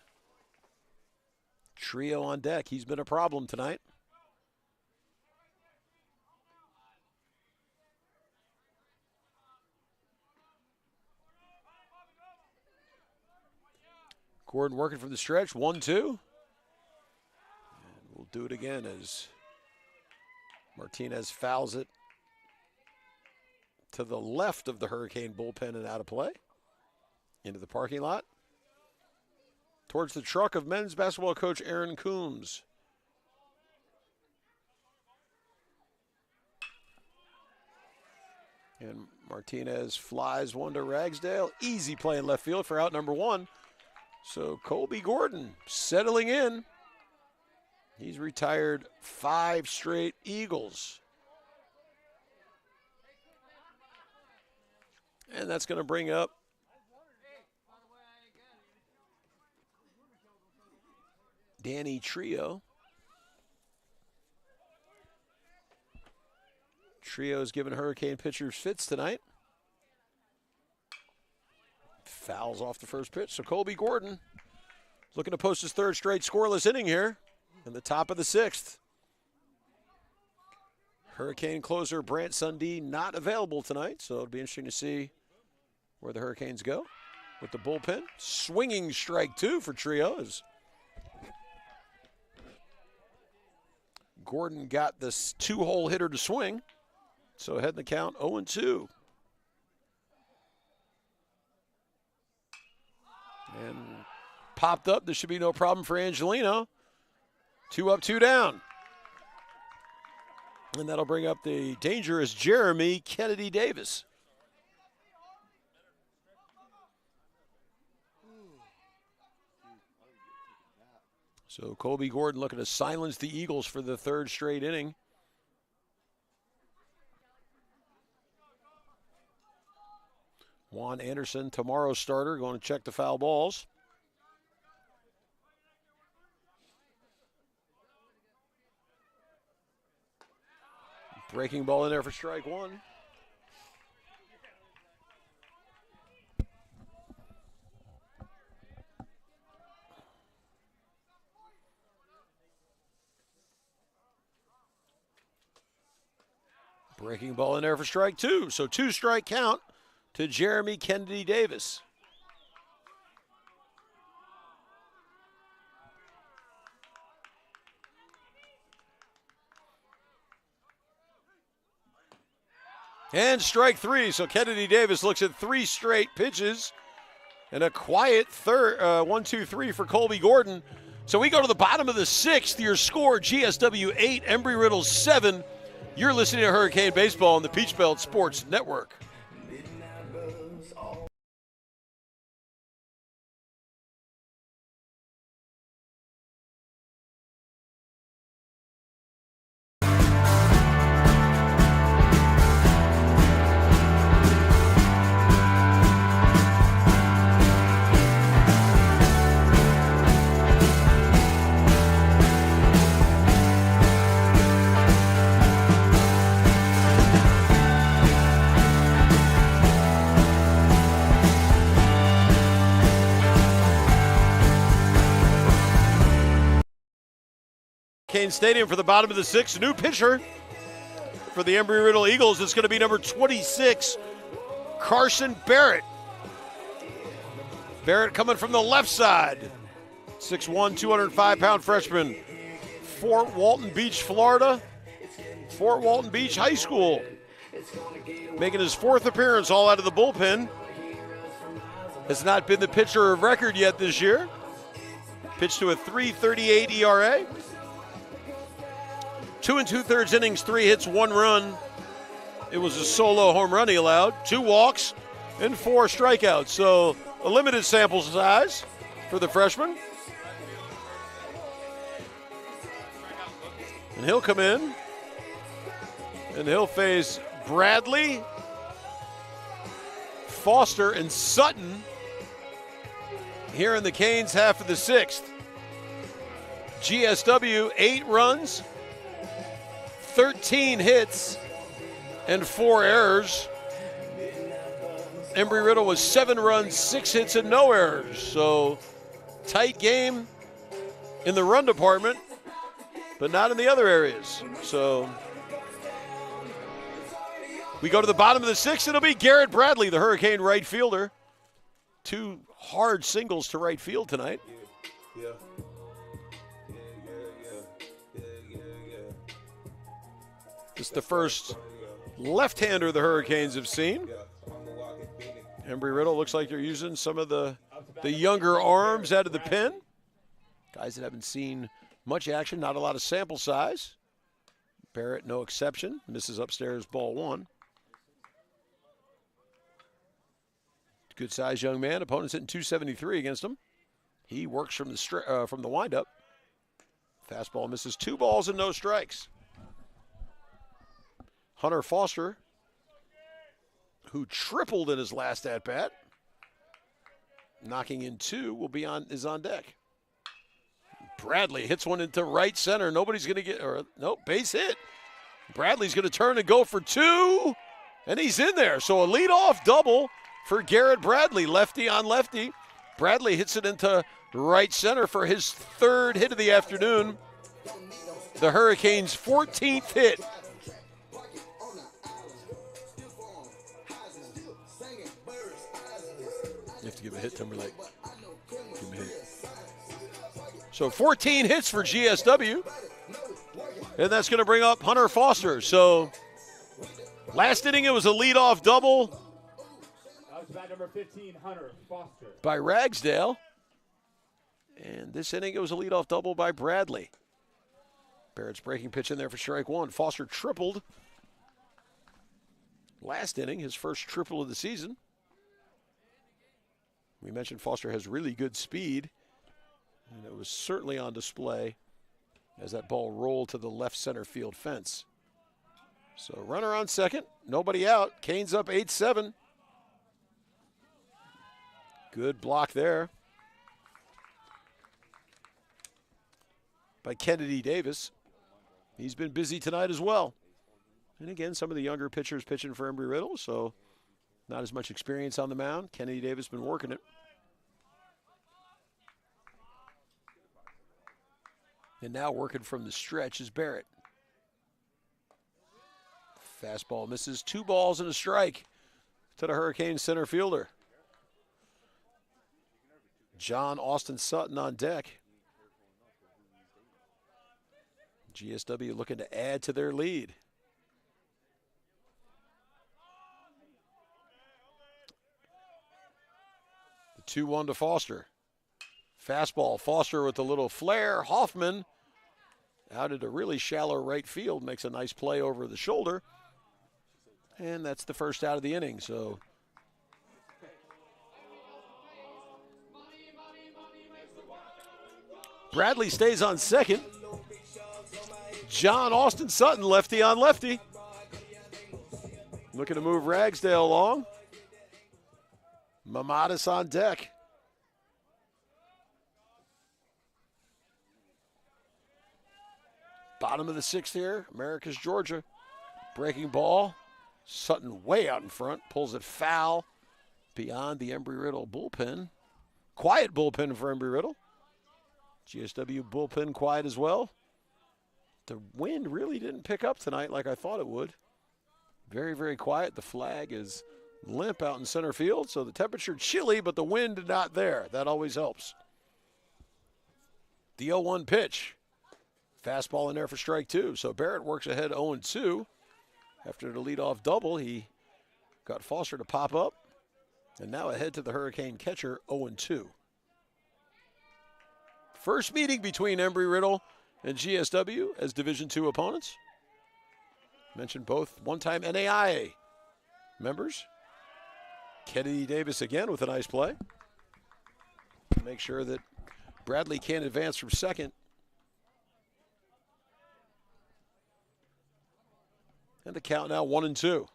S6: Trio on deck. He's been a problem tonight. Gordon working from the stretch, 1-2. And we'll do it again as Martinez fouls it to the left of the Hurricane bullpen and out of play. Into the parking lot. Towards the truck of men's basketball coach Aaron Coombs. And Martinez flies one to Ragsdale. Easy play in left field for out number 1. So Colby Gordon settling in. He's retired 5 straight Eagles. And that's going to bring up Danny Trio. Trio's given Hurricane pitchers fits tonight. Fouls off the first pitch. So Colby Gordon looking to post his 3rd straight scoreless inning here in the top of the 6th. Hurricane closer Brant Sundee not available tonight, so it'll be interesting to see where the Hurricanes go with the bullpen. Swinging strike 2 for Trio as Gordon got this 2-hole hitter to swing. So ahead in the count, 0-2. And popped up. There should be no problem for Angelino. 2 up, 2 down. And that'll bring up the dangerous Jeremy Kennedy Davis. So Colby Gordon looking to silence the Eagles for the 3rd straight inning. Juan Anderson, tomorrow's starter, going to check the foul balls. Breaking ball in there for strike 1. Breaking ball in there for strike 2. So 2-strike count to Jeremy Kennedy Davis. And strike 3. So Kennedy Davis looks at 3 straight pitches and a quiet 1-2-3 for Colby Gordon. So we go to the bottom of the 6th. Your score, GSW 8, Embry-Riddle 7. You're listening to Hurricane Baseball on the Peach Belt Sports Network. Stadium for the bottom of the 6th. New pitcher for the Embry-Riddle Eagles. It's going to be number 26, Carson Barrett. Barrett coming from the left side. 6'1", 205-pound freshman. Fort Walton Beach, Florida. Fort Walton Beach High School. Making his 4th appearance all out of the bullpen. Has not been the pitcher of record yet this year. Pitched to a 3.38 ERA. 2 2/3 innings, 3 hits, 1 run. It was a solo home run he allowed. 2 walks and 4 strikeouts. So a limited sample size for the freshman. And he'll come in. And he'll face Bradley, Foster, and Sutton here in the Canes half of the 6th. GSW, 8 runs, 13 hits, and 4 errors. Embry-Riddle was 7 runs, 6 hits, and no errors. So tight game in the run department, but not in the other areas. So we go to the bottom of the 6th. It'll be Garrett Bradley, the Hurricane right fielder. 2 hard singles to right field tonight.
S10: Yeah.
S6: This is the first left-hander the Hurricanes have seen. Embry-Riddle looks like they're using some of the younger arms out of the pen. Guys that haven't seen much action, not a lot of sample size. Barrett, no exception. Misses upstairs, ball 1. Good-sized young man. Opponent's hitting 273 against him. He works from the windup. Fastball misses 2 balls and no strikes. Hunter Foster, who tripled in his last at-bat, knocking in 2, is on deck. Bradley hits one into right center. Nobody's going to get, base hit. Bradley's going to turn and go for 2, and he's in there. So a leadoff double for Garrett Bradley, lefty on lefty. Bradley hits it into right center for his 3rd hit of the afternoon. The Hurricanes' 14th hit. You have to give a hit, Timberlake. Give him a hit. So 14 hits for GSW. And that's going to bring up Hunter Foster. So Last inning, it was a leadoff double
S5: That was bat number 15, Hunter Foster.
S6: by Ragsdale. And this inning, it was a leadoff double by Bradley. Barrett's breaking pitch in there for strike one. Foster tripled last inning, his first triple of the season. We mentioned Foster has really good speed, and it was certainly on display as that ball rolled to the left center field fence. So runner on second, nobody out. Canes up 8-7. Good block there by Kennedy Davis. He's been busy tonight as well. And again, some of the younger pitchers pitching for Embry-Riddle, so not as much experience on the mound. Kennedy Davis been working it. And now working from the stretch is Barrett. Fastball misses. 2 balls and a strike to the Hurricane center fielder. John Austin Sutton on deck. GSW looking to add to their lead. The 2-1 to Foster. Fastball, Foster with a little flare. Hoffman out at a really shallow right field, makes a nice play over the shoulder. And that's the first out of the inning, so Bradley stays on second. John Austin Sutton, lefty on lefty. Looking to move Ragsdale along. Mamadas on deck. Bottom of the 6th here, Americus, Georgia. Breaking ball. Sutton way out in front, pulls it foul beyond the Embry-Riddle bullpen. Quiet bullpen for Embry-Riddle. GSW bullpen quiet as well. The wind really didn't pick up tonight like I thought it would. Very, very quiet. The flag is limp out in center field, so the temperature chilly, but the wind not there. That always helps. The 0-1 pitch. Fastball in there for strike 2. So Barrett works ahead 0-2. After the leadoff double, he got Foster to pop up. And now ahead to the Hurricane catcher 0-2. First meeting between Embry-Riddle and GSW as Division II opponents. Mentioned both one-time NAIA members. Kennedy Davis again with a nice play. Make sure that Bradley can't advance from second. And the count now 1-2.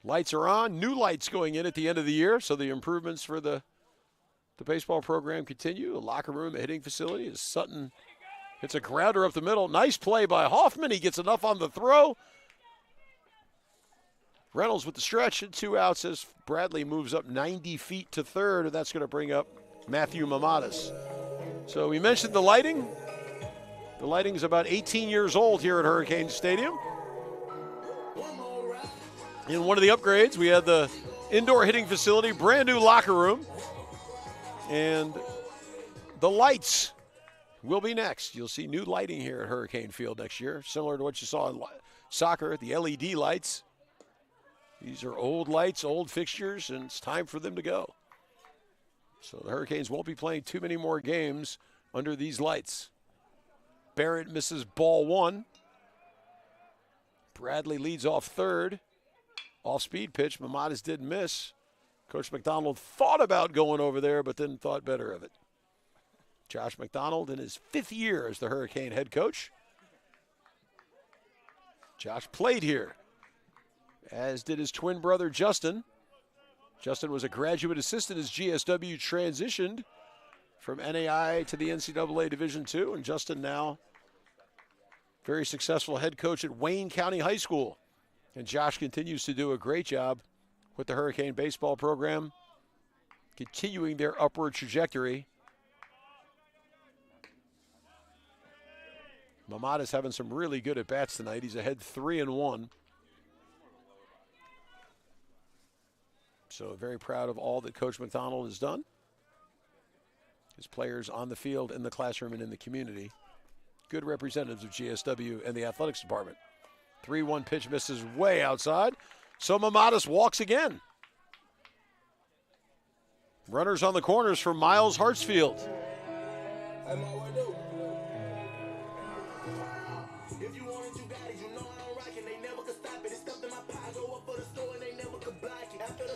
S6: Lights are on. New lights going in at the end of the year, so the improvements for the baseball program continue. A locker room, a hitting facility. As Sutton hits a grounder up the middle. Nice play by Hoffman. He gets enough on the throw. Reynolds with the stretch and 2 outs as Bradley moves up 90 feet to third, and that's going to bring up Matthew Mamadas. So we mentioned the lighting. The lighting is about 18 years old here at Hurricane Stadium. In one of the upgrades, we had the indoor hitting facility, brand new locker room. And the lights will be next. You'll see new lighting here at Hurricane Field next year, similar to what you saw in soccer, the LED lights. These are old lights, old fixtures, and it's time for them to go. So the Hurricanes won't be playing too many more games under these lights. Barrett misses ball 1. Bradley leads off third. Off-speed pitch. Mamadas did miss. Coach McDonald thought about going over there, but then thought better of it. Josh McDonald in his 5th year as the Hurricane head coach. Josh played here, as did his twin brother, Justin. Justin was a graduate assistant as GSW transitioned from NAI to the NCAA Division II, and Justin now very successful head coach at Wayne County High School. And Josh continues to do a great job with the Hurricane baseball program, continuing their upward trajectory. Mamadas having some really good at-bats tonight. He's ahead 3-1. So very proud of all that Coach McDonald has done. His players on the field, in the classroom, and in the community. Good representatives of GSW and the athletics department. 3-1 pitch misses way outside. So Mamadas walks again. Runners on the corners for Miles Hartsfield.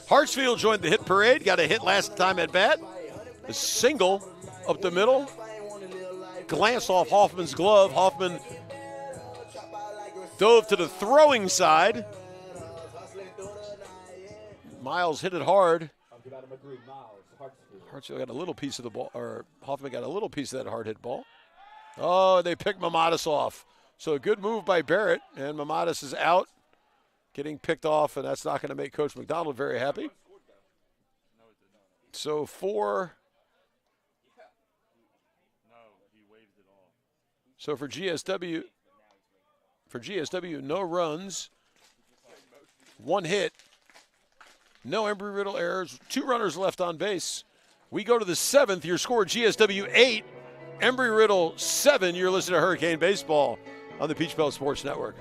S6: Hartsfield joined the hit parade, got a hit last time at bat. A single up the middle. Glance off Hoffman's glove. Hoffman dove to the throwing side. Miles hit it hard. Hartsfield got a little piece of the ball, or Hoffman got a little piece of that hard hit ball. Oh, they picked Mamadas off. So a good move by Barrett, and Mamadas is out, getting picked off, and that's not going to make Coach McDonald very happy. So for GSW, no runs, 1 hit, no Embry-Riddle errors, 2 runners left on base. We go to the 7th. Your score, GSW 8, Embry-Riddle 7. You're listening to Hurricane Baseball on the Peach Belt Sports Network.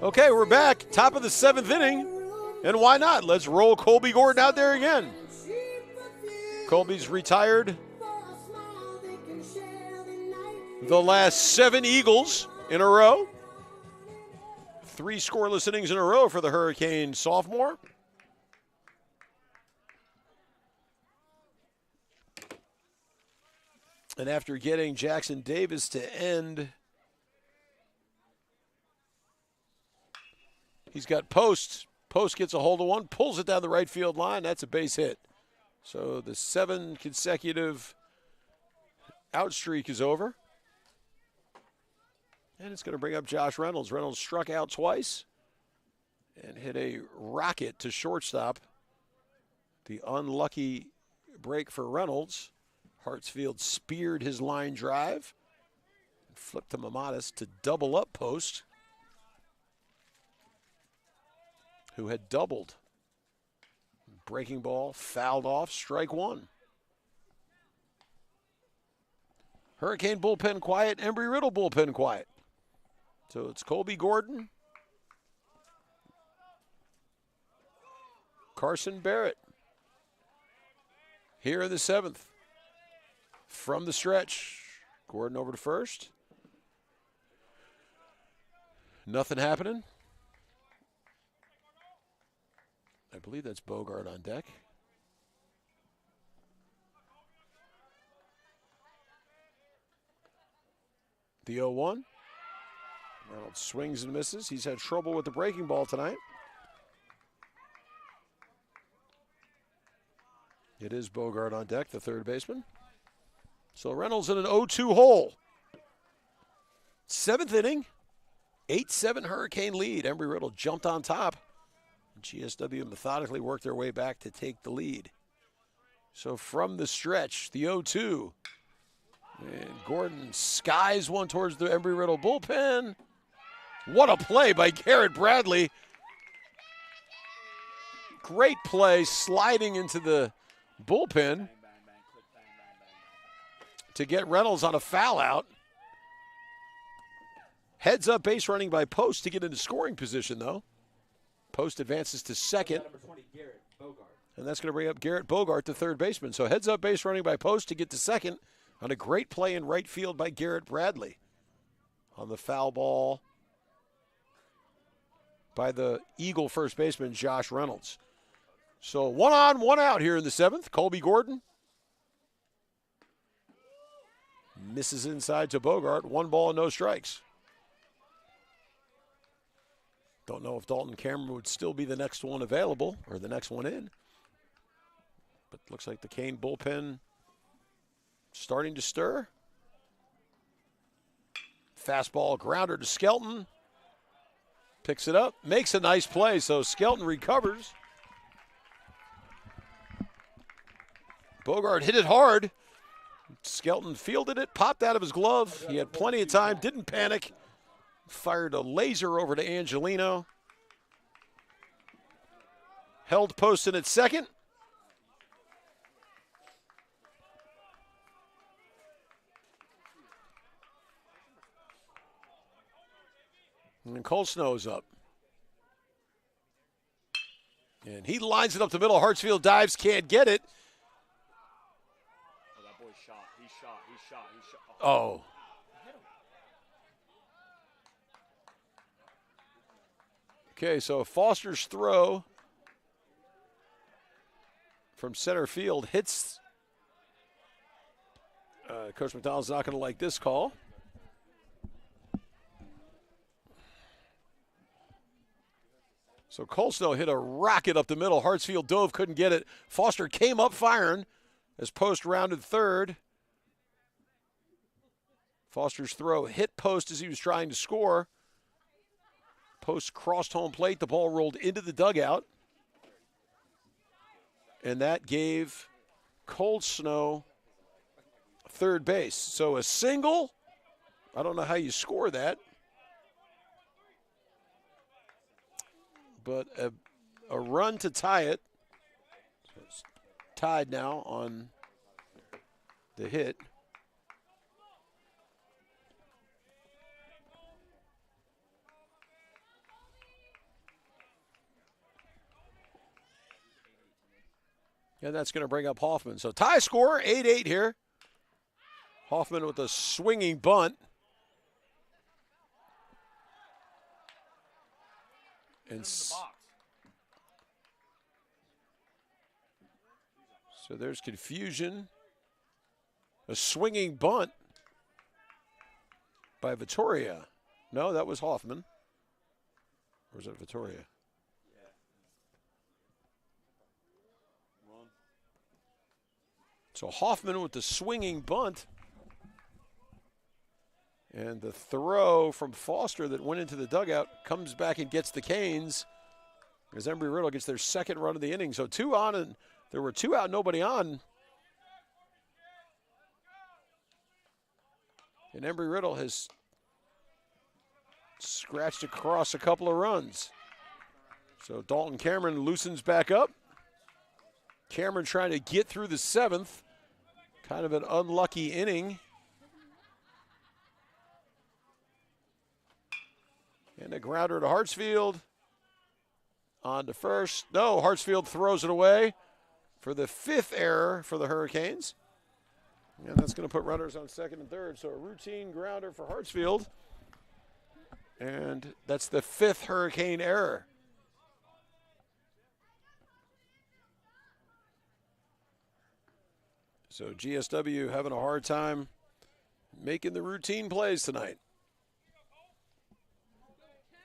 S6: Okay, we're back. Top of the 7th inning. And why not? Let's roll Colby Gordon out there again. Colby's retired the last 7 Eagles in a row. 3 scoreless innings in a row for the Hurricane sophomore. And after getting Jackson Davis to end, he's got Post. Post gets a hold of one, pulls it down the right field line. That's a base hit. So the 7 consecutive out streak is over. And it's going to bring up Josh Reynolds. Reynolds struck out twice and hit a rocket to shortstop. The unlucky break for Reynolds. Hartsfield speared his line drive. Flipped to Mamadas to double up Post, who had doubled. Breaking ball, fouled off, strike 1. Hurricane bullpen quiet, Embry-Riddle bullpen quiet. So it's Colby Gordon, Carson Barrett here in the 7th. From the stretch, Gordon over to first. Nothing happening. I believe that's Bogart on deck. The 0-1. Reynolds swings and misses. He's had trouble with the breaking ball tonight. It is Bogart on deck, the third baseman. So Reynolds in an 0-2 hole. 7th inning, 8-7 Hurricane lead. Embry-Riddle jumped on top. GSW methodically worked their way back to take the lead. So from the stretch, the 0-2. And Gordon skies one towards the Embry-Riddle bullpen. What a play by Garrett Bradley. Great play, sliding into the bullpen to get Reynolds on a foul out. Heads up base running by Post to get into scoring position, though. Post advances to second. And that's going to bring up Garrett Bogart, the third baseman. So heads up base running by Post to get to second on a great play in right field by Garrett Bradley. On the foul ball by the Eagle first baseman, Josh Reynolds. So 1 on, 1 out here in the 7th. Colby Gordon misses inside to Bogart. 1 ball and no strikes. Don't know if Dalton Cameron would still be the next one available or the next one in. But looks like the Kane bullpen starting to stir. Fastball grounder to Skelton. Picks it up, makes a nice play, so Skelton recovers. Bogart hit it hard. Skelton fielded it, popped out of his glove. He had plenty of time, didn't panic. Fired a laser over to Angelino. Held Poston at second. And Cole Snow's up. And he lines it up the middle. Hartsfield dives, can't get it.
S4: Oh, that boy shot. He shot.
S6: Oh. Okay, so Foster's throw from center field hits. Coach McDonald's not going to like this call. So Cole Snow hit a rocket up the middle. Hartsfield dove, couldn't get it. Foster came up firing as Post rounded third. Foster's throw hit Post as he was trying to score. Post crossed home plate. The ball rolled into the dugout. And that gave Cole Snow third base. So a single. I don't know how you score that. But a run to tie it. So it's tied now on the hit. And that's going to bring up Hoffman. So tie score, 8-8 here. Hoffman with a swinging bunt. And so there's confusion. A swinging bunt by Vittoria. No, that was Hoffman. Or was it Vittoria? So Hoffman with the swinging bunt. And the throw from Foster that went into the dugout comes back and gets the Canes as Embry-Riddle gets their second run of the inning. So 2 on, and there were 2 out, nobody on. And Embry-Riddle has scratched across a couple of runs. So Dalton Cameron loosens back up. Cameron trying to get through the 7th. Kind of an unlucky inning. And a grounder to Hartsfield. On to first. No, Hartsfield throws it away for the 5th error for the Hurricanes. And that's going to put runners on second and third. So a routine grounder for Hartsfield. And that's the 5th Hurricane error. So GSW having a hard time making the routine plays tonight.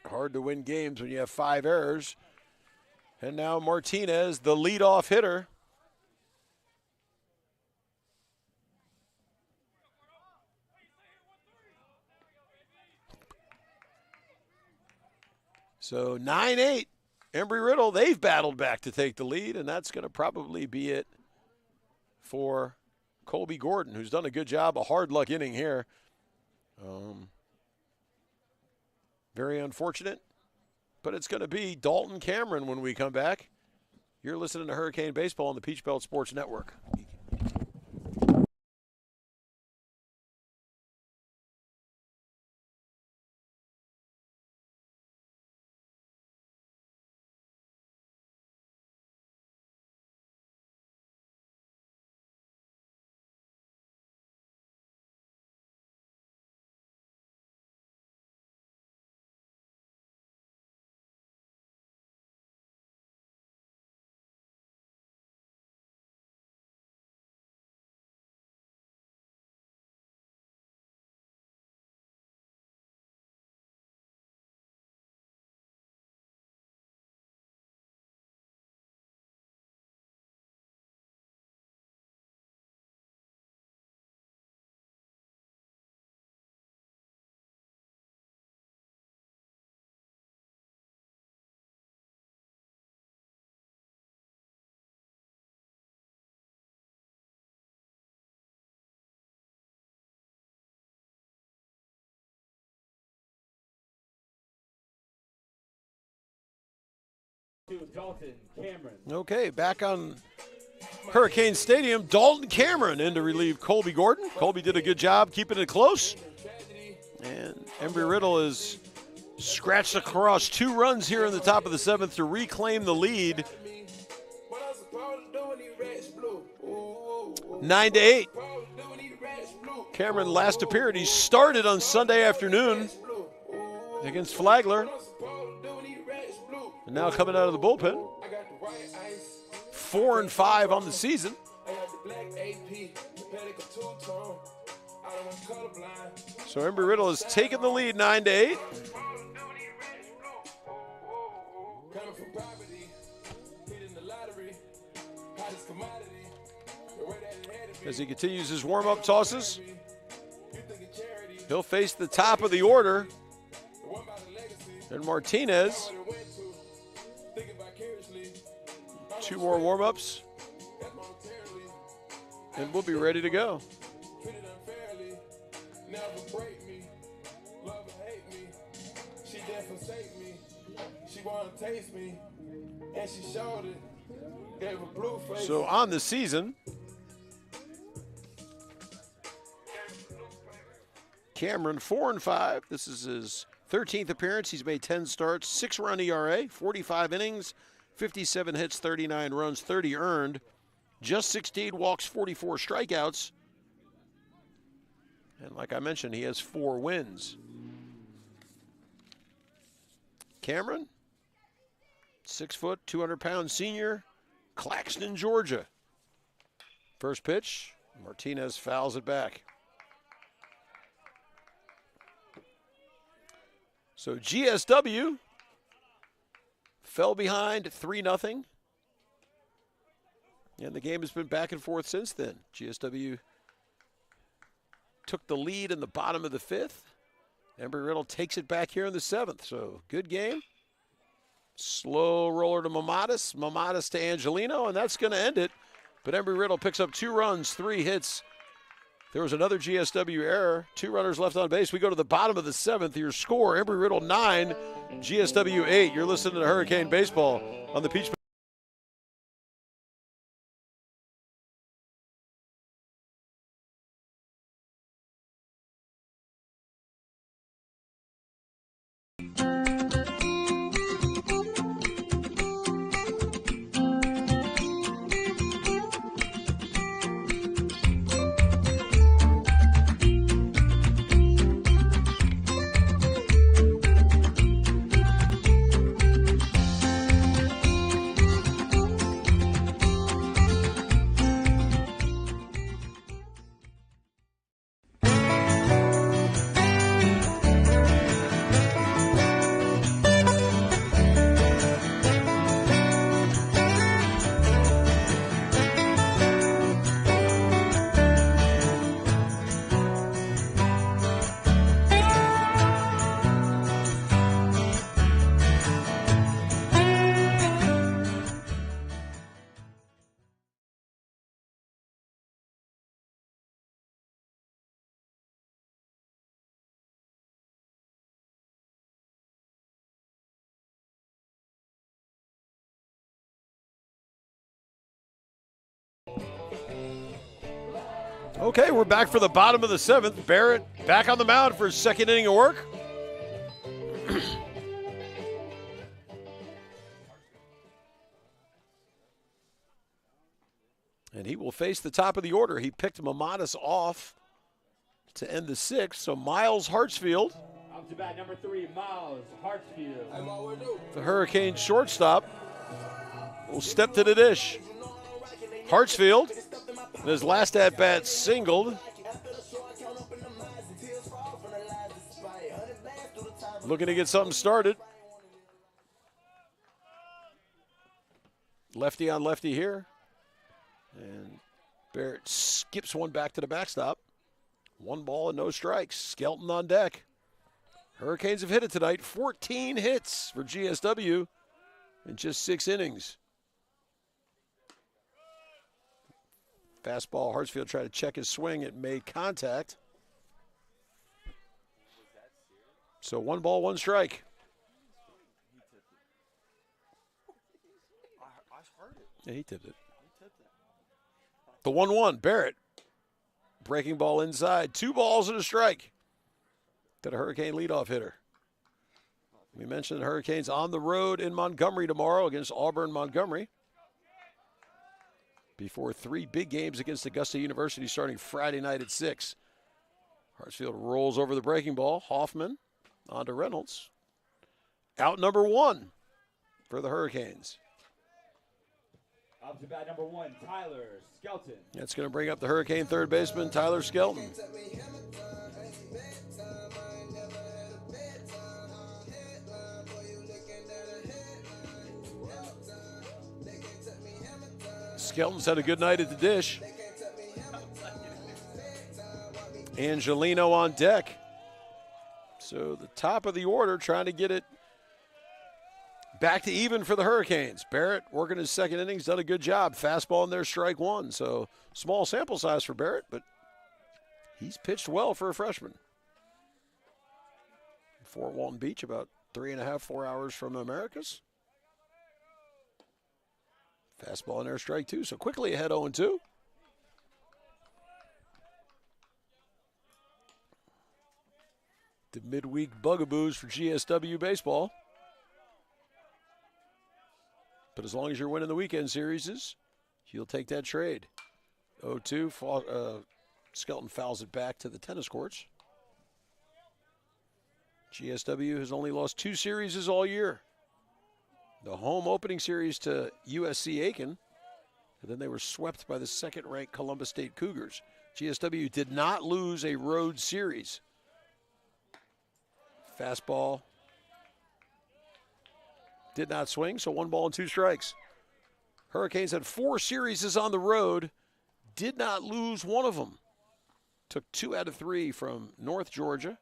S6: Hard to win games when you have 5 errors. And now Martinez, the leadoff hitter. So 9-8, Embry-Riddle, they've battled back to take the lead, and that's going to probably be it for Colby Gordon, who's done a good job, a hard luck inning here. Very unfortunate, but it's going to be Dalton Cameron when we come back. You're listening to Hurricane Baseball on the Peach Belt Sports Network.
S5: to Dalton Cameron.
S6: Okay, back on Hurricane Stadium, Dalton Cameron in to relieve Colby Gordon. Colby did a good job keeping it close. And Embry-Riddle is scratched across 2 runs here in the top of the 7th to reclaim the lead. 9-8. Cameron last appeared. He started on Sunday afternoon against Flagler. And now coming out of the bullpen. 4-5 on the season. So Embry-Riddle has taken the lead 9-8. As he continues his warm-up tosses, he'll face the top of the order. And Martinez. 2 more warm-ups. And we'll be ready to go. So on the season, Cameron 4-5. This is his 13th appearance. He's made 10 starts, 6-run ERA, 45 innings, 57 hits, 39 runs, 30 earned, just 16 walks, 44 strikeouts. And like I mentioned, he has 4 wins. Cameron, 6 foot, 200-pound senior, Claxton, Georgia. First pitch, Martinez fouls it back. So GSW fell behind 3-0. And the game has been back and forth since then. GSW took the lead in the bottom of the 5th. Embry-Riddle takes it back here in the 7th. So good game. Slow roller to Mamadas. Mamadas to Angelino, and that's going to end it. But Embry-Riddle picks up 2 runs, 3 hits. There was another GSW error. 2 runners left on base. We go to the bottom of the 7th. Your score, Embry-Riddle 9, GSW 8. You're listening to Hurricane Baseball on the Peach. Okay, we're back for the bottom of the 7th. Barrett back on the mound for his 2nd inning of work. And he will face the top of the order. He picked Mamadas off to end the 6th. So Miles Hartsfield,
S5: Up to bat number 3, Miles Hartsfield.
S6: the Hurricane shortstop, will step to the dish. Hartsfield, in his last at-bat, singled. Looking to get something started. Lefty on lefty here. And Barrett skips one back to the backstop. 1 ball and no strikes. Skelton on deck. Hurricanes have hit it tonight. 14 hits for GSW in just 6 innings. Fastball, Hartsfield tried to check his swing. It made contact. So 1 ball, 1 strike. Yeah, he tipped it. The 1-1, Barrett. Breaking ball inside. 2 balls and a strike to the Hurricane leadoff hitter. We mentioned the Hurricanes on the road in Montgomery tomorrow against Auburn-Montgomery. Before 3 big games against Augusta University starting Friday night at 6. Hartsfield rolls over the breaking ball. Hoffman on to Reynolds. Out number 1 for the Hurricanes.
S5: Up to bat number 1, Tyler Skelton.
S6: That's going to bring up the Hurricane third baseman, Tyler Skelton. Skelton's had a good night at the dish. Angelino on deck. So the top of the order trying to get it back to even for the Hurricanes. Barrett working his second innings, done a good job. Fastball in there, strike 1. So small sample size for Barrett, but he's pitched well for a freshman. Fort Walton Beach, about 3.5, 4 hours from Americus. Fastball in there, strike 2. So quickly ahead 0-2. The midweek bugaboos for GSW baseball. But as long as you're winning the weekend series, you'll take that trade. 0-2, Skelton fouls it back to the tennis courts. GSW has only lost 2 series all year. The home opening series to USC Aiken, and then they were swept by the second-ranked Columbus State Cougars. GSW did not lose a road series. Fastball did not swing, so 1 ball and 2 strikes. Hurricanes had 4 series on the road, did not lose one of them. Took 2 out of 3 from North Georgia,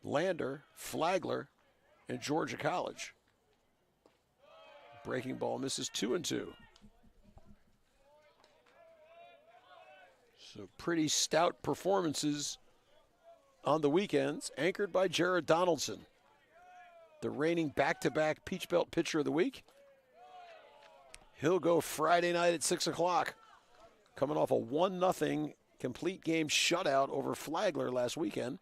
S6: Lander, Flagler, and Georgia College. Breaking ball misses 2-2. So pretty stout performances on the weekends, anchored by Jared Donaldson, the reigning back-to-back Peach Belt Pitcher of the Week. He'll go Friday night at 6 o'clock, coming off a 1-0 complete game shutout over Flagler last weekend.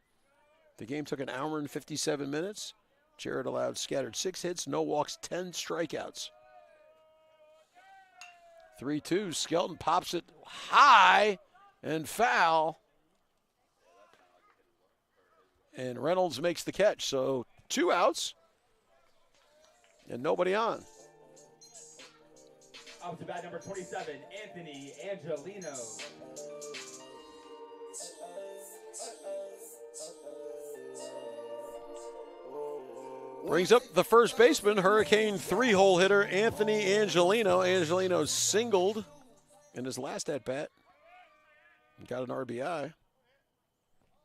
S6: The game took 1 hour and 57 minutes. Jared allowed scattered 6 hits, no walks, 10 strikeouts. 3-2, Skelton pops it high and foul. And Reynolds makes the catch, so 2 outs and nobody on.
S5: Up to bat number 27, Anthony Angelino.
S6: Brings up the first baseman, Hurricane 3-hole hitter Anthony Angelino. Angelino singled in his last at-bat and got an RBI.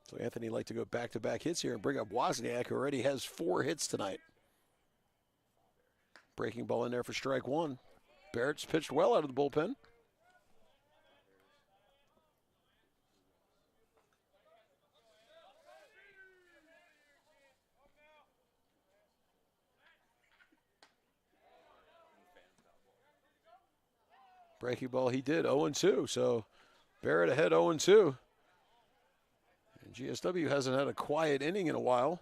S6: So Anthony like to go back-to-back hits here and bring up Wozniak, who already has 4 hits tonight. Breaking ball in there for strike 1. Barrett's pitched well out of the bullpen. Breaking ball he did, 0-2. So Barrett ahead 0-2. And GSW hasn't had a quiet inning in a while.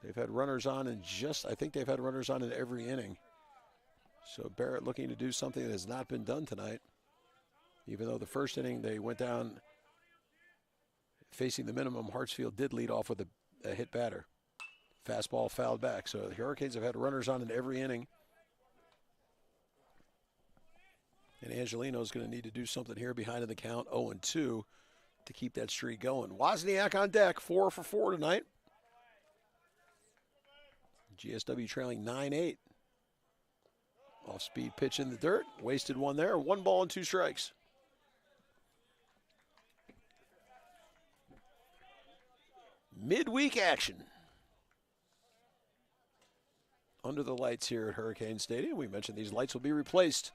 S6: They've had runners on in I think they've had runners on in every inning. So Barrett looking to do something that has not been done tonight. Even though the first inning they went down facing the minimum, Hartsfield did lead off with a hit batter. Fastball fouled back. So the Hurricanes have had runners on in every inning. And Angelino's going to need to do something here behind in the count, 0-2, to keep that streak going. Wozniak on deck, 4 for 4 tonight. GSW trailing 9-8. Off-speed pitch in the dirt, wasted one there, 1 ball and 2 strikes. Midweek action. Under the lights here at Hurricane Stadium. We mentioned these lights will be replaced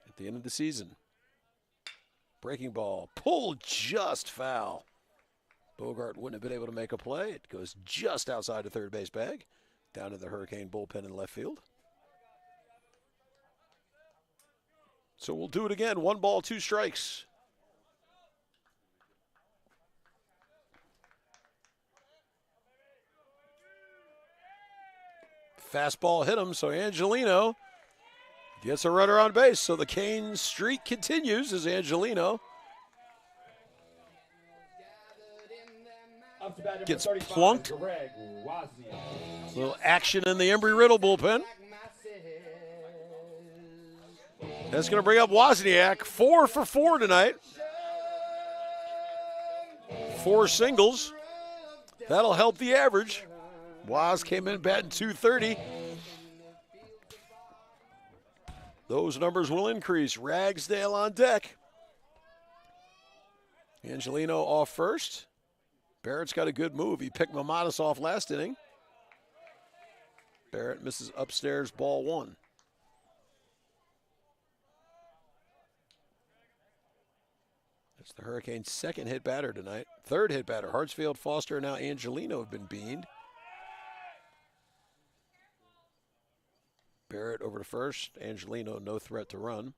S6: at the end of the season. Breaking ball, pulled just foul. Bogart wouldn't have been able to make a play. It goes just outside the third base bag, down to the Hurricane bullpen in left field. So we'll do it again. 1 ball, 2 strikes. Fastball hit him, so Angelino gets a runner on base. So the Canes streak continues as Angelino gets plunked. A little action in the Embry-Riddle bullpen. That's going to bring up Wozniak. 4 for 4 tonight. 4 singles. That'll help the average. Woz came in batting .230. Those numbers will increase. Ragsdale on deck. Angelino off first. Barrett's got a good move. He picked Mamadas off last inning. Barrett misses upstairs, ball 1. That's the Hurricanes' second hit batter tonight. Third hit batter. Hartsfield, Foster, and now Angelino have been beaned. Barrett over to first. Angelino, no threat to run.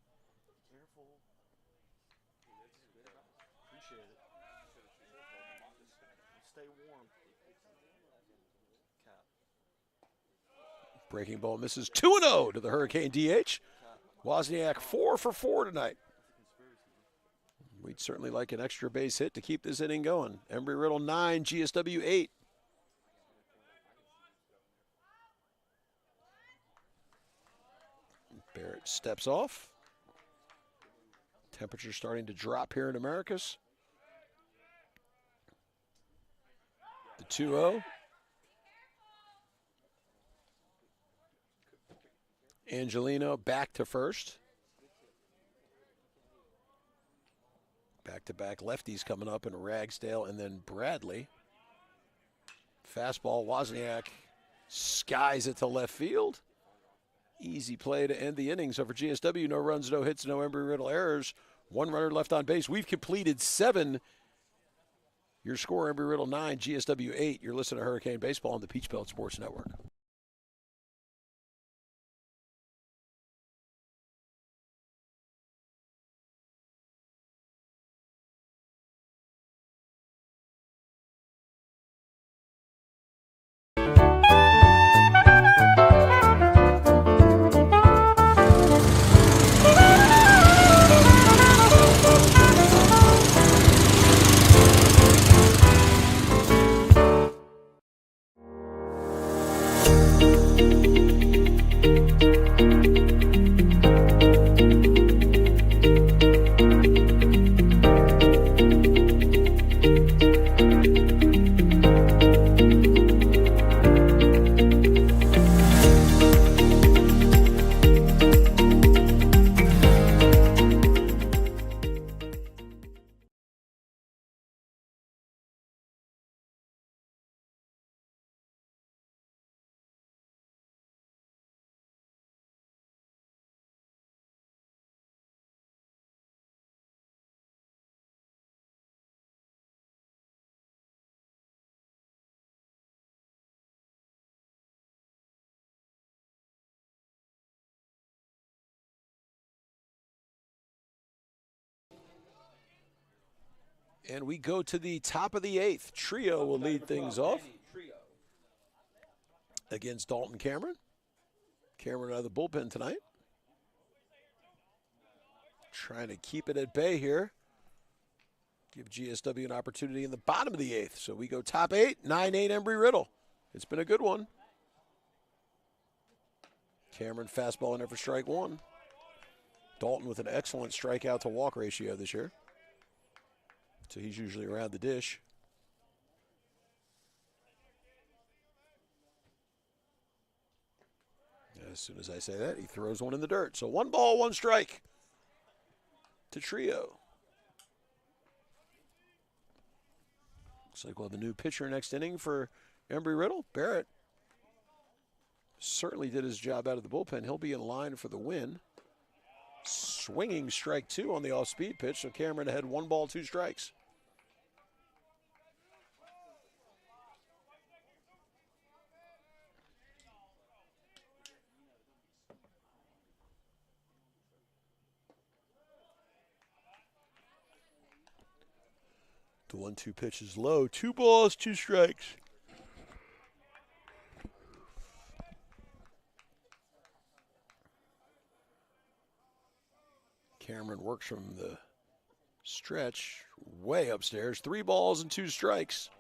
S6: Breaking ball misses 2-0 to the Hurricane DH. Wozniak 4 for 4 tonight. We'd certainly like an extra base hit to keep this inning going. Embry-Riddle 9, GSW 8. Barrett steps off. Temperature starting to drop here in Americus. The 2-0. Angelino back to first. Back-to-back lefties coming up in Ragsdale and then Bradley. Fastball, Wozniak skies it to left field. Easy play to end the innings over GSW. No runs, no hits, no Embry-Riddle errors. 1 runner left on base. We've completed 7. Your score, Embry-Riddle 9, GSW 8. You're listening to Hurricane Baseball on the Peach Belt Sports Network. And we go to the top of the 8th. Trio will lead things off against Dalton Cameron. Cameron out of the bullpen tonight. Trying to keep it at bay here. Give GSW an opportunity in the bottom of the 8th. So we go top 8, 9-8 Embry-Riddle. It's been a good one. Cameron fastball in there for strike 1. Dalton with an excellent strikeout to walk ratio this year. So he's usually around the dish. As soon as I say that, he throws one in the dirt. So 1 ball, 1 strike to Trio. Looks like we'll have a new pitcher next inning for Embry-Riddle. Barrett certainly did his job out of the bullpen. He'll be in line for the win. Swinging strike 2 on the off-speed pitch. So Cameron ahead 1 ball, 2 strikes. The 1-2 pitch is low. 2 balls, 2 strikes. Cameron works from the stretch way upstairs. 3 balls and 2 strikes.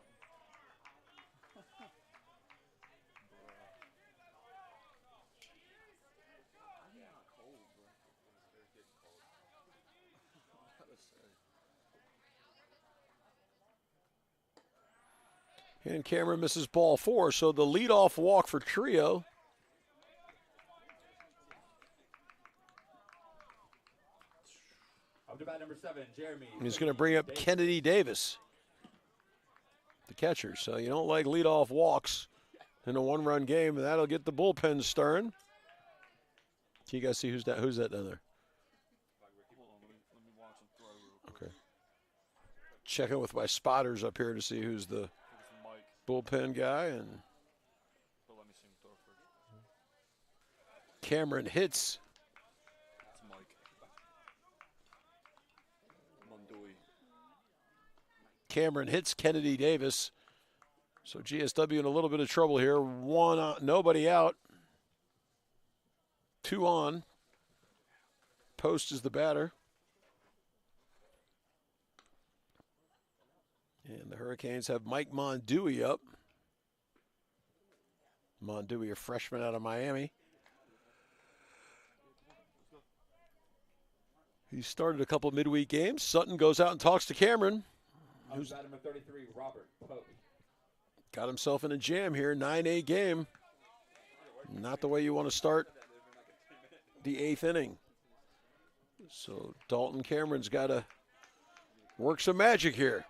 S6: And Cameron misses ball 4, so the leadoff walk for Trio.
S5: Up to bat number 7, Jeremy.
S6: He's going to bring up Kennedy Davis, the catcher. So you don't like leadoff walks in a 1-run game, and that'll get the bullpen stirring. Can you guys see who's that down there? Okay. Checking with my spotters up here to see who's the bullpen guy, and Cameron hits. Cameron hits Kennedy Davis. So GSW in a little bit of trouble here. 1 nobody out. 2 on. Post is the batter. And the Hurricanes have Mike Mondui up. Mondui, a freshman out of Miami. He started a couple midweek games. Sutton goes out and talks to Cameron.
S5: Who's number 33, Robert Pope.
S6: Got himself in a jam here, 9-8 game. Not the way you want to start the 8th inning. So Dalton Cameron's got to work some magic here.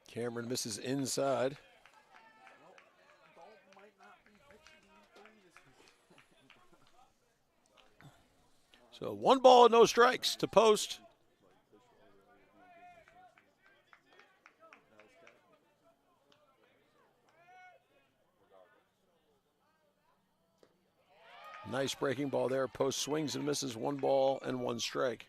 S6: Cameron misses inside. So 1 ball, no strikes to Post. Nice breaking ball there. Post swings and misses. 1 ball and 1 strike.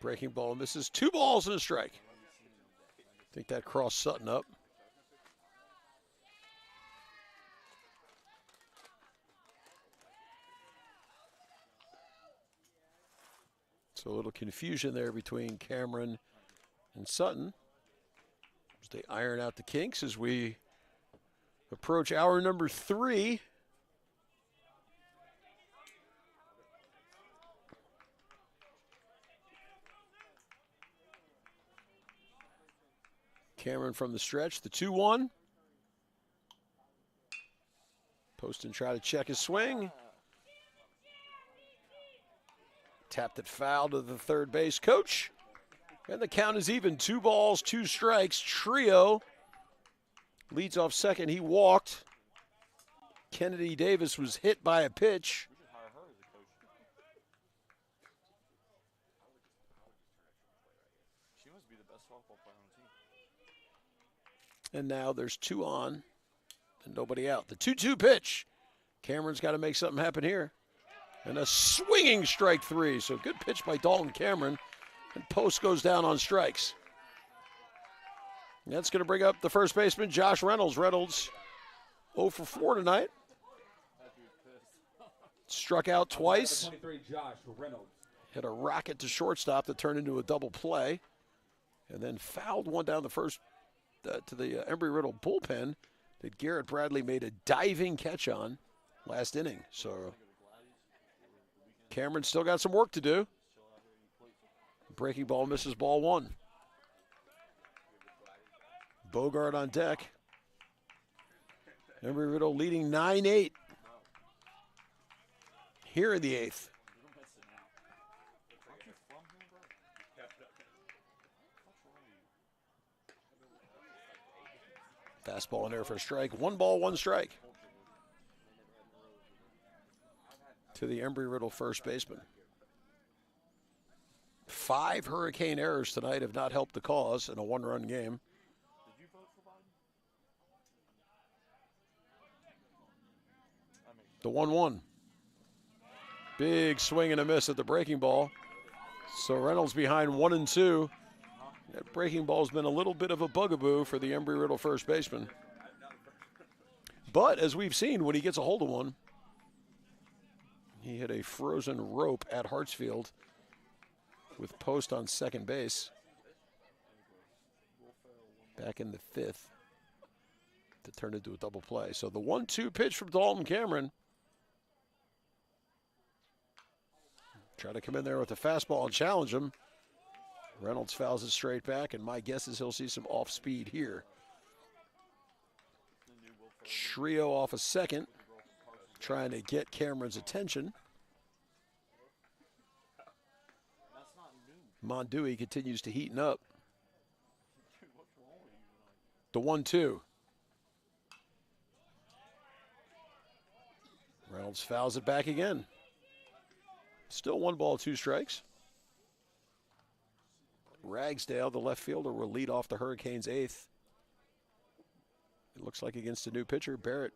S6: Breaking ball misses. 2 balls and a strike. I think that crossed Sutton up. So a little confusion there between Cameron and Sutton as they iron out the kinks as we approach hour number 3. Cameron from the stretch, the 2-1. Poston try to check his swing. Tapped it foul to the third base coach. And the count is even. 2 balls, 2 strikes. Trio leads off second. He walked. Kennedy Davis was hit by a pitch. And now there's 2 on and nobody out. The 2-2 pitch. Cameron's got to make something happen here. And a swinging strike 3. So good pitch by Dalton Cameron. And Post goes down on strikes. And that's going to bring up the first baseman, Josh Reynolds. Reynolds 0 for 4 tonight. Struck out twice.
S5: 23, Josh Reynolds.
S6: Hit a rocket to shortstop that turned into a double play. And then fouled one down the first to the Embry-Riddle bullpen that Garrett Bradley made a diving catch on last inning. So Cameron still got some work to do. Breaking ball misses ball 1. Bogart on deck. Embry-Riddle leading 9-8 here in the 8th. Fastball in there for a strike. 1 ball, 1 strike to the Embry-Riddle first baseman. 5 Hurricane errors tonight have not helped the cause in a 1-run game. The 1-1. Big swing and a miss at the breaking ball. So Reynolds behind 1-2. That breaking ball's been a little bit of a bugaboo for the Embry-Riddle first baseman. But as we've seen, when he gets a hold of one, he hit a frozen rope at Hartsfield with Post on second base back in the 5th to turn into a double play. So the 1-2 pitch from Dalton Cameron. Try to come in there with a fastball and challenge him. Reynolds fouls it straight back, and my guess is he'll see some off speed here. Trio off a second, trying to get Cameron's attention. Mondui continues to heaten up. The 1-2. Reynolds fouls it back again. Still 1 ball, 2 strikes. Ragsdale, the left fielder, will lead off the Hurricanes' 8th. It looks like against a new pitcher, Barrett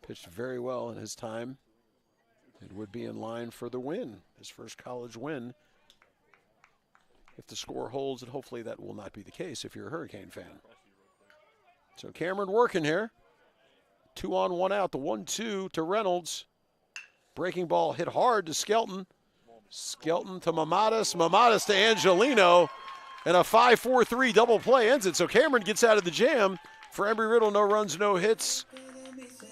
S6: pitched very well in his time. It would be in line for the win, his first college win. If the score holds, and hopefully that will not be the case if you're a Hurricane fan. So Cameron working here. 2 on, 1 out. The 1-2 to Reynolds. Breaking ball hit hard to Skelton. Skelton to Mamadas. Mamadas to Angelino. And a 5-4-3 double play ends it. So Cameron gets out of the jam. For Embry-Riddle, no runs, no hits.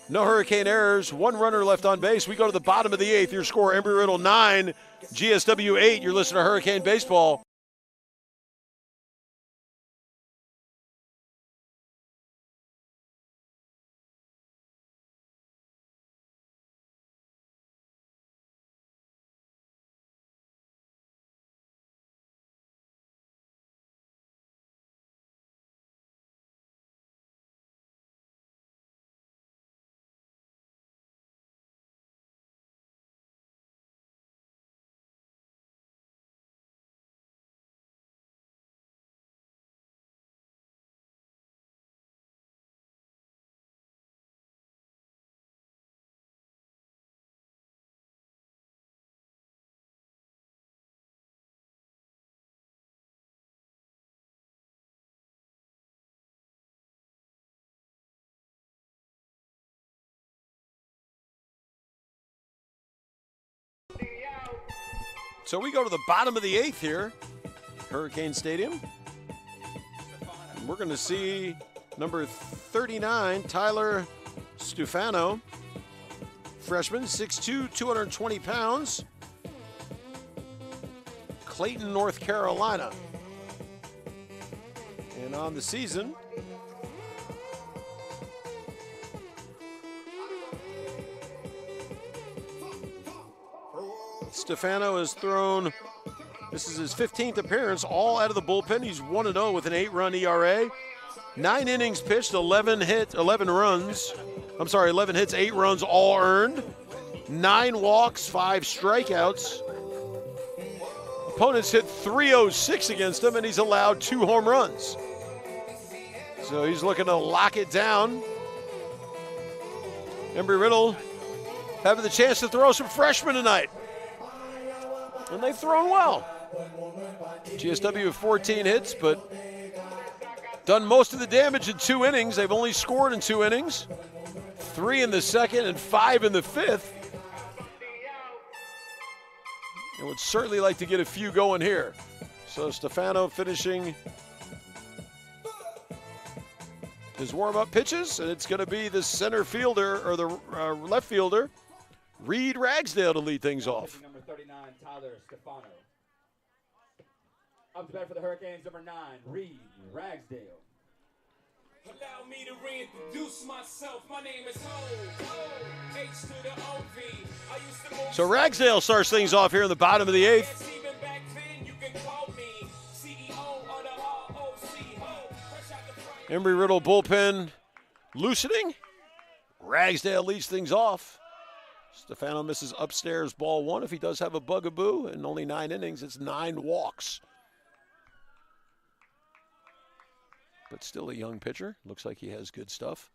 S6: No Hurricane errors. 1 runner left on base. We go to the bottom of the 8th. Your score, Embry-Riddle 9, GSW 8. You're listening to Hurricane Baseball. So we go to the bottom of the 8th here, Hurricane Stadium. And we're going to see number 39, Tyler Stefano, freshman, 6'2", 220 pounds, Clayton, North Carolina. And on the season, Stefano has thrown, this is his 15th appearance, all out of the bullpen. He's 1-0 with an 8-run ERA. 9 innings pitched, 11 hits, 8 runs all earned. 9 walks, 5 strikeouts. Opponents hit .306 against him, and he's allowed 2 home runs. So he's looking to lock it down. Embry-Riddle having the chance to throw some freshmen tonight. And they've thrown well. GSW with 14 hits, but done most of the damage in 2 innings. They've only scored in 2 innings. 3 in the 2nd and 5 in the 5th. And would certainly like to get a few going here. So Stefano finishing his warm-up pitches, and it's going to be the center fielder, or the left fielder, Reed Ragsdale, to lead things off.
S5: Number 39, Tyler Stefano. Up to bat for the Hurricanes, number 9, Reed Ragsdale.
S10: Allow me to reintroduce myself. My name is Ho, H to the OV. I used to move.
S6: So Ragsdale starts things off here in the bottom of the 8th.
S10: Even back then, you can call me CEO of the ROC. Ho, fresh out the front
S6: Embry-Riddle bullpen loosening. Ragsdale leads things off. Stefano misses upstairs ball 1. If he does have a bugaboo in only 9 innings, it's 9 walks. But still a young pitcher. Looks like he has good stuff.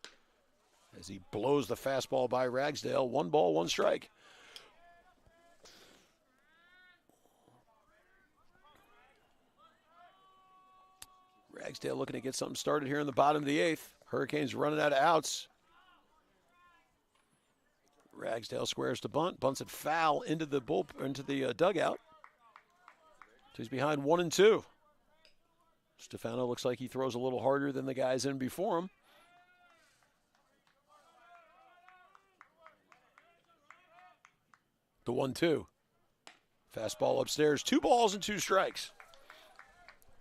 S6: As he blows the fastball by Ragsdale. 1 ball, 1 strike. Ragsdale looking to get something started here in the bottom of the 8th. Hurricanes running out of outs. Ragsdale squares to bunt, bunts it foul into the dugout. So he's behind 1-2. Stefano looks like he throws a little harder than the guys in before him. The 1-2. Fastball upstairs, 2 balls and 2 strikes.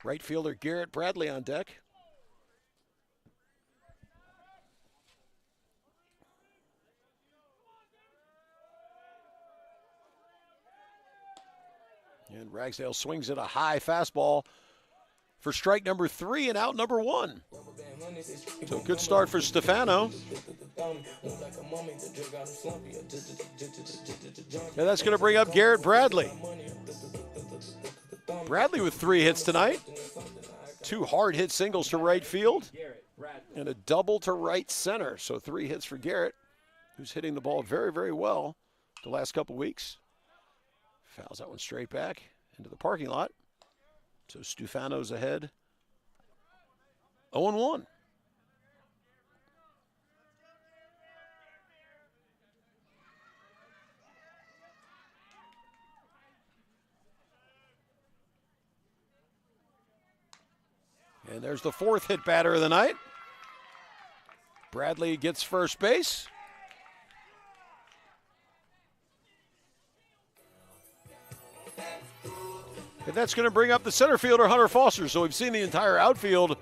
S6: Right fielder Garrett Bradley on deck. And Ragsdale swings at a high fastball for strike number 3 and out number 1. So good start for Stefano. And that's going to bring up Garrett Bradley. Bradley with 3 hits tonight. 2 hard hit singles to right field and a double to right center. So 3 hits for Garrett, who's hitting the ball very, very well the last couple weeks. Fouls that one straight back into the parking lot. So Stefano's ahead 0-1. And there's the 4th hit batter of the night. Bradley gets first base. And that's going to bring up the center fielder, Hunter Foster. So we've seen the entire outfield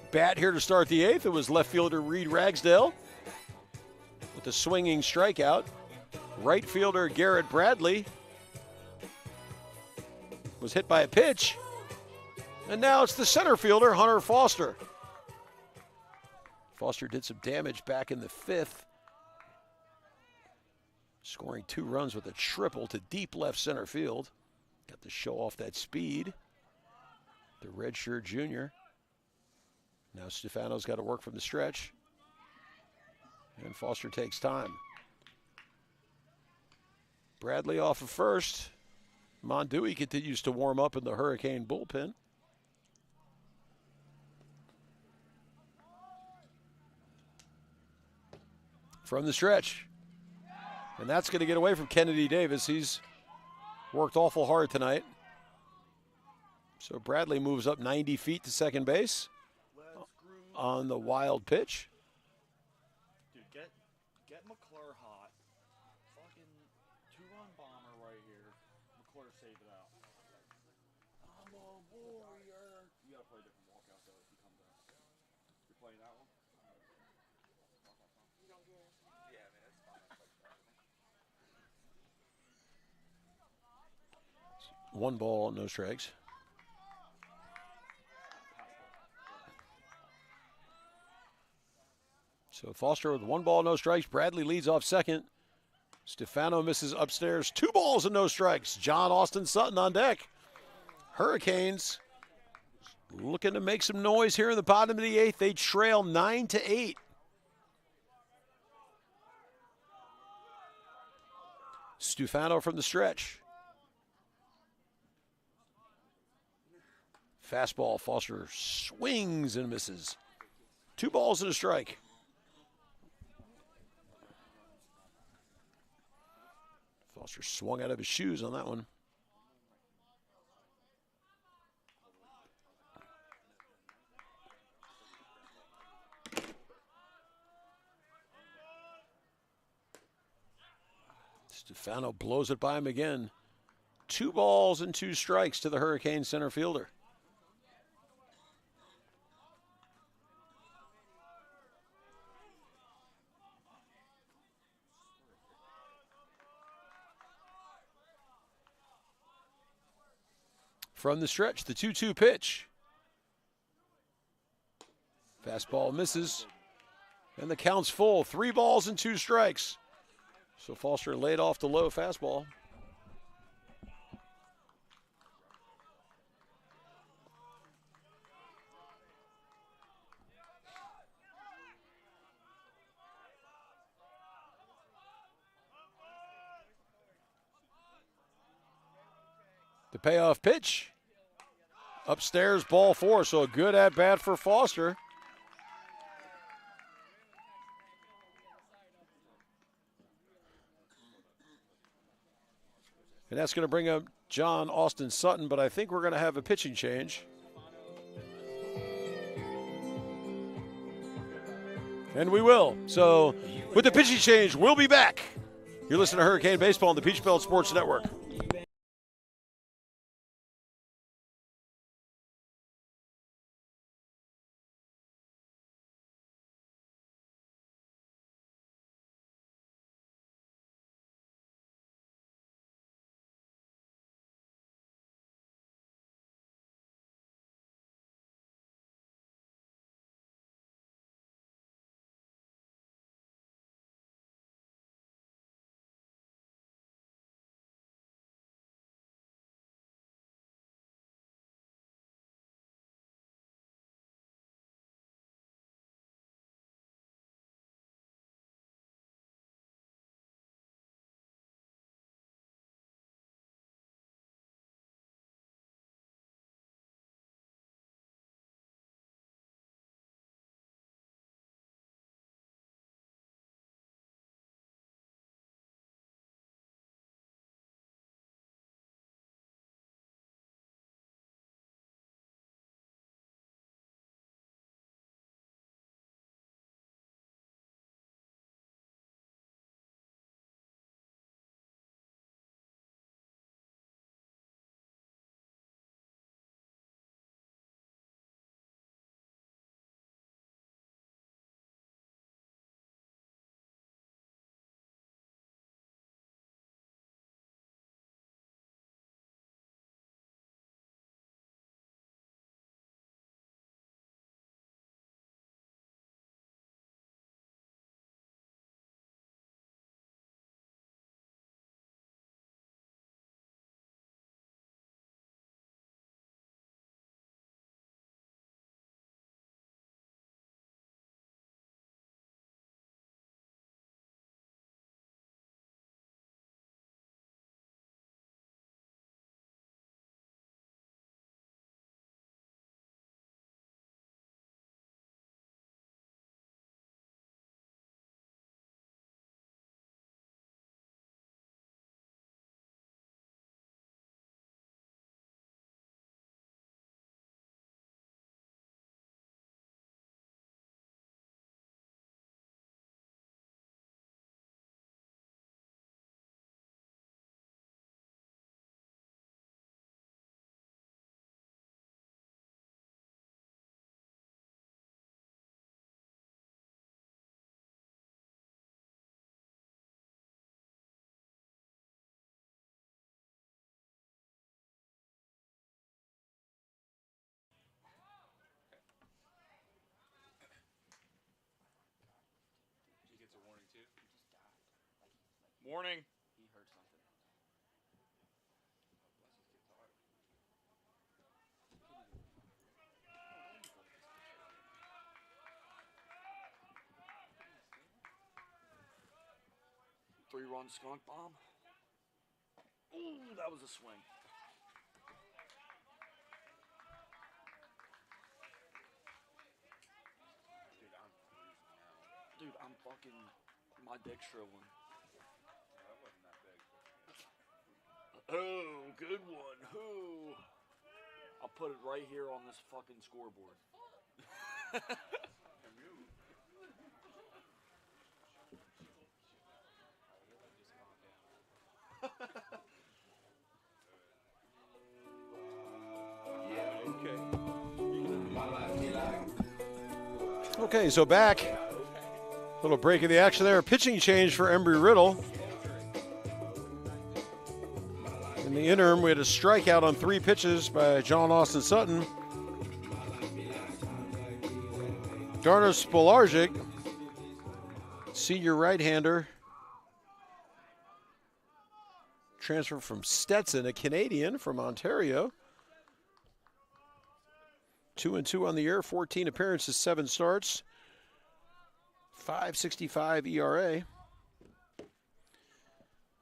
S6: bat here to start the 8th. It was left fielder Reed Ragsdale with the swinging strikeout. Right fielder Garrett Bradley was hit by a pitch. And now it's the center fielder, Hunter Foster. Foster did some damage back in the 5th, scoring 2 runs with a triple to deep left center field. Got to show off that speed. The redshirt junior. Now Stefano's got to work from the stretch. And Foster takes time. Bradley off of first. Mondui continues to warm up in the Hurricane bullpen. From the stretch. And that's going to get away from Kennedy Davis. He's worked awful hard tonight. So Bradley moves up 90 feet to second base on the wild pitch.
S4: Dude, get McClure hot. Fucking 2-run bomber right here. McClure saved it out. I'm a warrior. You gotta play a different walkout though if you come back. You're playing that one?
S2: Yeah, man, it's fine.
S6: 1 ball, no strikes. So Foster with 1 ball, no strikes. Bradley leads off second. Stefano misses upstairs. 2 balls and no strikes. John Austin Sutton on deck. Hurricanes looking to make some noise here in the bottom of the 8th. They trail 9-8. Stefano from the stretch. Fastball, Foster swings and misses. 2 balls and a strike. Foster swung out of his shoes on that one. Stefano blows it by him again. 2 balls and 2 strikes to the Hurricane center fielder. From the stretch, the 2-2 pitch. Fastball misses. And the count's full. 3 balls and 2 strikes. So Foster laid off the low fastball. The payoff pitch. Upstairs, ball 4, so a good at-bat for Foster. And that's going to bring up John Austin Sutton, but I think we're going to have a pitching change. And we will. So with the pitching change, we'll be back. You're listening to Hurricane Baseball on the Peach Belt Sports Network.
S2: Warning.
S4: He heard something. 3-run skunk bomb. Ooh, that was a swing. Dude, I'm fucking, my dick's shriveling. Oh, good one. Who? I'll put it right here on this fucking scoreboard.
S6: Okay, so back. Little break in the action there. Pitching change for Embry-Riddle. In the interim, we had a strikeout on 3 pitches by John Austin Sutton. Darno Spolarczyk, senior right-hander, transfer from Stetson, a Canadian from Ontario. 2-2 on the year, 14 appearances, 7 starts, 5.65 ERA.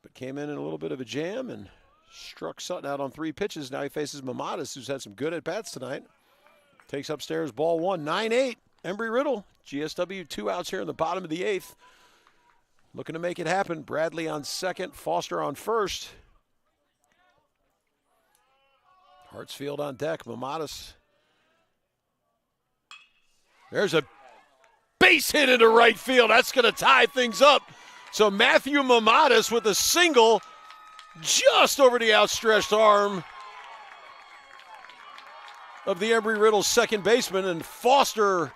S6: But came in a little bit of a jam and struck Sutton out on 3 pitches. Now he faces Mamadas, who's had some good at-bats tonight. Takes upstairs, ball 1, 9-8. Embry-Riddle, GSW, 2 outs here in the bottom of the 8th. Looking to make it happen. Bradley on second, Foster on first. Hartsfield on deck, Mamadas. There's a base hit into right field. That's going to tie things up. So Matthew Mamadas with a single just over the outstretched arm of the Embry-Riddle second baseman, and Foster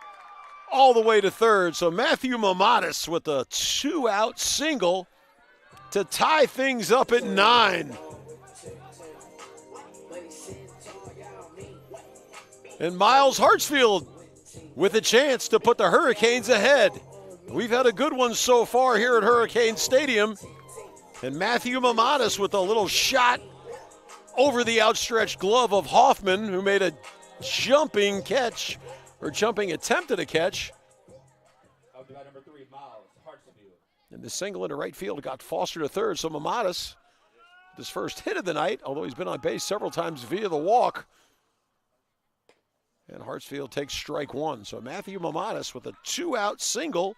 S6: all the way to third. So Matthew Mamadas with a 2-out single to tie things up at 9. And Miles Hartsfield with a chance to put the Hurricanes ahead. We've had a good one so far here at Hurricane Stadium. And Matthew Mamadas with a little shot over the outstretched glove of Hoffman, who made a jumping catch, or jumping attempt at a catch.
S5: Number 3, Miles Hartsfield.
S6: And the single into right field got Foster to third. So Mamadas, his first hit of the night, although he's been on base several times via the walk. And Hartsfield takes strike 1. So Matthew Mamadas with a 2-out single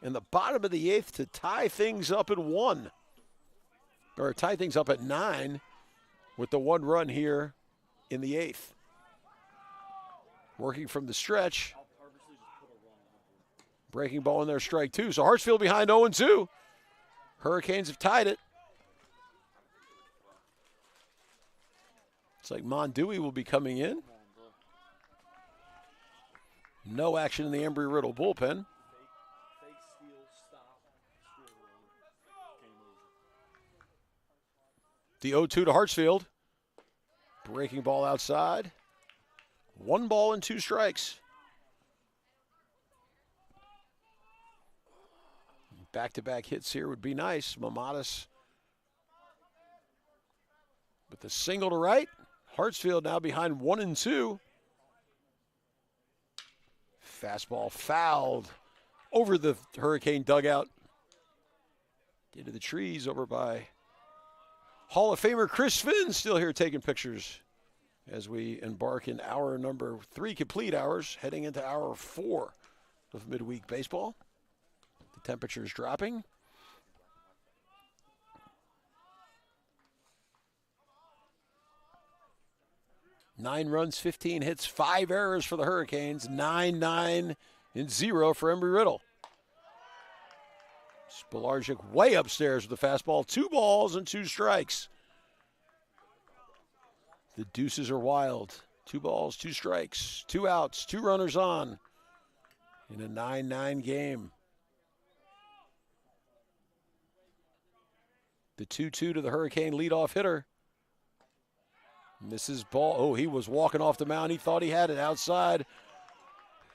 S6: in the bottom of the 8th to tie things up at 1. Or tie things up at 9 with the 1 run here in the 8th. Working from the stretch. Breaking ball in there, strike 2. So Hartsfield behind 0-2. Hurricanes have tied it. It's like Mondui will be coming in. No action in the Embry-Riddle bullpen. The 0-2 to Hartsfield. Breaking ball outside. 1 ball and 2 strikes. Back-to-back hits here would be nice. Mamadas with the single to right. Hartsfield now behind 1-2. Fastball fouled over the Hurricane dugout. Into the trees over by Hall of Famer Chris Finn, still here taking pictures as we embark in hour number 3 complete hours, heading into hour 4 of midweek baseball. The temperature is dropping. Nine runs, 15 hits, 5 errors for the Hurricanes, 9-0 for Embry-Riddle. Spolarczyk way upstairs with the fastball, 2 balls and 2 strikes. The deuces are wild. 2 balls, 2 strikes, 2 outs, 2 runners on in a 9-9 game. The 2-2 to the Hurricane leadoff hitter. Misses ball. Oh, he was walking off the mound. He thought he had it outside.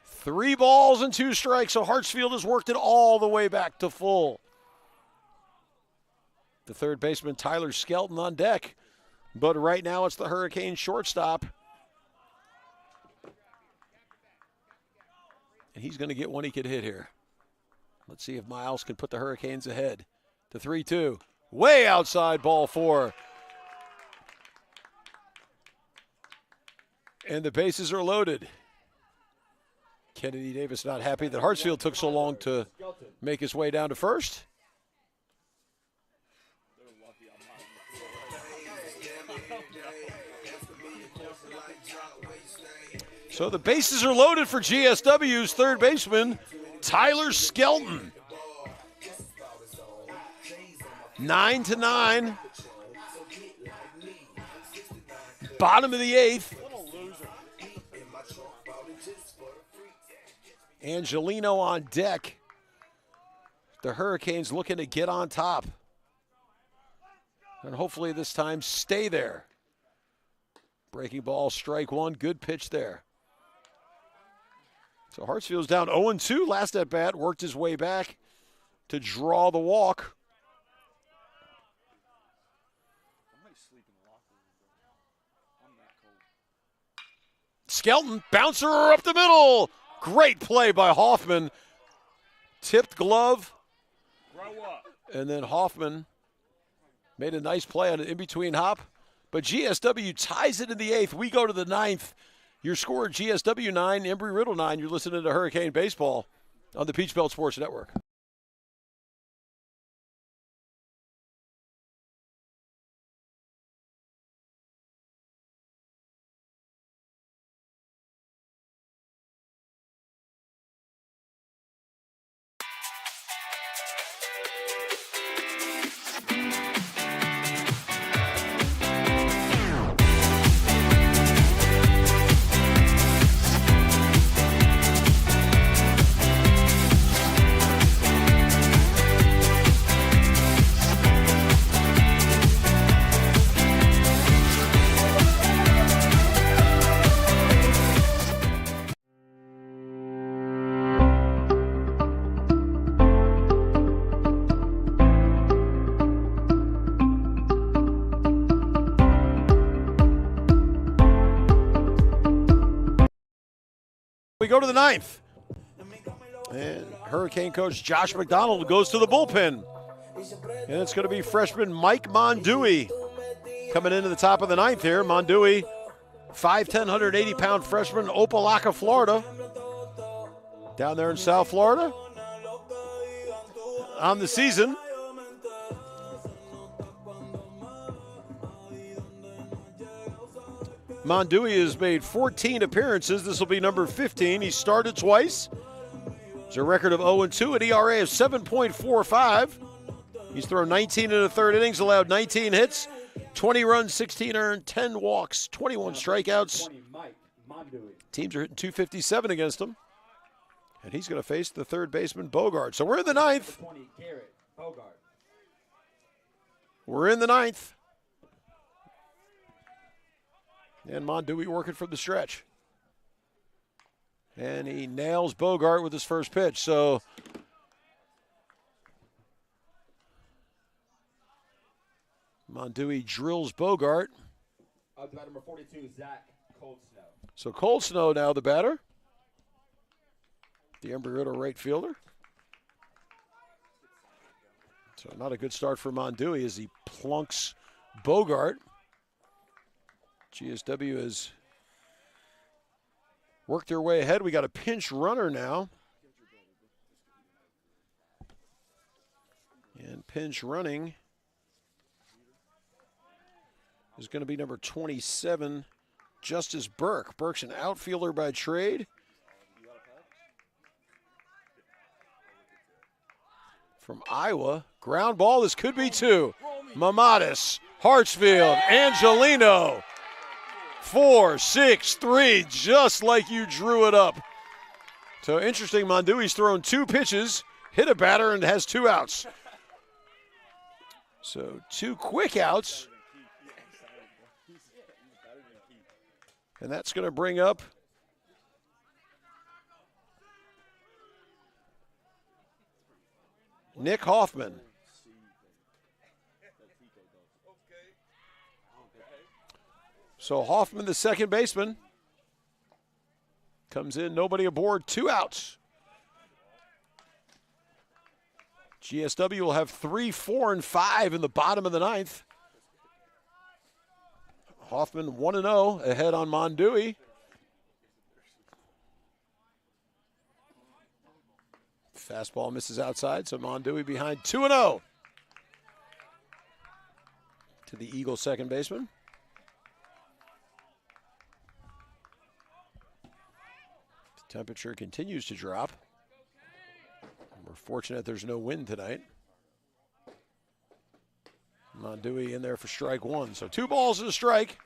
S6: 3 balls and 2 strikes. So Hartsfield has worked it all the way back to full. The third baseman, Tyler Skelton, on deck. But right now it's the Hurricane shortstop. And he's going to get one he could hit here. Let's see if Miles can put the Hurricanes ahead. To 3-2. Way outside, ball 4. And the bases are loaded. Kennedy Davis not happy that Hartsfield took so long to make his way down to first. So the bases are loaded for GSW's third baseman, Tyler Skelton. 9-9. Bottom of the 8th. Angelino on deck. The Hurricanes looking to get on top. And hopefully this time stay there. Breaking ball, strike 1. Good pitch there. So Hartsfield's down 0-2 last at bat, worked his way back to draw the walk.
S4: I might sleep in the locker room, bro. I'm that cold.
S6: Skelton, bouncer up the middle. Great play by Hoffman. Tipped glove.
S4: Grow up.
S6: And then Hoffman made a nice play on an in-between hop. But GSW ties it in the 8th. We go to the 9th. Your score, GSW 9, Embry-Riddle 9. You're listening to Hurricane Baseball on the Peach Belt Sports Network. We go to the 9th. And Hurricane coach Josh McDonald goes to the bullpen. And it's going to be freshman Mike Mondui coming into the top of the 9th here. Mondui, 5'10", 180-pound freshman, Opelika, Florida. Down there in South Florida. On the season. Mondui has made 14 appearances. This will be number 15. He started twice. There's a record of 0-2, an ERA of 7.45. He's thrown 19 in the third innings, allowed 19 hits, 20 runs, 16 earned, 10 walks, 21 strikeouts. Teams are hitting 257 against him. And he's going to face the third baseman, Bogart. So we're in the 9th. We're in the 9th. And Mondui working from the stretch. And he nails Bogart with his first pitch. So Mondui drills Bogart.
S5: Up to bat number 42, Zach Cold Snow.
S6: So Cold Snow now the batter. The Embry-Riddle right fielder. So not a good start for Mondui as he plunks Bogart. GSW has worked their way ahead. We got a pinch runner now. And pinch running is going to be number 27, Justice Burke. Burke's an outfielder by trade. From Iowa. Ground ball, this could be two. Mamadis, Hartsfield, Angelino. 4-6-3, just like you drew it up. So interesting, Mondui's thrown 2 pitches, hit a batter, and has 2 outs. So 2 quick outs. And that's going to bring up Nick Hoffman. So Hoffman, the second baseman, comes in, nobody aboard, 2 outs. GSW will have 3, 4, and 5 in the bottom of the 9th. Hoffman 1-0 ahead on Mondui. Fastball misses outside, so Mondui behind 2-0 to the Eagles' second baseman. The temperature continues to drop. We're fortunate there's no wind tonight. Mondui in there for strike 1. So 2 balls and a strike.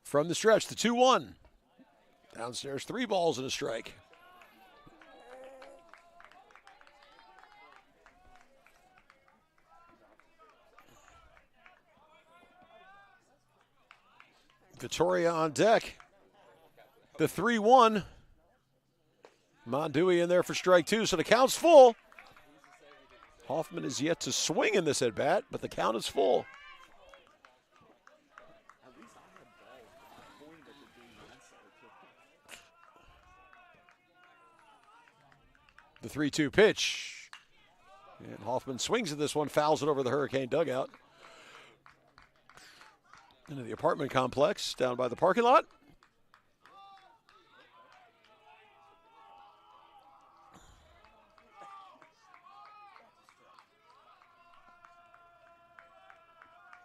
S6: From the stretch, the 2-1. Downstairs, 3 balls and a strike. Vittoria on deck. The 3-1. Mondui in there for strike 2, so the count's full. Hoffman is yet to swing in this at-bat, but the count is full. The 3-2 pitch. And Hoffman swings at this one, fouls it over the Hurricane dugout. Into the apartment complex down by the parking lot.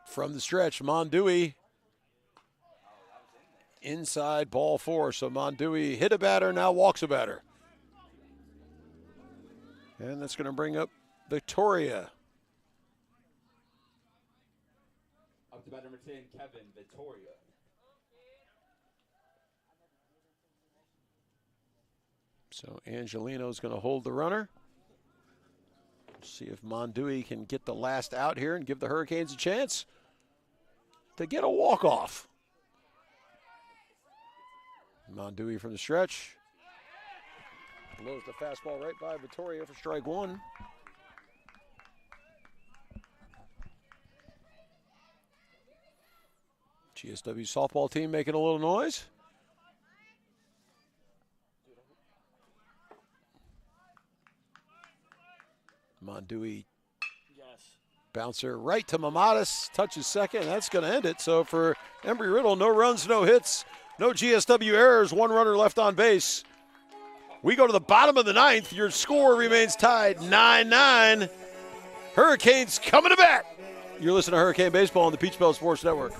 S6: From the stretch, Mondui inside, ball 4. So Mondui hit a batter, now walks a batter. And that's going to bring up Vittoria.
S5: Up to batter number 10, Kevin Vittoria.
S6: So Angelino's going to hold the runner. See if Mondui can get the last out here and give the Hurricanes a chance to get a walk-off. Mondui from the stretch. Blows the fastball right by Vittoria for strike 1. GSW softball team making a little noise. Mondui, bouncer right to Mamadas, touches second, that's going to end it. So for Embry-Riddle, no runs, no hits, no GSW errors, 1 runner left on base. We go to the bottom of the 9th. Your score remains tied 9-9. Hurricanes coming to bat. You're listening to Hurricane Baseball on the Peach Belt Sports Network.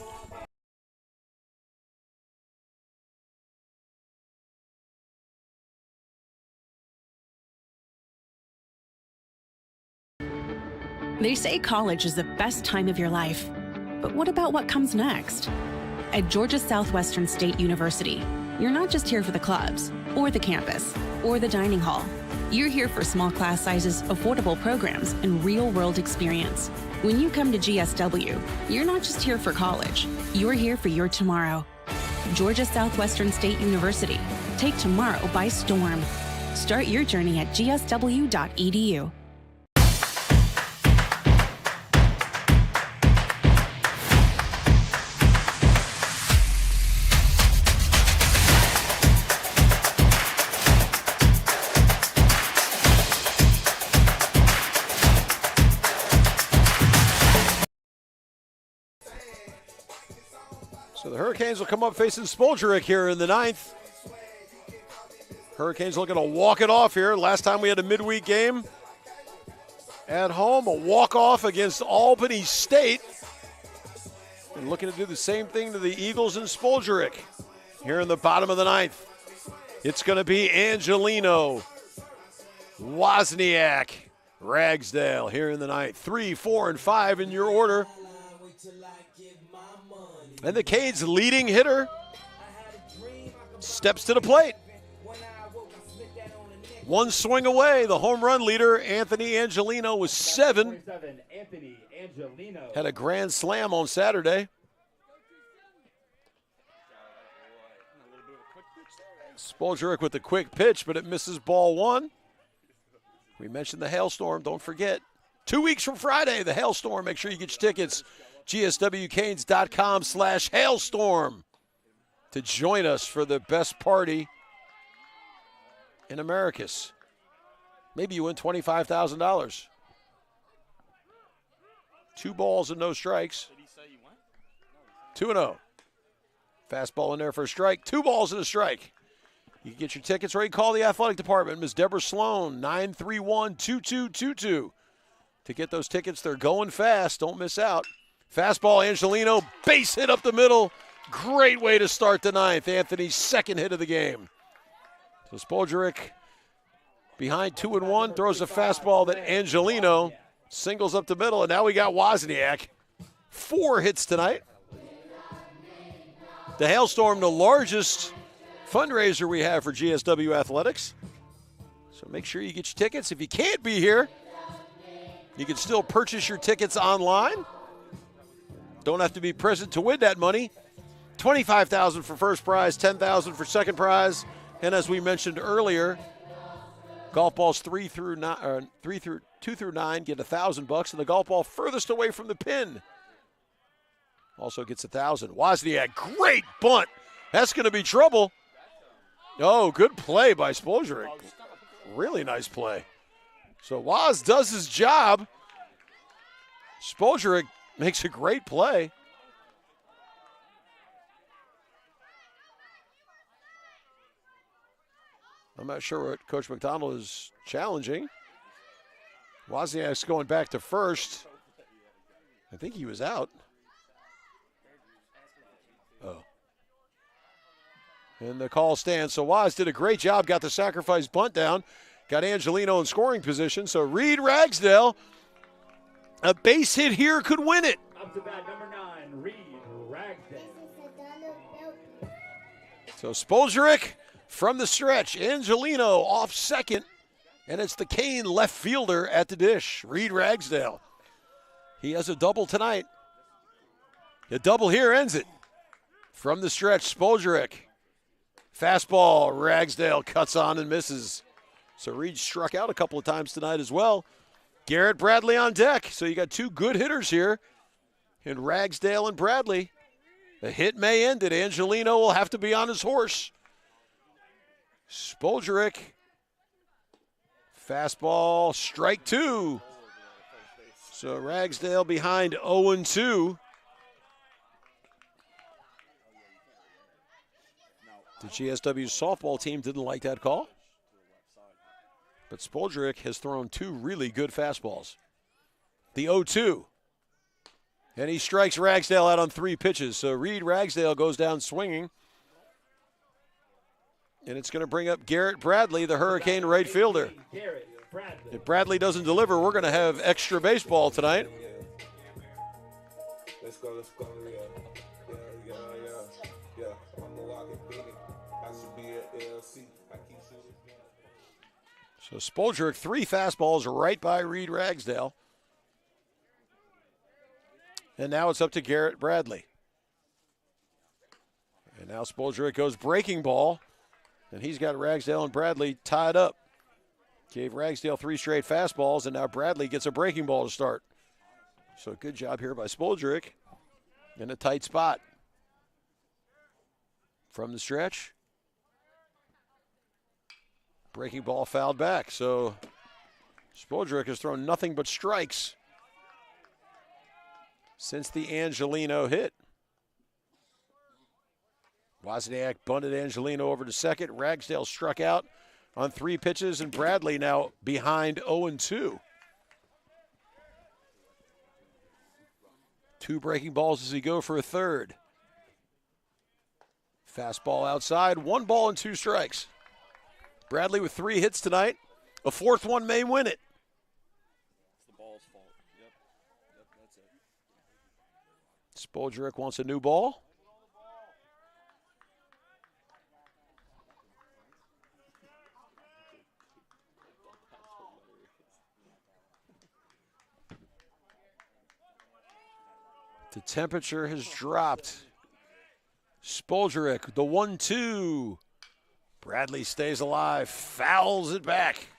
S11: They say college is the best time of your life. But what about what comes next? At Georgia Southwestern State University, you're not just here for the clubs, or the campus, or the dining hall. You're here for small class sizes, affordable programs, and real-world experience. When you come to GSW, you're not just here for college. You're here for your tomorrow. Georgia Southwestern State University. Take tomorrow by storm. Start your journey at gsw.edu.
S6: So the Hurricanes will come up facing Spoljaric here in the 9th. Hurricanes looking to walk it off here. Last time we had a midweek game at home, a walk-off against Albany State. And looking to do the same thing to the Eagles and Spoljaric here in the bottom of the 9th. It's going to be Angelino, Wozniak, Ragsdale here in the 9th. 3, 4, and 5 in your order. And the Canes' leading hitter steps to the plate. 1 swing away. The home run leader, Anthony Angelino, was 7.
S5: Anthony Angelino.
S6: Had a grand slam on Saturday. Spoljaric with the quick pitch, but it misses ball 1. We mentioned the hailstorm. Don't forget, 2 weeks from Friday, the hailstorm. Make sure you get your tickets. GSWCanes.com/hailstorm to join us for the best party in Americus. Maybe you win $25,000. 2 balls and no strikes. 2-0. Fastball in there for a strike. 2 balls and a strike. You can get your tickets or you can call the athletic department. Ms. Deborah Sloan, 931-2222. To get those tickets, they're going fast. Don't miss out. Fastball, Angelino, base hit up the middle. Great way to start the 9th. Anthony's 2nd hit of the game. So Spoljaric behind 2-1, throws a fastball that Angelino singles up the middle, and now we got Wozniak. 4 hits tonight. The hailstorm, the largest fundraiser we have for GSW Athletics. So make sure you get your tickets. If you can't be here, you can still purchase your tickets online. Don't have to be present to win that money. $25,000 for first prize, $10,000 for second prize, and as we mentioned earlier, golf balls 2 through 9 get $1,000, and the golf ball furthest away from the pin also gets $1,000. Wozniak, great bunt. That's going to be trouble. Oh, good play by Spoljaric. Really nice play. So Woz does his job. Spoljaric makes a great play. I'm not sure what Coach McDonald is challenging. Wozniak's going back to first. I think he was out. Oh. And the call stands. So Woz did a great job, got the sacrifice bunt down, got Angelino in scoring position. So Reed Ragsdale, a base hit here could win it.
S5: Up to bat, number 9, Reed Ragsdale.
S6: So Spoljaric from the stretch, Angelino off second, and it's the Kane left fielder at the dish, Reed Ragsdale. He has a double tonight. The double here ends it. From the stretch, Spoljaric. Fastball, Ragsdale cuts on and misses. So Reed struck out a couple of times tonight as well. Garrett Bradley on deck. So you got 2 good hitters here in Ragsdale and Bradley. The hit may end it. Angelino will have to be on his horse. Spoljaric, fastball, strike 2. So Ragsdale behind 0-2. The GSW softball team didn't like that call. But Spoljaric has thrown 2 really good fastballs. The 0-2. And he strikes Ragsdale out on 3 pitches. So Reed Ragsdale goes down swinging. And it's going to bring up Garrett Bradley, the Hurricane right fielder. If Bradley doesn't deliver, we're going to have extra baseball tonight.
S12: Let's go, yeah. I'm a walking Phoenix. I should be at LC. I keep shooting.
S6: So Spoljaric, 3 fastballs right by Reed Ragsdale. And now it's up to Garrett Bradley. And now Spoljaric goes breaking ball. And he's got Ragsdale and Bradley tied up. Gave Ragsdale 3 straight fastballs, and now Bradley gets a breaking ball to start. So good job here by Spoljaric in a tight spot. From the stretch. Breaking ball fouled back. So Spoljaric has thrown nothing but strikes since the Angelino hit. Wozniak bunted Angelino over to second. Ragsdale struck out on 3 pitches, and Bradley now behind 0-2. 2 breaking balls as he go for a third. Fastball outside, 1 ball and 2 strikes. Bradley with 3 hits tonight. A 4th one may win it.
S4: It's the ball's fault. Yep, that's it.
S6: Spoljaric wants a new ball. The temperature has dropped. Spoljaric, the 1-2. Bradley stays alive, fouls it back.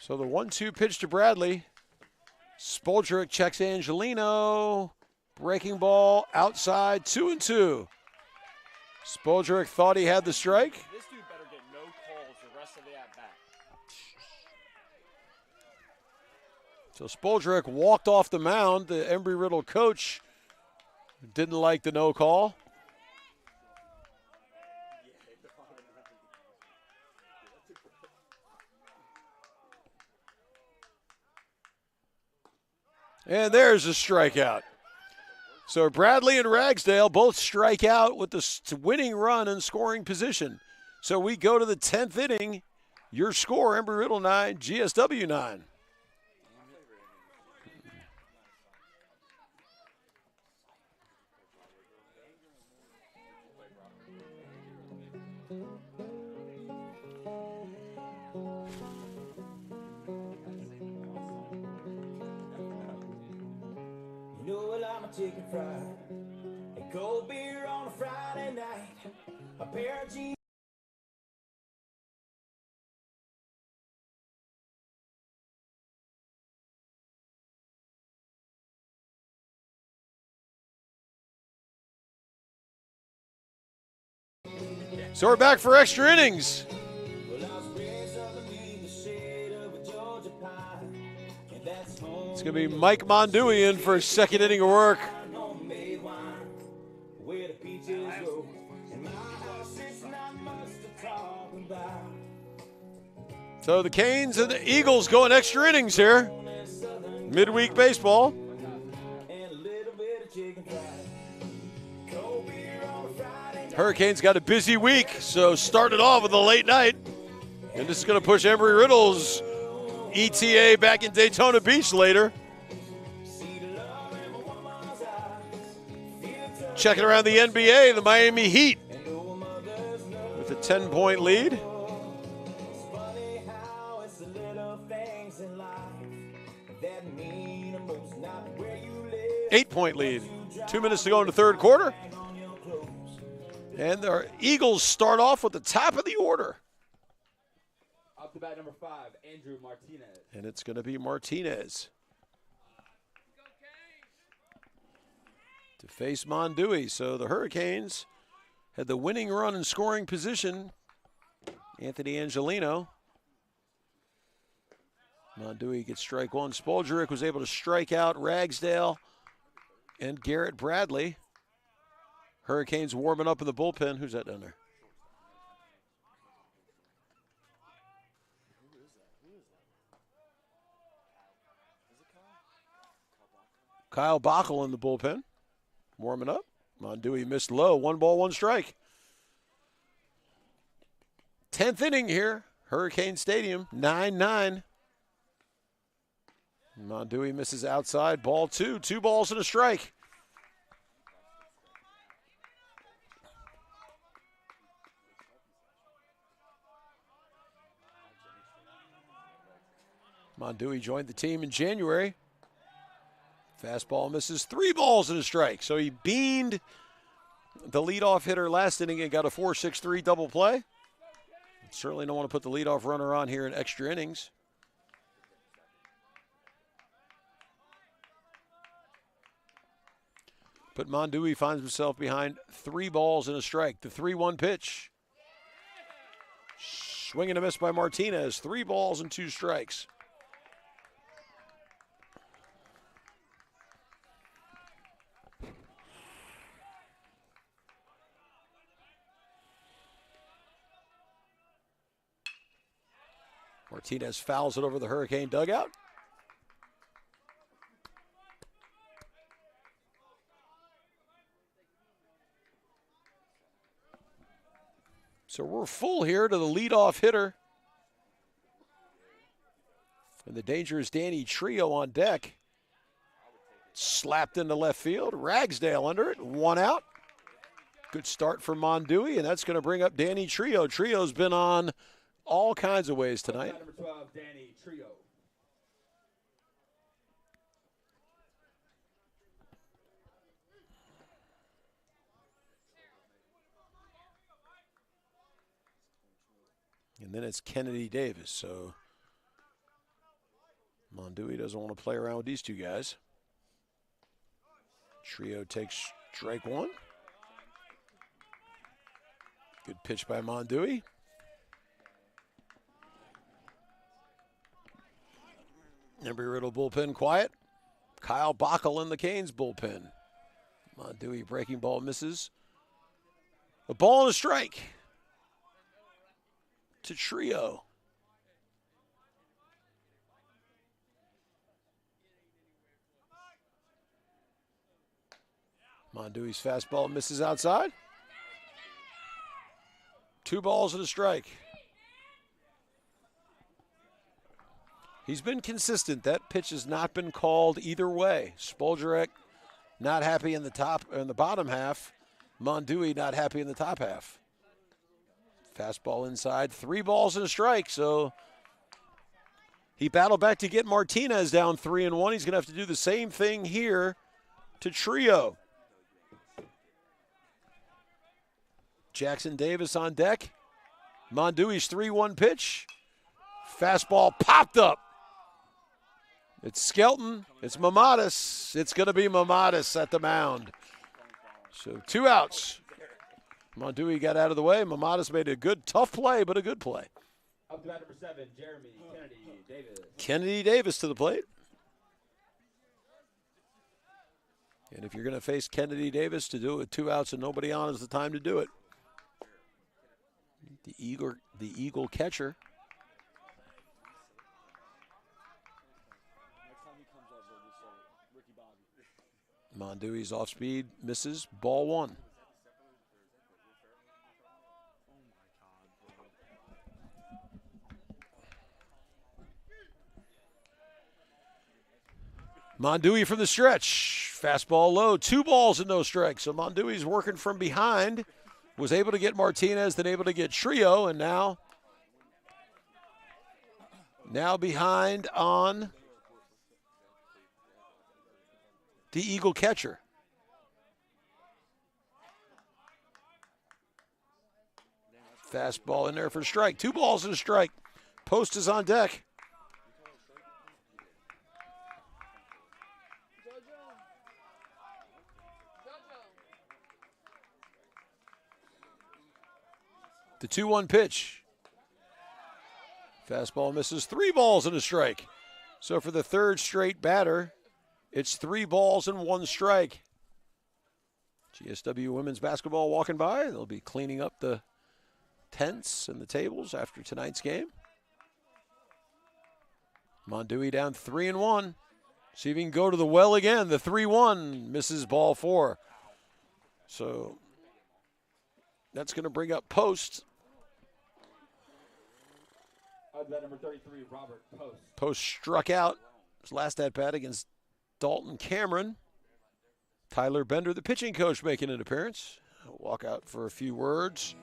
S6: So the 1-2 pitch to Bradley. Spoljaric checks Angelino. Breaking ball outside, 2-2. Spoljaric thought he had the strike.
S4: This dude better get no calls the rest of the at-bat.
S6: So Spoljaric walked off the mound. The Embry-Riddle coach Didn't like the no call. And there's a strikeout. So Bradley and Ragsdale both strike out with the winning run in scoring position. So we go to the 10th inning. Your score, Embry-Riddle 9, GSW 9.
S13: You know what, I'm a chicken fried. A cold beer on a Friday night. A pair of jeans.
S6: So we're back for extra innings. It's going to be Mike Mondui in for a second inning of work. So the Canes and the Eagles going extra innings here. Midweek baseball. Hurricanes got a busy week, so started off with a late night. And this is going to push Embry-Riddle's ETA back in Daytona Beach later. Checking around the NBA, the Miami Heat with a 10-point lead. 8-point lead. 2 minutes to go in the third quarter. And the Eagles start off with the top of the order.
S5: Up to bat number 5, Andrew Martinez.
S6: And it's going to be Martinez to face Mondui. So the Hurricanes had the winning run in scoring position. Anthony Angelino. Mondui gets strike one. Spoldrick was able to strike out Ragsdale and Garrett Bradley. Hurricanes warming up in the bullpen. Who's that down there? Kyle Bockel in the bullpen, warming up. Mondui missed low. 1 ball, 1 strike. 10th inning here, Hurricane Stadium, 9-9. Mondui misses outside, ball 2. 2 balls and a strike. Mondui joined the team in January. Fastball misses, 3 balls and a strike. So he beaned the leadoff hitter last inning and got a 4-6-3 double play. Certainly don't want to put the leadoff runner on here in extra innings. But Mondui finds himself behind 3 balls and a strike. The 3-1 pitch. Swing and a miss by Martinez. 3 balls and 2 strikes. Martinez fouls it over the Hurricane dugout. So we're full here to the leadoff hitter. And the dangerous Danny Trio on deck. Slapped into left field. Ragsdale under it. 1 out. Good start for Mondui, and that's going to bring up Danny Trio. Trio's been on all kinds of ways tonight.
S5: Number 12, Danny Trio.
S6: And then it's Kennedy Davis. So Mondui doesn't want to play around with these 2 guys. Trio takes strike 1. Good pitch by Mondui. Embry-Riddle bullpen quiet. Kyle Bockel in the Canes bullpen. Mondui breaking ball misses. A ball and a strike to Trio. Mondui's fastball misses outside. 2 balls and a strike. He's been consistent. That pitch has not been called either way. Spoljurek not happy in the bottom half. Mondui not happy in the top half. Fastball inside, 3 balls and a strike. So he battled back to get Martinez down 3-1. He's going to have to do the same thing here to Trio. Jackson Davis on deck. Mondui's 3-1 pitch. Fastball popped up. It's Skelton. It's Mamadas. It's going to be Mamadas at the mound. So 2 outs. Mondui got out of the way. Mamadas made a good, tough play, but a good play.
S5: Up to bat number 7, Jeremy Kennedy Davis.
S6: Kennedy Davis to the plate. And if you're going to face Kennedy Davis to do it with 2 outs and nobody on, is the time to do it. The Eagle catcher. Mondui's off speed, misses, ball 1. Mondui from the stretch. Fastball low, 2 balls and no strikes. So Mondui's working from behind. Was able to get Martinez, then able to get Trio, and now behind on the Eagle catcher. Fastball in there for a strike. 2 balls and a strike. Post is on deck. The 2-1 pitch. Fastball misses, 3 balls and a strike. So for the 3rd straight batter, it's 3 balls and 1 strike. GSW women's basketball walking by. They'll be cleaning up the tents and the tables after tonight's game. Mondui down 3-1. See if he can go to the well again. The 3-1 misses ball 4. So that's going to bring up Post.
S5: Number 33, Robert Post.
S6: Post struck out his last at-bat against Dalton Cameron. Tyler Bender, the pitching coach, making an appearance. Walk out for a few words.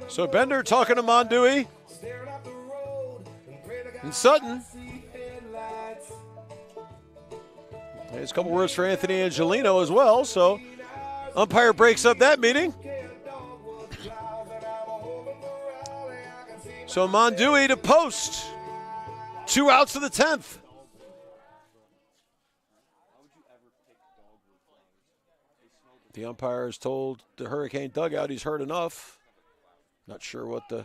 S6: So Bender talking to Mondui and Sutton. There's a couple words for Anthony Angelino as well. So umpire breaks up that meeting. So Mondui to Post. 2 outs of the 10th. The umpire has told the Hurricane dugout he's heard enough. Not sure what the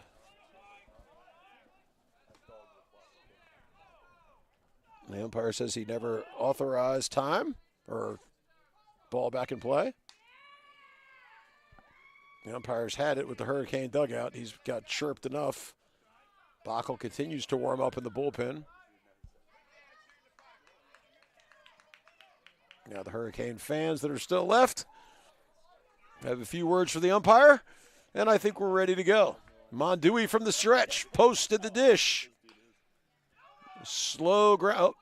S6: umpire says. He never authorized time or ball back in play. The umpire's had it with the Hurricane dugout. He's got chirped enough. Bachl continues to warm up in the bullpen. Now the Hurricane fans that are still left have a few words for the umpire. And I think we're ready to go. Mondui from the stretch. Post at the dish. Slow ground. Oh.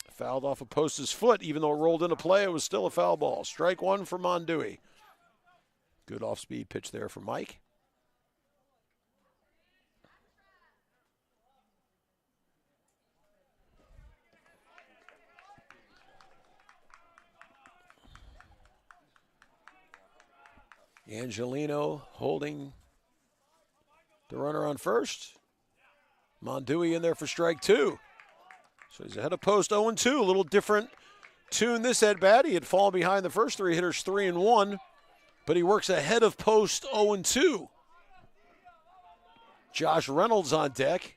S6: Fouled off of Post's foot. Even though it rolled into play, it was still a foul ball. Strike 1 for Mondui. Good off-speed pitch there for Mike. Angelino holding the runner on first. Mondui in there for strike 2. So he's ahead of post 0-2. A little different tune this at bat. He had fallen behind the first 3 hitters 3-1, but he works ahead of post 0-2. Josh Reynolds on deck.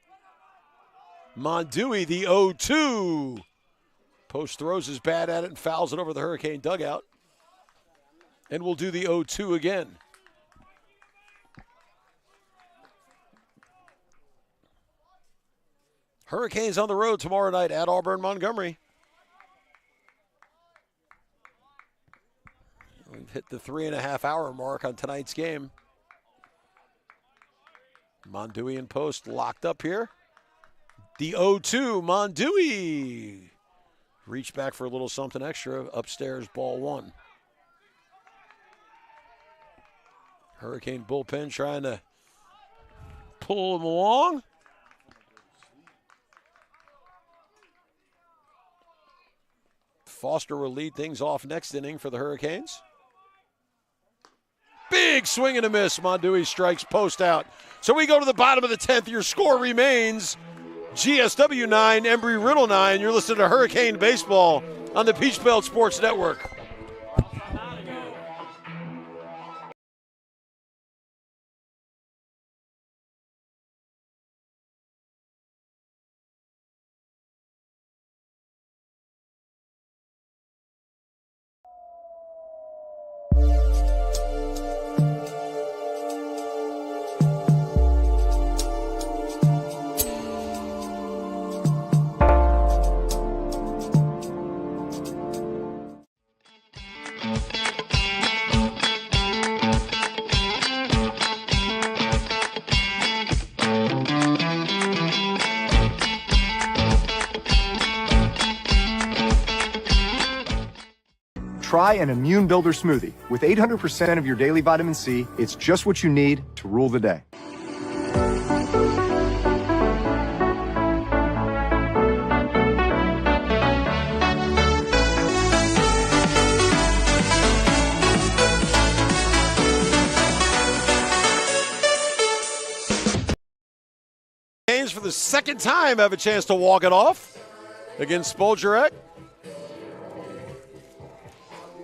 S6: Mondui, the 0-2. Post throws his bat at it and fouls it over the Hurricane dugout. And we'll do the 0-2 again. Hurricanes on the road tomorrow night at Auburn, Montgomery. We've hit the 3.5-hour mark on tonight's game. Mondui in post locked up here. The 0-2, Mondui. Reach back for a little something extra. Upstairs, ball 1. Hurricane bullpen trying to pull him along. Foster will lead things off next inning for the Hurricanes. Big swing and a miss. Mondui strikes post out. So we go to the bottom of the 10th. Your score remains GSW 9, Embry-Riddle 9. You're listening to Hurricane Baseball on the Peach Belt Sports Network.
S9: Try an Immune Builder smoothie. With 800% of your daily vitamin C, it's just what you need to rule the day.
S6: For the second time have a chance to walk it off against Spoljurek.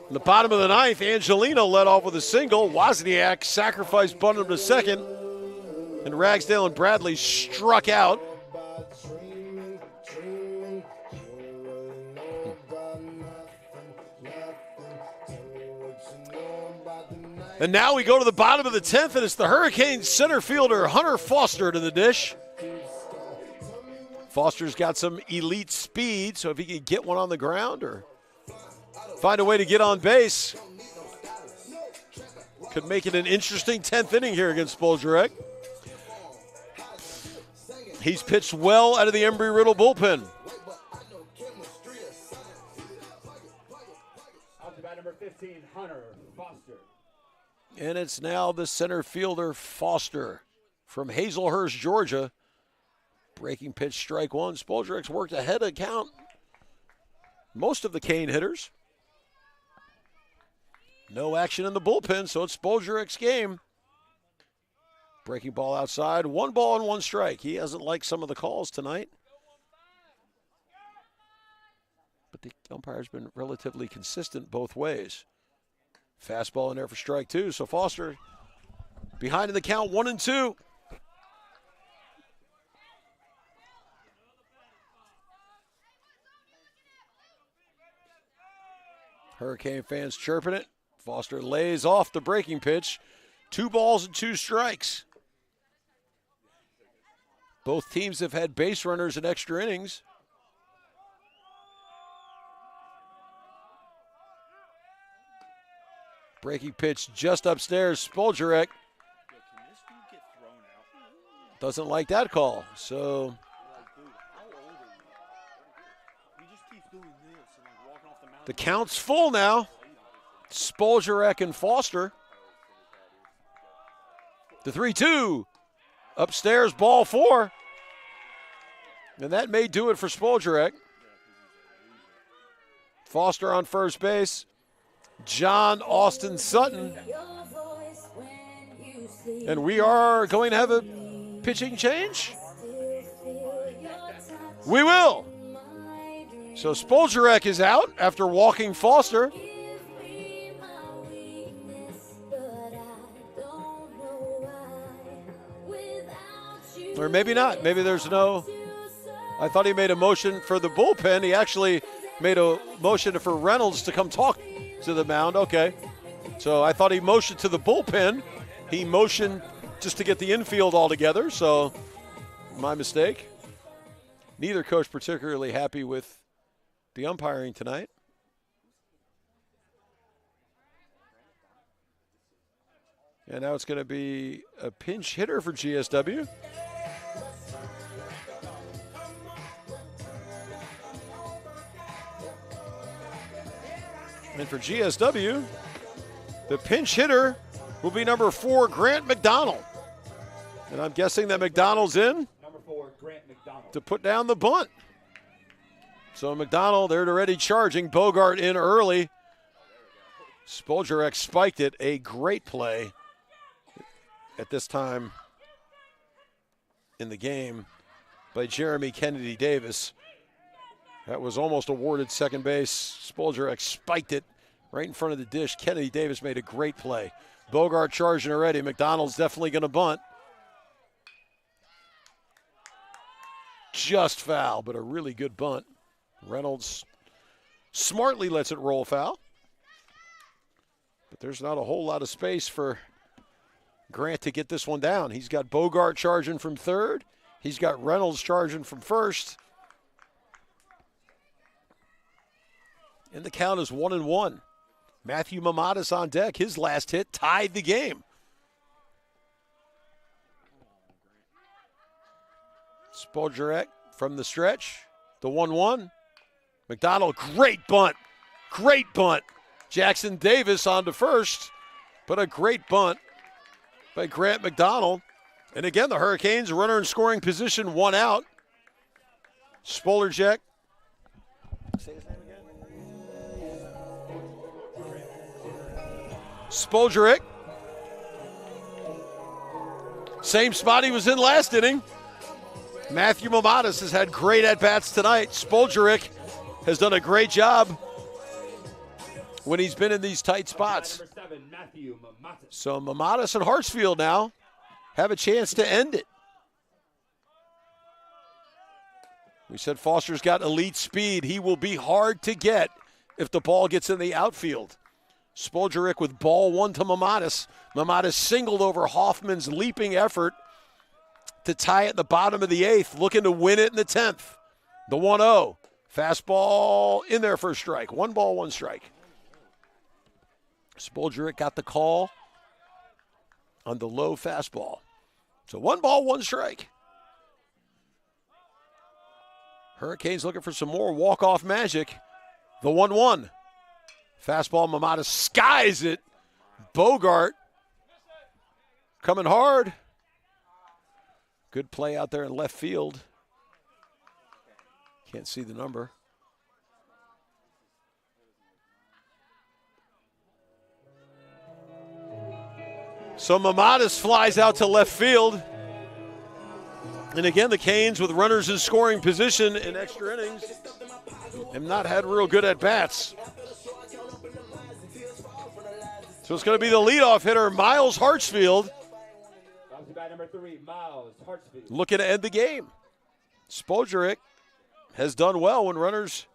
S6: In the bottom of the 9th, Angelino led off with a single. Wozniak sacrificed bunted him to second. And Ragsdale and Bradley struck out. And now we go to the bottom of the 10th, and it's the Hurricanes center fielder Hunter Foster to the dish. Foster's got some elite speed, so if he can get one on the ground or find a way to get on base, could make it an interesting 10th inning here against Spoljurek. He's pitched well out of the Embry-Riddle bullpen.
S5: Out to bat number 15, Hunter Foster.
S6: And it's now the center fielder Foster from Hazelhurst, Georgia. Breaking pitch, strike 1. Spoljurek's worked ahead of count most of the Cane hitters. No action in the bullpen, so it's Spoljurek's game. Breaking ball outside. 1 ball and 1 strike. He hasn't liked some of the calls tonight. But the umpire's been relatively consistent both ways. Fastball in there for strike 2. So Foster behind in the count, 1-2. Hurricane fans chirping it. Foster lays off the breaking pitch. 2 balls and 2 strikes. Both teams have had base runners in extra innings. Breaking pitch just upstairs. Spoljurek doesn't like that call. So the count's full now. Spoljurek and Foster. The 3-2. Upstairs, ball 4. And that may do it for Spoljurek. Foster on first base. John Austin Sutton. And we are going to have a pitching change. We will. So Spoljarek is out after walking Foster. Or maybe not. Maybe there's no. I thought he made a motion for the bullpen. He actually made a motion for Reynolds to come talk to the mound. Okay. So I thought he motioned to the bullpen. He motioned just to get the infield all together. So my mistake. Neither coach particularly happy with the umpiring tonight. And now it's going to be a pinch hitter for GSW. And for GSW, the pinch hitter will be number 4, Grant McDonald. And I'm guessing that McDonald's in
S5: Number 4, Grant McDonald.
S6: to put down the bunt. So McDonald, they're already charging. Bogart in early. Spoljarek spiked it. A great play at this time in the game by Jeremy Kennedy Davis. That was almost awarded second base. Spoljarek spiked it right in front of the dish. Kennedy Davis made a great play. Bogart charging already. McDonald's definitely going to bunt. Just foul, but a really good bunt. Reynolds smartly lets it roll foul. But there's not a whole lot of space for Grant to get this one down. He's got Bogart charging from third. He's got Reynolds charging from first. And the count is 1-1. Matthew Mamadas on deck. His last hit tied the game. Spoljarek from the stretch. The 1-1. McDonald, great bunt. Great bunt. Jackson Davis on to first. But a great bunt by Grant McDonald. And again, the Hurricanes, runner in scoring position, 1 out. Spoljarek. Say his name again. Spoljarek. Same spot he was in last inning. Matthew Mamadas has had great at-bats tonight. Spoljarek has done a great job when he's been in these tight spots.
S5: Number 7, Matthew Mamadas.
S6: So Mamadas and Hartsfield now have a chance to end it. We said Foster's got elite speed. He will be hard to get if the ball gets in the outfield. Spoljarek with ball 1 to Mamadas. Mamadas singled over Hoffman's leaping effort to tie it in the bottom of the 8th, looking to win it in the 10th. The 1-0. Fastball in there for a strike. 1 ball, 1 strike. Spoljarek got the call on the low fastball. So 1 ball, 1 strike. Hurricanes looking for some more walk-off magic. The 1-1. Fastball, Mamadas skies it. Bogart coming hard. Good play out there in left field. Can't see the number. So Mamadas flies out to left field. And again, the Canes with runners in scoring position in extra innings have not had real good at-bats. So it's going to be the leadoff hitter, Miles Hartsfield.
S5: Number 3, Miles Hartsfield.
S6: Looking to end the game. Spoljarek has done well when runners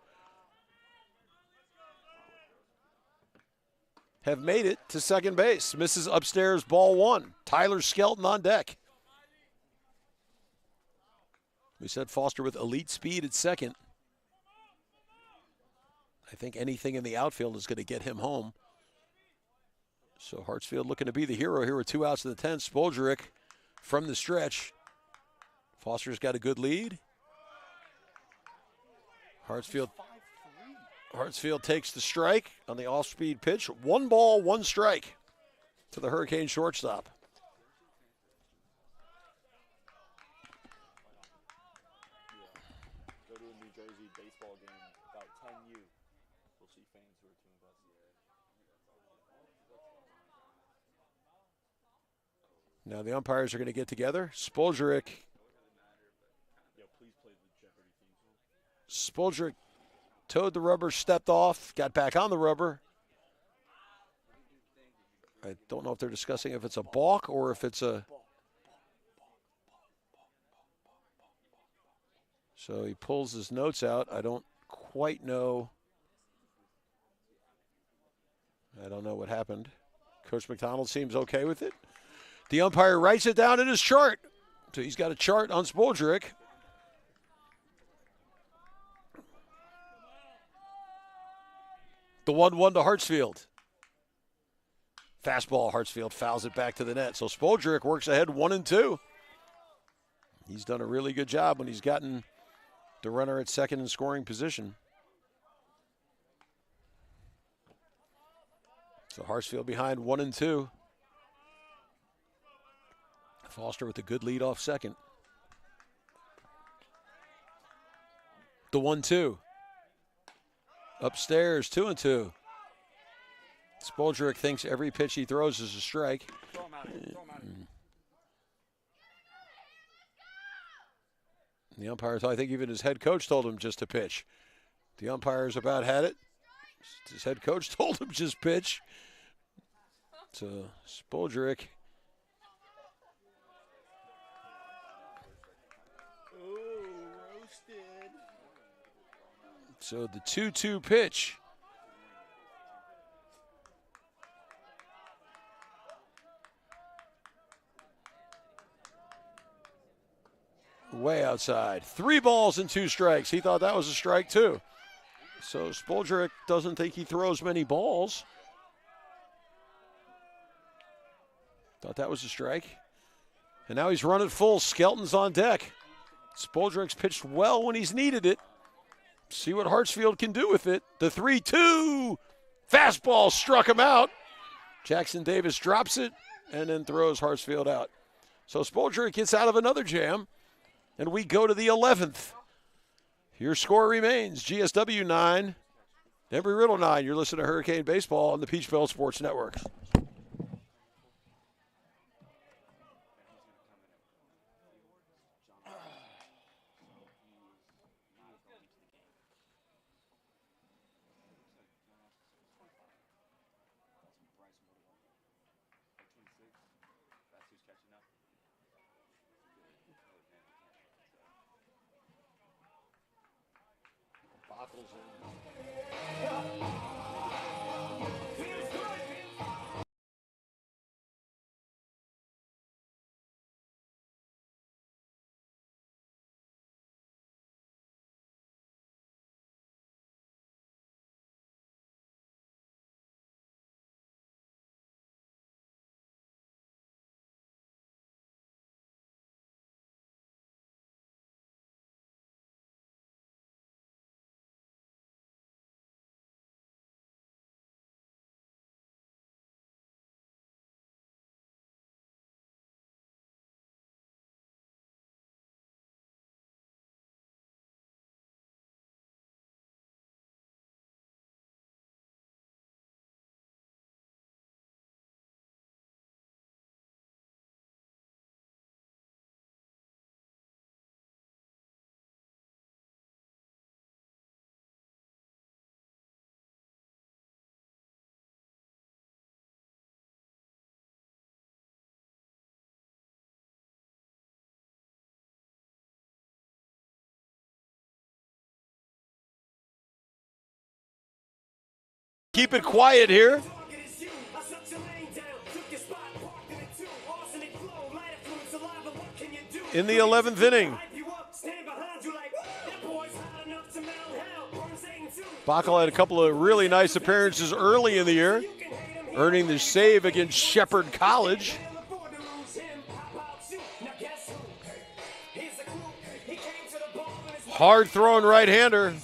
S6: have made it to second base. Misses upstairs, ball 1. Tyler Skelton on deck. We said Foster with elite speed at second. I think anything in the outfield is going to get him home. So Hartsfield looking to be the hero here with 2 outs in the 10th. Spoljarek from the stretch. Foster's got a good lead. Hartsfield takes the strike on the off-speed pitch. 1 ball, 1 strike to the Hurricane shortstop.
S4: Go to a New Jersey baseball game, about 10U. We'll see fans who are tuned up.
S6: Now the umpires are going to get together. Spoljarek.
S4: Yeah, please play the Jeopardy theme
S6: Spoldrick towed the rubber, stepped off, got back on the rubber. I don't know if they're discussing if it's a balk or if it's a... So he pulls his notes out. I don't quite know. I don't know what happened. Coach McDonald seems okay with it. The umpire writes it down in his chart. So he's got a chart on Spoldrick. The 1-1 to Hartsfield. Fastball, Hartsfield fouls it back to the net. So Spoldrick works ahead 1-2. He's done a really good job when he's gotten the runner at second in scoring position. So Hartsfield behind 1-2. Foster with a good lead off second. The 1-2. Upstairs, 2-2. Spoldrick thinks every pitch he throws is a strike. The umpires, I think even his head coach told him just to pitch. The umpires about had it. His head coach told him just pitch. So Spoldrick. So the 2-2 pitch. Way outside. 3 balls and 2 strikes. He thought that was a strike too. So Spoldrick doesn't think he throws many balls. Thought that was a strike. And now he's running full. Skelton's on deck. Spoldrick's pitched well when he's needed it. See what Hartsfield can do with it. The 3-2. Fastball struck him out. Jackson Davis drops it and then throws Hartsfield out. So Spoldrick gets out of another jam. And we go to the 11th. Your score remains GSW 9, Embry-Riddle 9. You're listening to Hurricane Baseball on the Peach Belt Sports Network. Keep it quiet here. In the 11th inning. Bacall had a couple of really nice appearances early in the year, earning the save against Shepherd College. Hard throwing right-hander.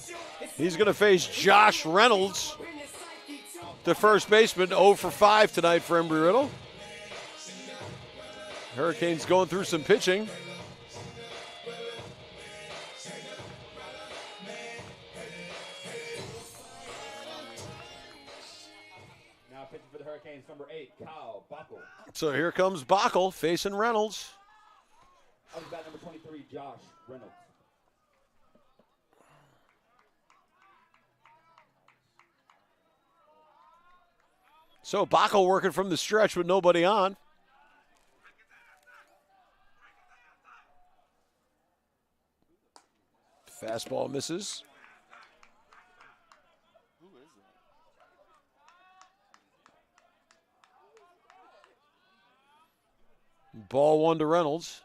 S6: He's going to face Josh Reynolds, the first baseman. 0 for 5 tonight for Embry-Riddle. Hurricanes going through some pitching.
S5: Now pitching for the Hurricanes, number 8, Kyle Bacall.
S6: So here comes Bacall facing Reynolds.
S5: Up to bat number 23, Josh Reynolds.
S6: So Backel working from the stretch with nobody on. Fastball misses.
S4: Who is that?
S6: Ball 1 to Reynolds.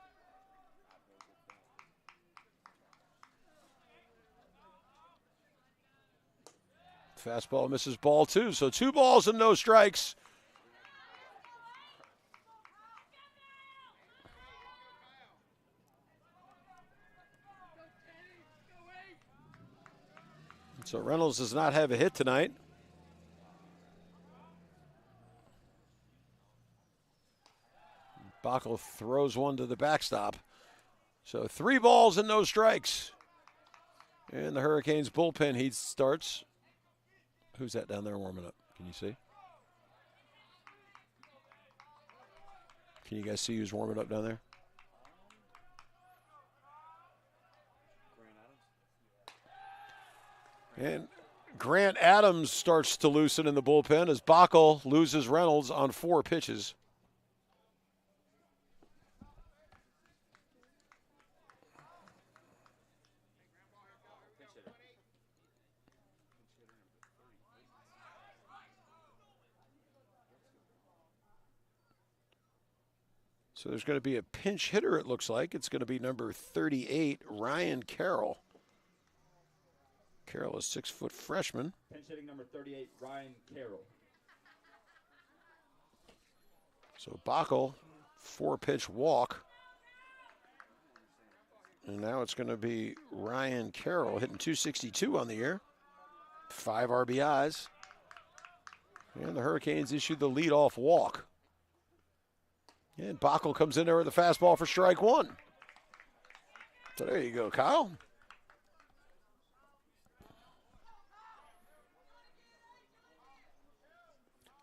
S6: Fastball misses, ball 2. So 2 balls and no strikes. So Reynolds does not have a hit tonight. Backel throws one to the backstop. So 3 balls and no strikes. And the Hurricanes bullpen heat starts. Who's that down there warming up? Can you see? Can you guys see who's warming up down there? And Grant Adams starts to loosen in the bullpen as Backel loses Reynolds on 4 pitches. So there's going to be a pinch hitter, it looks like. It's going to be number 38, Ryan Carroll. Carroll is 6-foot freshman.
S5: Pinch hitting number 38, Ryan Carroll.
S6: So Backel, 4-pitch walk. And now it's going to be Ryan Carroll hitting .262 on the year. 5 RBIs. And the Hurricanes issued the leadoff walk. And Backel comes in there with a fastball for strike 1. So there you go, Kyle.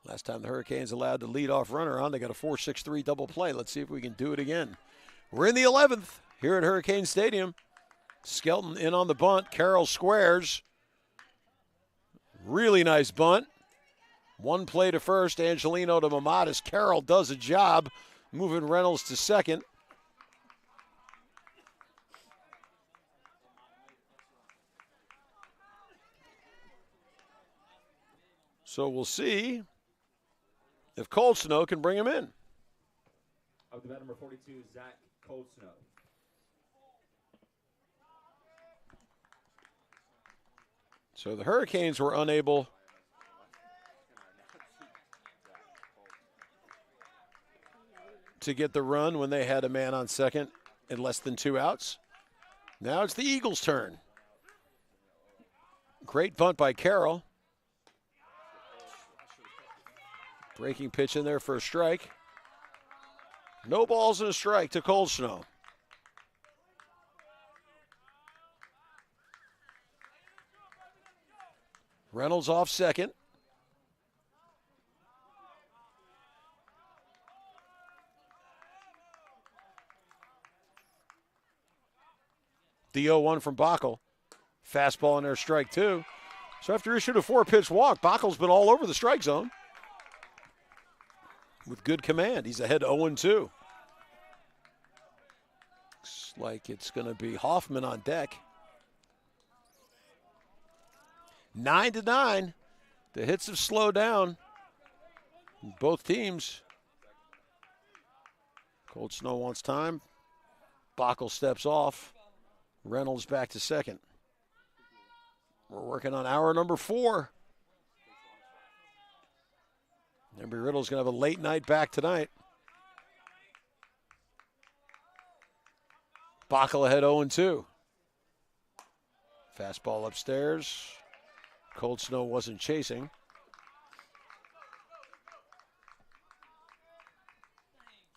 S6: Last time the Hurricanes allowed the leadoff runner on, they got a 4-6-3 double play. Let's see if we can do it again. We're in the 11th here at Hurricane Stadium. Skelton in on the bunt. Carroll squares. Really nice bunt. 1 play to first. Angelino to Mamatis. Carroll does a job moving Reynolds to second. So we'll see if Cold Snow can bring him in.
S5: Up to bat number 42, Zach Cold Snow.
S6: So the Hurricanes were unable to get the run when they had a man on second in less than 2 outs. Now it's the Eagles' turn. Great bunt by Carroll. Breaking pitch in there for a strike. No balls and a strike to Cold Snow. Reynolds off second. The 0-1 from Backel. Fastball in there, strike 2. So after issued a 4-pitch walk, Backel's been all over the strike zone with good command. He's ahead 0-2. Looks like it's going to be Hoffman on deck. 9-9. The hits have slowed down. Both teams. Cold Snow wants time. Backel steps off. Reynolds back to second. We're working on hour number 4. Embry-Riddle's going to have a late night back tonight. Backel ahead 0-2. Fastball upstairs. Cold Snow wasn't chasing.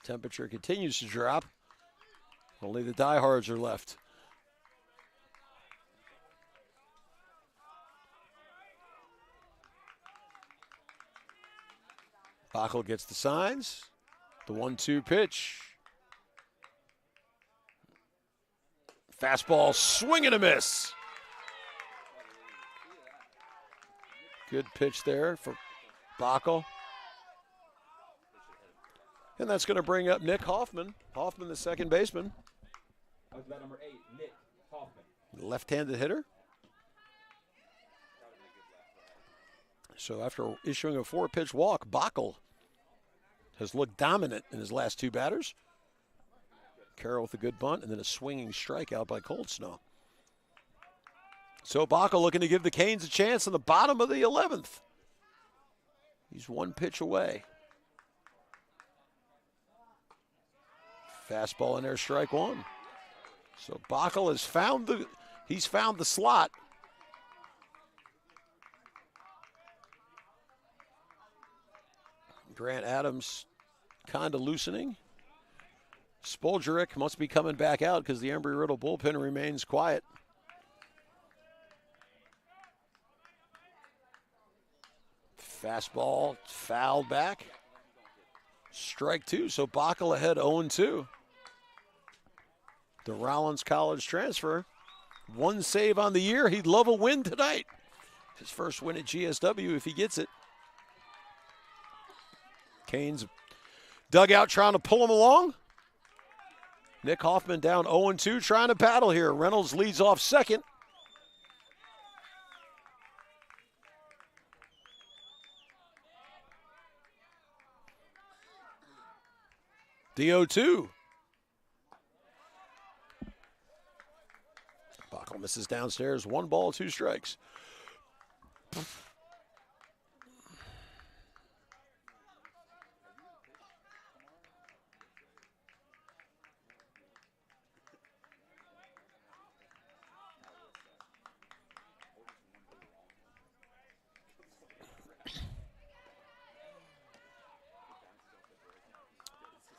S6: Temperature continues to drop. Only the diehards are left. Backel gets the signs. The 1-2 pitch. Fastball, swing and a miss. Good pitch there for Backel. And that's going to bring up Nick Hoffman. Hoffman, the second baseman.
S5: That was about number 8, Nick Hoffman.
S6: Left-handed hitter. So after issuing a 4-pitch walk, Bachl has looked dominant in his last 2 batters. Carroll with a good bunt, and then a swinging strikeout by Cold Snow. So Bachl looking to give the Canes a chance in the bottom of the 11th. He's 1 pitch away. Fastball in there, strike 1. So Bachl has found the slot. Grant Adams kind of loosening. Spoljaric must be coming back out because the Embry-Riddle bullpen remains quiet. Fastball fouled back. Strike 2, so Bachl ahead 0-2. The Rollins College transfer. 1 save on the year. He'd love a win tonight. His first win at GSW if he gets it. Canes dugout trying to pull him along. Nick Hoffman down 0-2, trying to battle here. Reynolds leads off second. The 0-2. Bachl misses downstairs. 1 ball, 2 strikes.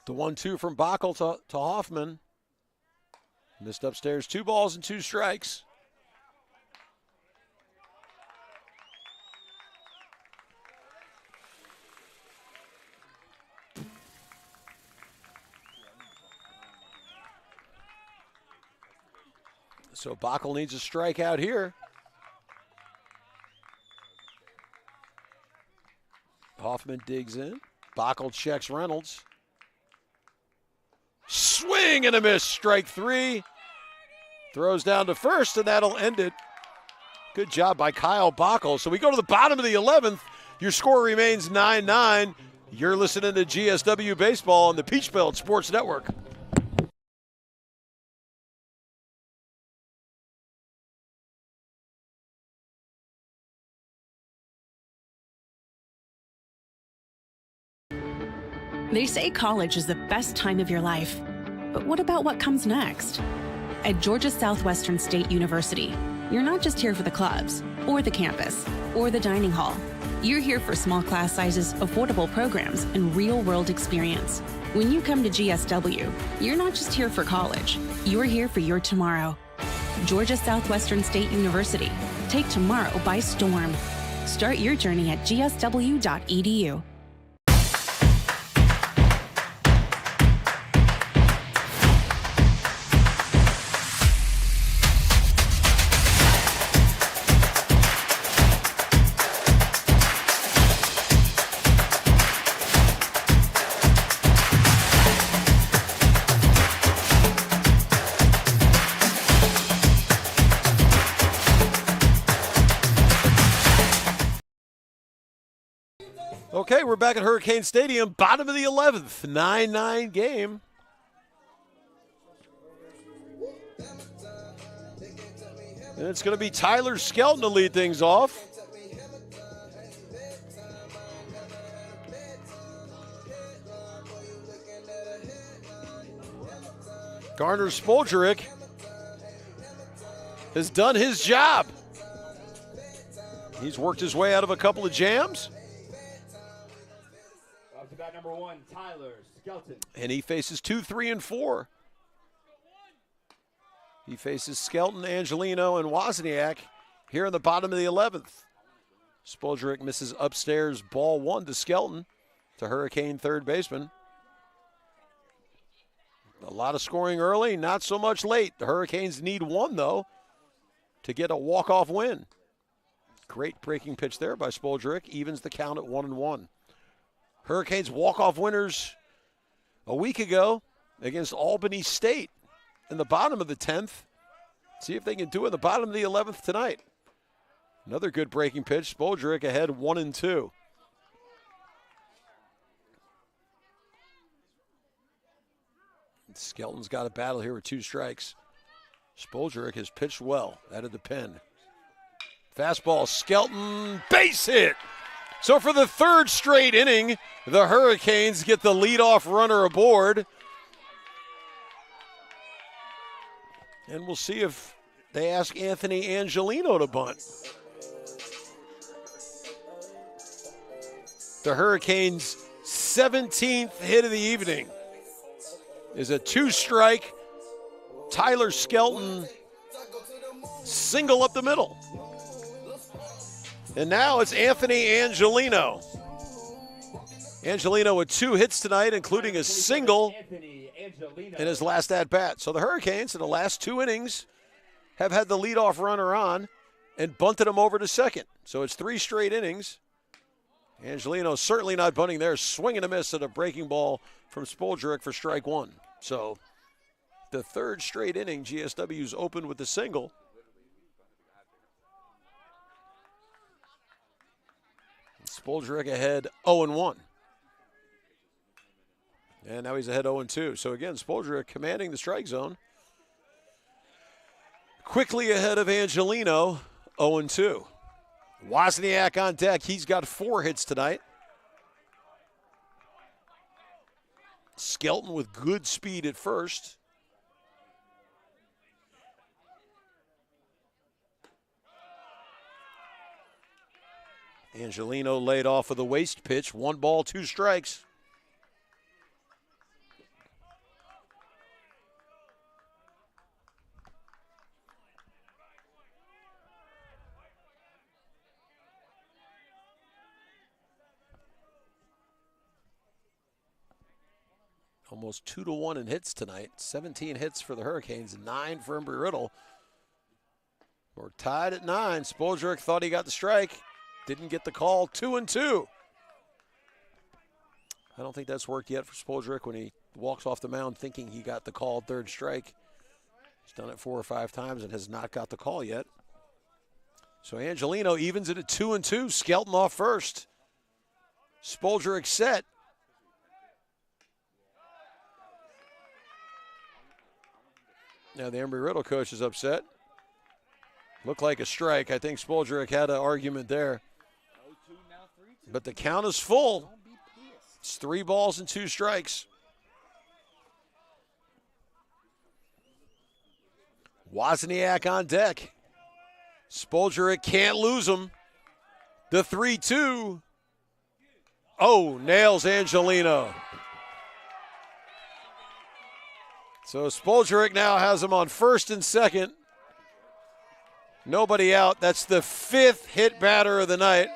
S6: The 1-2 from Bachl to Hoffman. Missed upstairs. 2 balls and 2 strikes. So Bachl needs a strikeout here. Hoffman digs in. Bachl checks Reynolds. Swing and a miss, strike 3. Throws down to first, and that'll end it. Good job by Kyle Bachl. So we go to the bottom of the 11th. Your score remains 9-9. You're listening to GSW Baseball on the Peach Belt Sports Network.
S11: They say college is the best time of your life. But what about what comes next? At Georgia Southwestern State University, you're not just here for the clubs, or the campus, or the dining hall. You're here for small class sizes, affordable programs, and real-world experience. When you come to GSW, you're not just here for college. You're here for your tomorrow. Georgia Southwestern State University. Take tomorrow by storm. Start your journey at gsw.edu.
S6: Okay, we're back at Hurricane Stadium, bottom of the 11th, 9-9 game. And it's going to be Tyler Skelton to lead things off. Garner Spoljaric has done his job. He's worked his way out of a couple of jams.
S5: Up to bat number 1, Tyler Skelton.
S6: And he faces 2, 3, and 4. He faces Skelton, Angelino, and Wozniak here in the bottom of the 11th. Spoljaric misses upstairs, ball 1 to Skelton, to Hurricane third baseman. A lot of scoring early, not so much late. The Hurricanes need 1, though, to get a walk-off win. Great breaking pitch there by Spoljaric, evens the count at 1-1. Hurricanes walk-off winners a week ago against Albany State in the bottom of the 10th. See if they can do it in the bottom of the 11th tonight. Another good breaking pitch. Spoldrick ahead 1-2. Skelton's got a battle here with 2 strikes. Spoldrick has pitched well out of the pen. Fastball, Skelton, base hit. So for the 3rd straight inning, the Hurricanes get the leadoff runner aboard. And we'll see if they ask Anthony Angelino to bunt. The Hurricanes' 17th hit of the evening is a 2-strike Tyler Skelton single up the middle. And now it's Anthony Angelino. Angelino with 2 hits tonight, including a single in his last at-bat. So the Hurricanes in the last 2 innings have had the leadoff runner on and bunted him over to second. So it's 3 straight innings. Angelino certainly not bunting there, swing and a miss at a breaking ball from Spoldrick for strike 1. So the 3rd straight inning, GSW's opened with the single. Spoldrick ahead 0-1. And now he's ahead 0-2. So again, Spoldrick commanding the strike zone. Quickly ahead of Angelino, 0-2. Wozniak on deck. He's got 4 hits tonight. Skelton with good speed at first. Angelino laid off with a waste pitch. 1 ball, 2 strikes. Almost 2-1 in hits tonight. 17 hits for the Hurricanes, 9 for Embry-Riddle. We're tied at 9. Spoldrick thought he got the strike. Didn't get the call. 2-2. I don't think that's worked yet for Spoldrick when he walks off the mound thinking he got the call, 3rd strike. He's done it 4 or 5 times and has not got the call yet. So Angelino evens it at 2-2. Skelton off first. Spoldrick set. Now the Embry-Riddle coach is upset. Looked like a strike. I think Spoldrick had an argument there. But the count is full. It's 3 balls and 2 strikes. Wozniak on deck. Spoldrick can't lose him. The 3-2. Oh, nails Angelino. So Spoldrick now has him on first and second. Nobody out. That's the 5th hit batter of the night.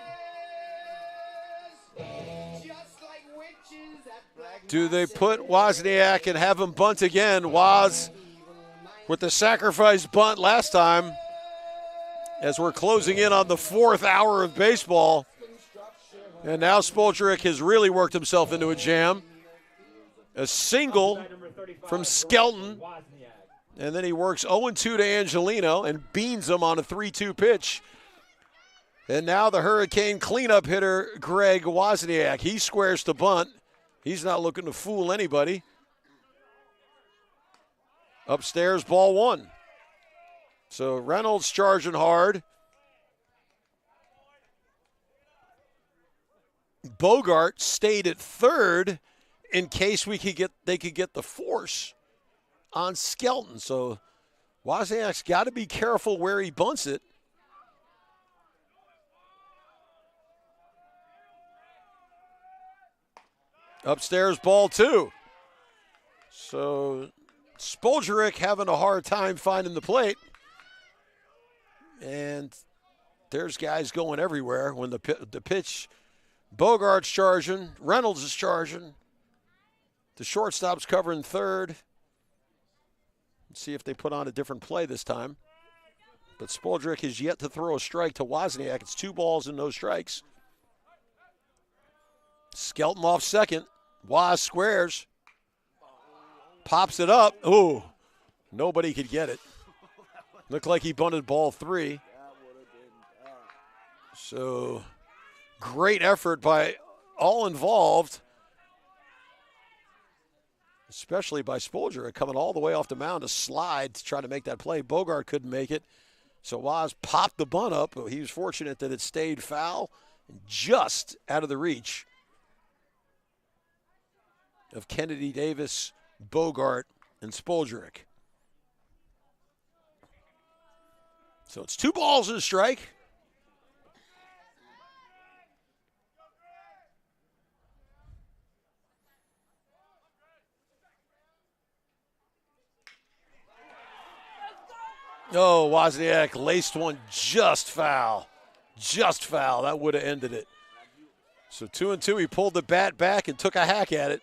S6: Do they put Wozniak and have him bunt again? Woz with the sacrifice bunt last time as we're closing in on the 4th hour of baseball. And now Spoldrick has really worked himself into a jam. A single from Skelton. And then he works 0-2 to Angelino and beans him on a 3-2 pitch. And now the Hurricane cleanup hitter, Greg Wozniak. He squares to bunt. He's not looking to fool anybody. Upstairs, ball 1. So Reynolds charging hard. Bogart stayed at third in case they could get the force on Skelton. So Wozniak's got to be careful where he bunts it. Upstairs, ball 2. So Spoldrick having a hard time finding the plate. And there's guys going everywhere when the pitch. Bogart's charging. Reynolds is charging. The shortstop's covering third. Let's see if they put on a different play this time. But Spoldrick has yet to throw a strike to Wozniak. It's 2 balls and no strikes. Skelton off second. Woz squares. Pops it up. Ooh, nobody could get it. Looked like he bunted ball 3. So great effort by all involved, especially by Spoldrick coming all the way off the mound to slide to try to make that play. Bogart couldn't make it. So Waz popped the bunt up. He was fortunate that it stayed foul and just out of the reach of Kennedy Davis, Bogart, and Spoldrick. So it's 2 balls and a strike. Oh, Wozniak laced one just foul. Just foul. That would have ended it. So 2-2, he pulled the bat back and took a hack at it.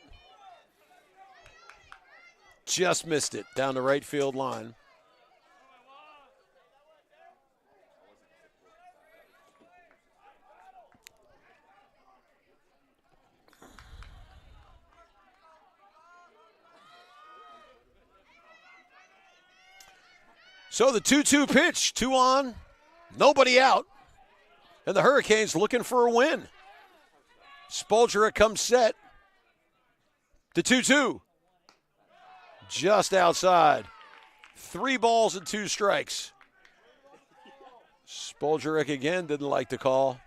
S6: Just missed it down the right field line. So the 2-2 pitch, 2 on, nobody out. And the Hurricanes looking for a win. Spoldrick comes set. The 2-2. Just outside. 3 balls and 2 strikes. Spoldrick again didn't like the call.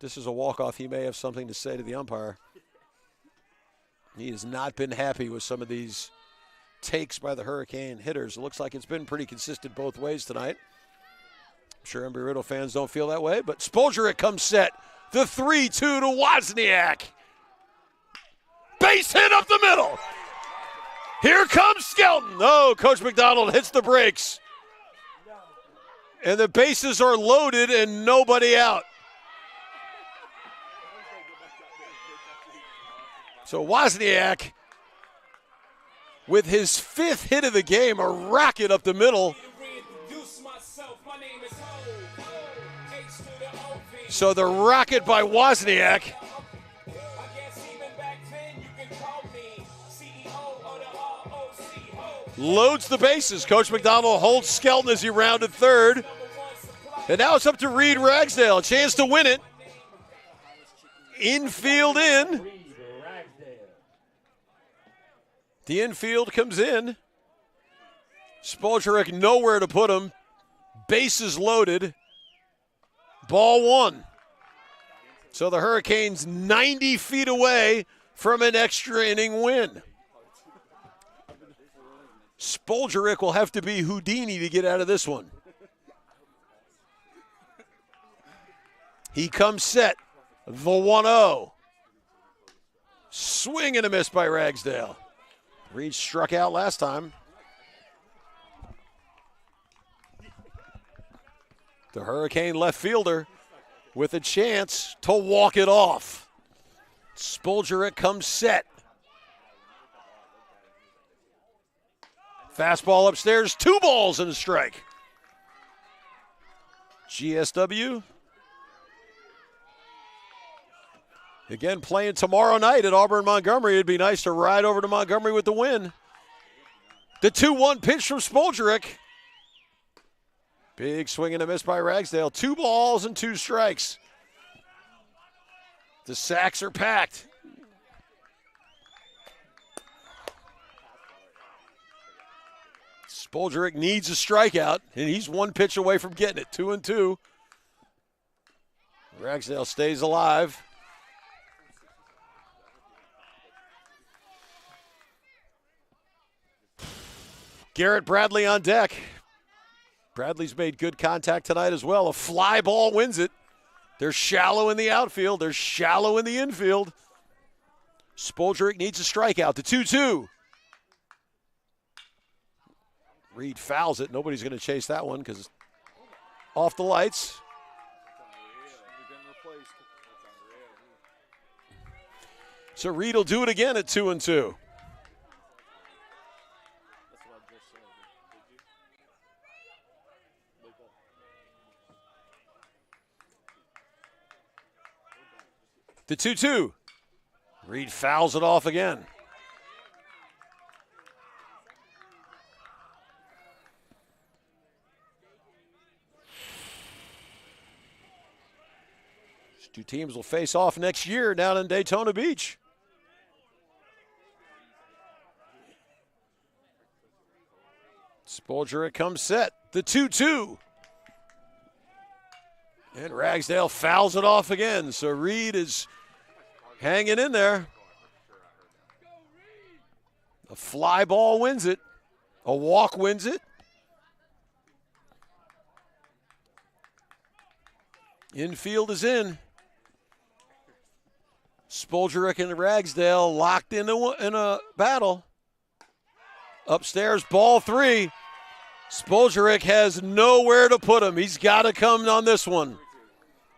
S6: This is a walk-off. He may have something to say to the umpire. He has not been happy with some of these takes by the Hurricane hitters. It looks like it's been pretty consistent both ways tonight. I'm sure Embry-Riddle fans don't feel that way, but Spoldrick comes set. The 3-2 to Wozniak. Base hit up the middle. Here comes Skelton. Oh, Coach McDonald hits the brakes. And the bases are loaded and nobody out. So Wozniak, with his 5th hit of the game, a rocket up the middle. So the rocket by Wozniak loads the bases. Coach McDonald holds Skelton as he rounded 3rd. And now it's up to Reed Ragsdale. A chance to win it. Infield in. The infield comes in. Spoldrick nowhere to put him. Bases loaded. Ball 1. So the Hurricanes 90 feet away from an extra inning win. Spoldrick will have to be Houdini to get out of this one. He comes set. The 1-0. Swing and a miss by Ragsdale. Reed struck out last time. The Hurricane left fielder with a chance to walk it off. Spoldrick comes set. Fastball upstairs, 2 balls and a strike. GSW. Again, playing tomorrow night at Auburn-Montgomery. It'd be nice to ride over to Montgomery with the win. The 2-1 pitch from Spoldrick. Big swing and a miss by Ragsdale. 2 balls and 2 strikes. The sacks are packed. Spoldrick needs a strikeout, and he's 1 pitch away from getting it. 2-2. Ragsdale stays alive. Garrett Bradley on deck. Bradley's made good contact tonight as well. A fly ball wins it. They're shallow in the outfield. They're shallow in the infield. Spoldrick needs a strikeout. The 2-2. Reed fouls it. Nobody's going to chase that one because it's off the lights. So Reed will do it again at 2-2. The 2-2. Reed fouls it off again. Two teams will face off next year down in Daytona Beach. Spoljaric comes set. The 2-2. And Ragsdale fouls it off again. So Reed is hanging in there. A fly ball wins it. A walk wins it. Infield is in. Spoljaric and Ragsdale locked in a battle. Upstairs, ball 3. Spoljaric has nowhere to put him. He's got to come on this one.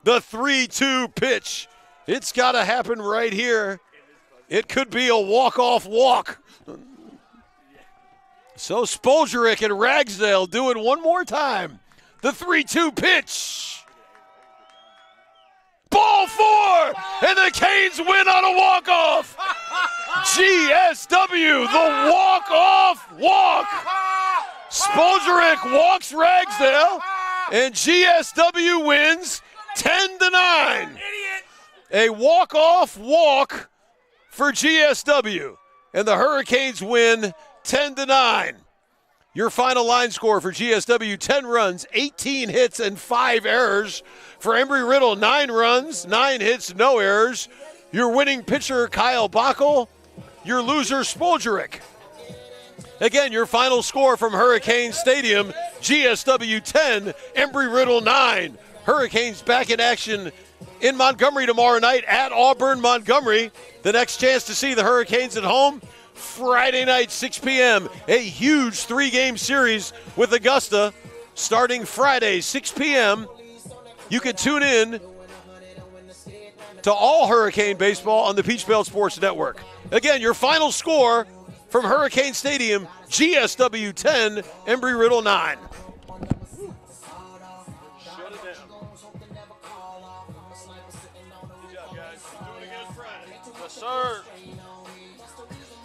S6: The 3-2 pitch. It's got to happen right here. It could be a walk-off walk. So Spoljaric and Ragsdale do it one more time. The 3-2 pitch. Ball 4, and the Canes win on a walk-off. GSW, the walk-off walk. Spoljaric walks Ragsdale, and GSW wins 10-9. A walk-off walk for GSW, and the Hurricanes win 10-9. Your final line score for GSW, 10 runs, 18 hits, and 5 errors. For Embry-Riddle, 9 runs, 9 hits, no errors. Your winning pitcher, Kyle Bockel. Your loser, Spoljaric. Again, your final score from Hurricane Stadium, GSW 10, Embry-Riddle 9. Hurricanes back in action in Montgomery tomorrow night at Auburn, Montgomery. The next chance to see the Hurricanes at home, Friday night, 6 p.m. A huge 3-game series with Augusta starting Friday, 6 p.m. You can tune in to all Hurricane baseball on the Peach Belt Sports Network. Again, your final score from Hurricane Stadium, GSW 10, Embry-Riddle 9.
S4: Yes, sir.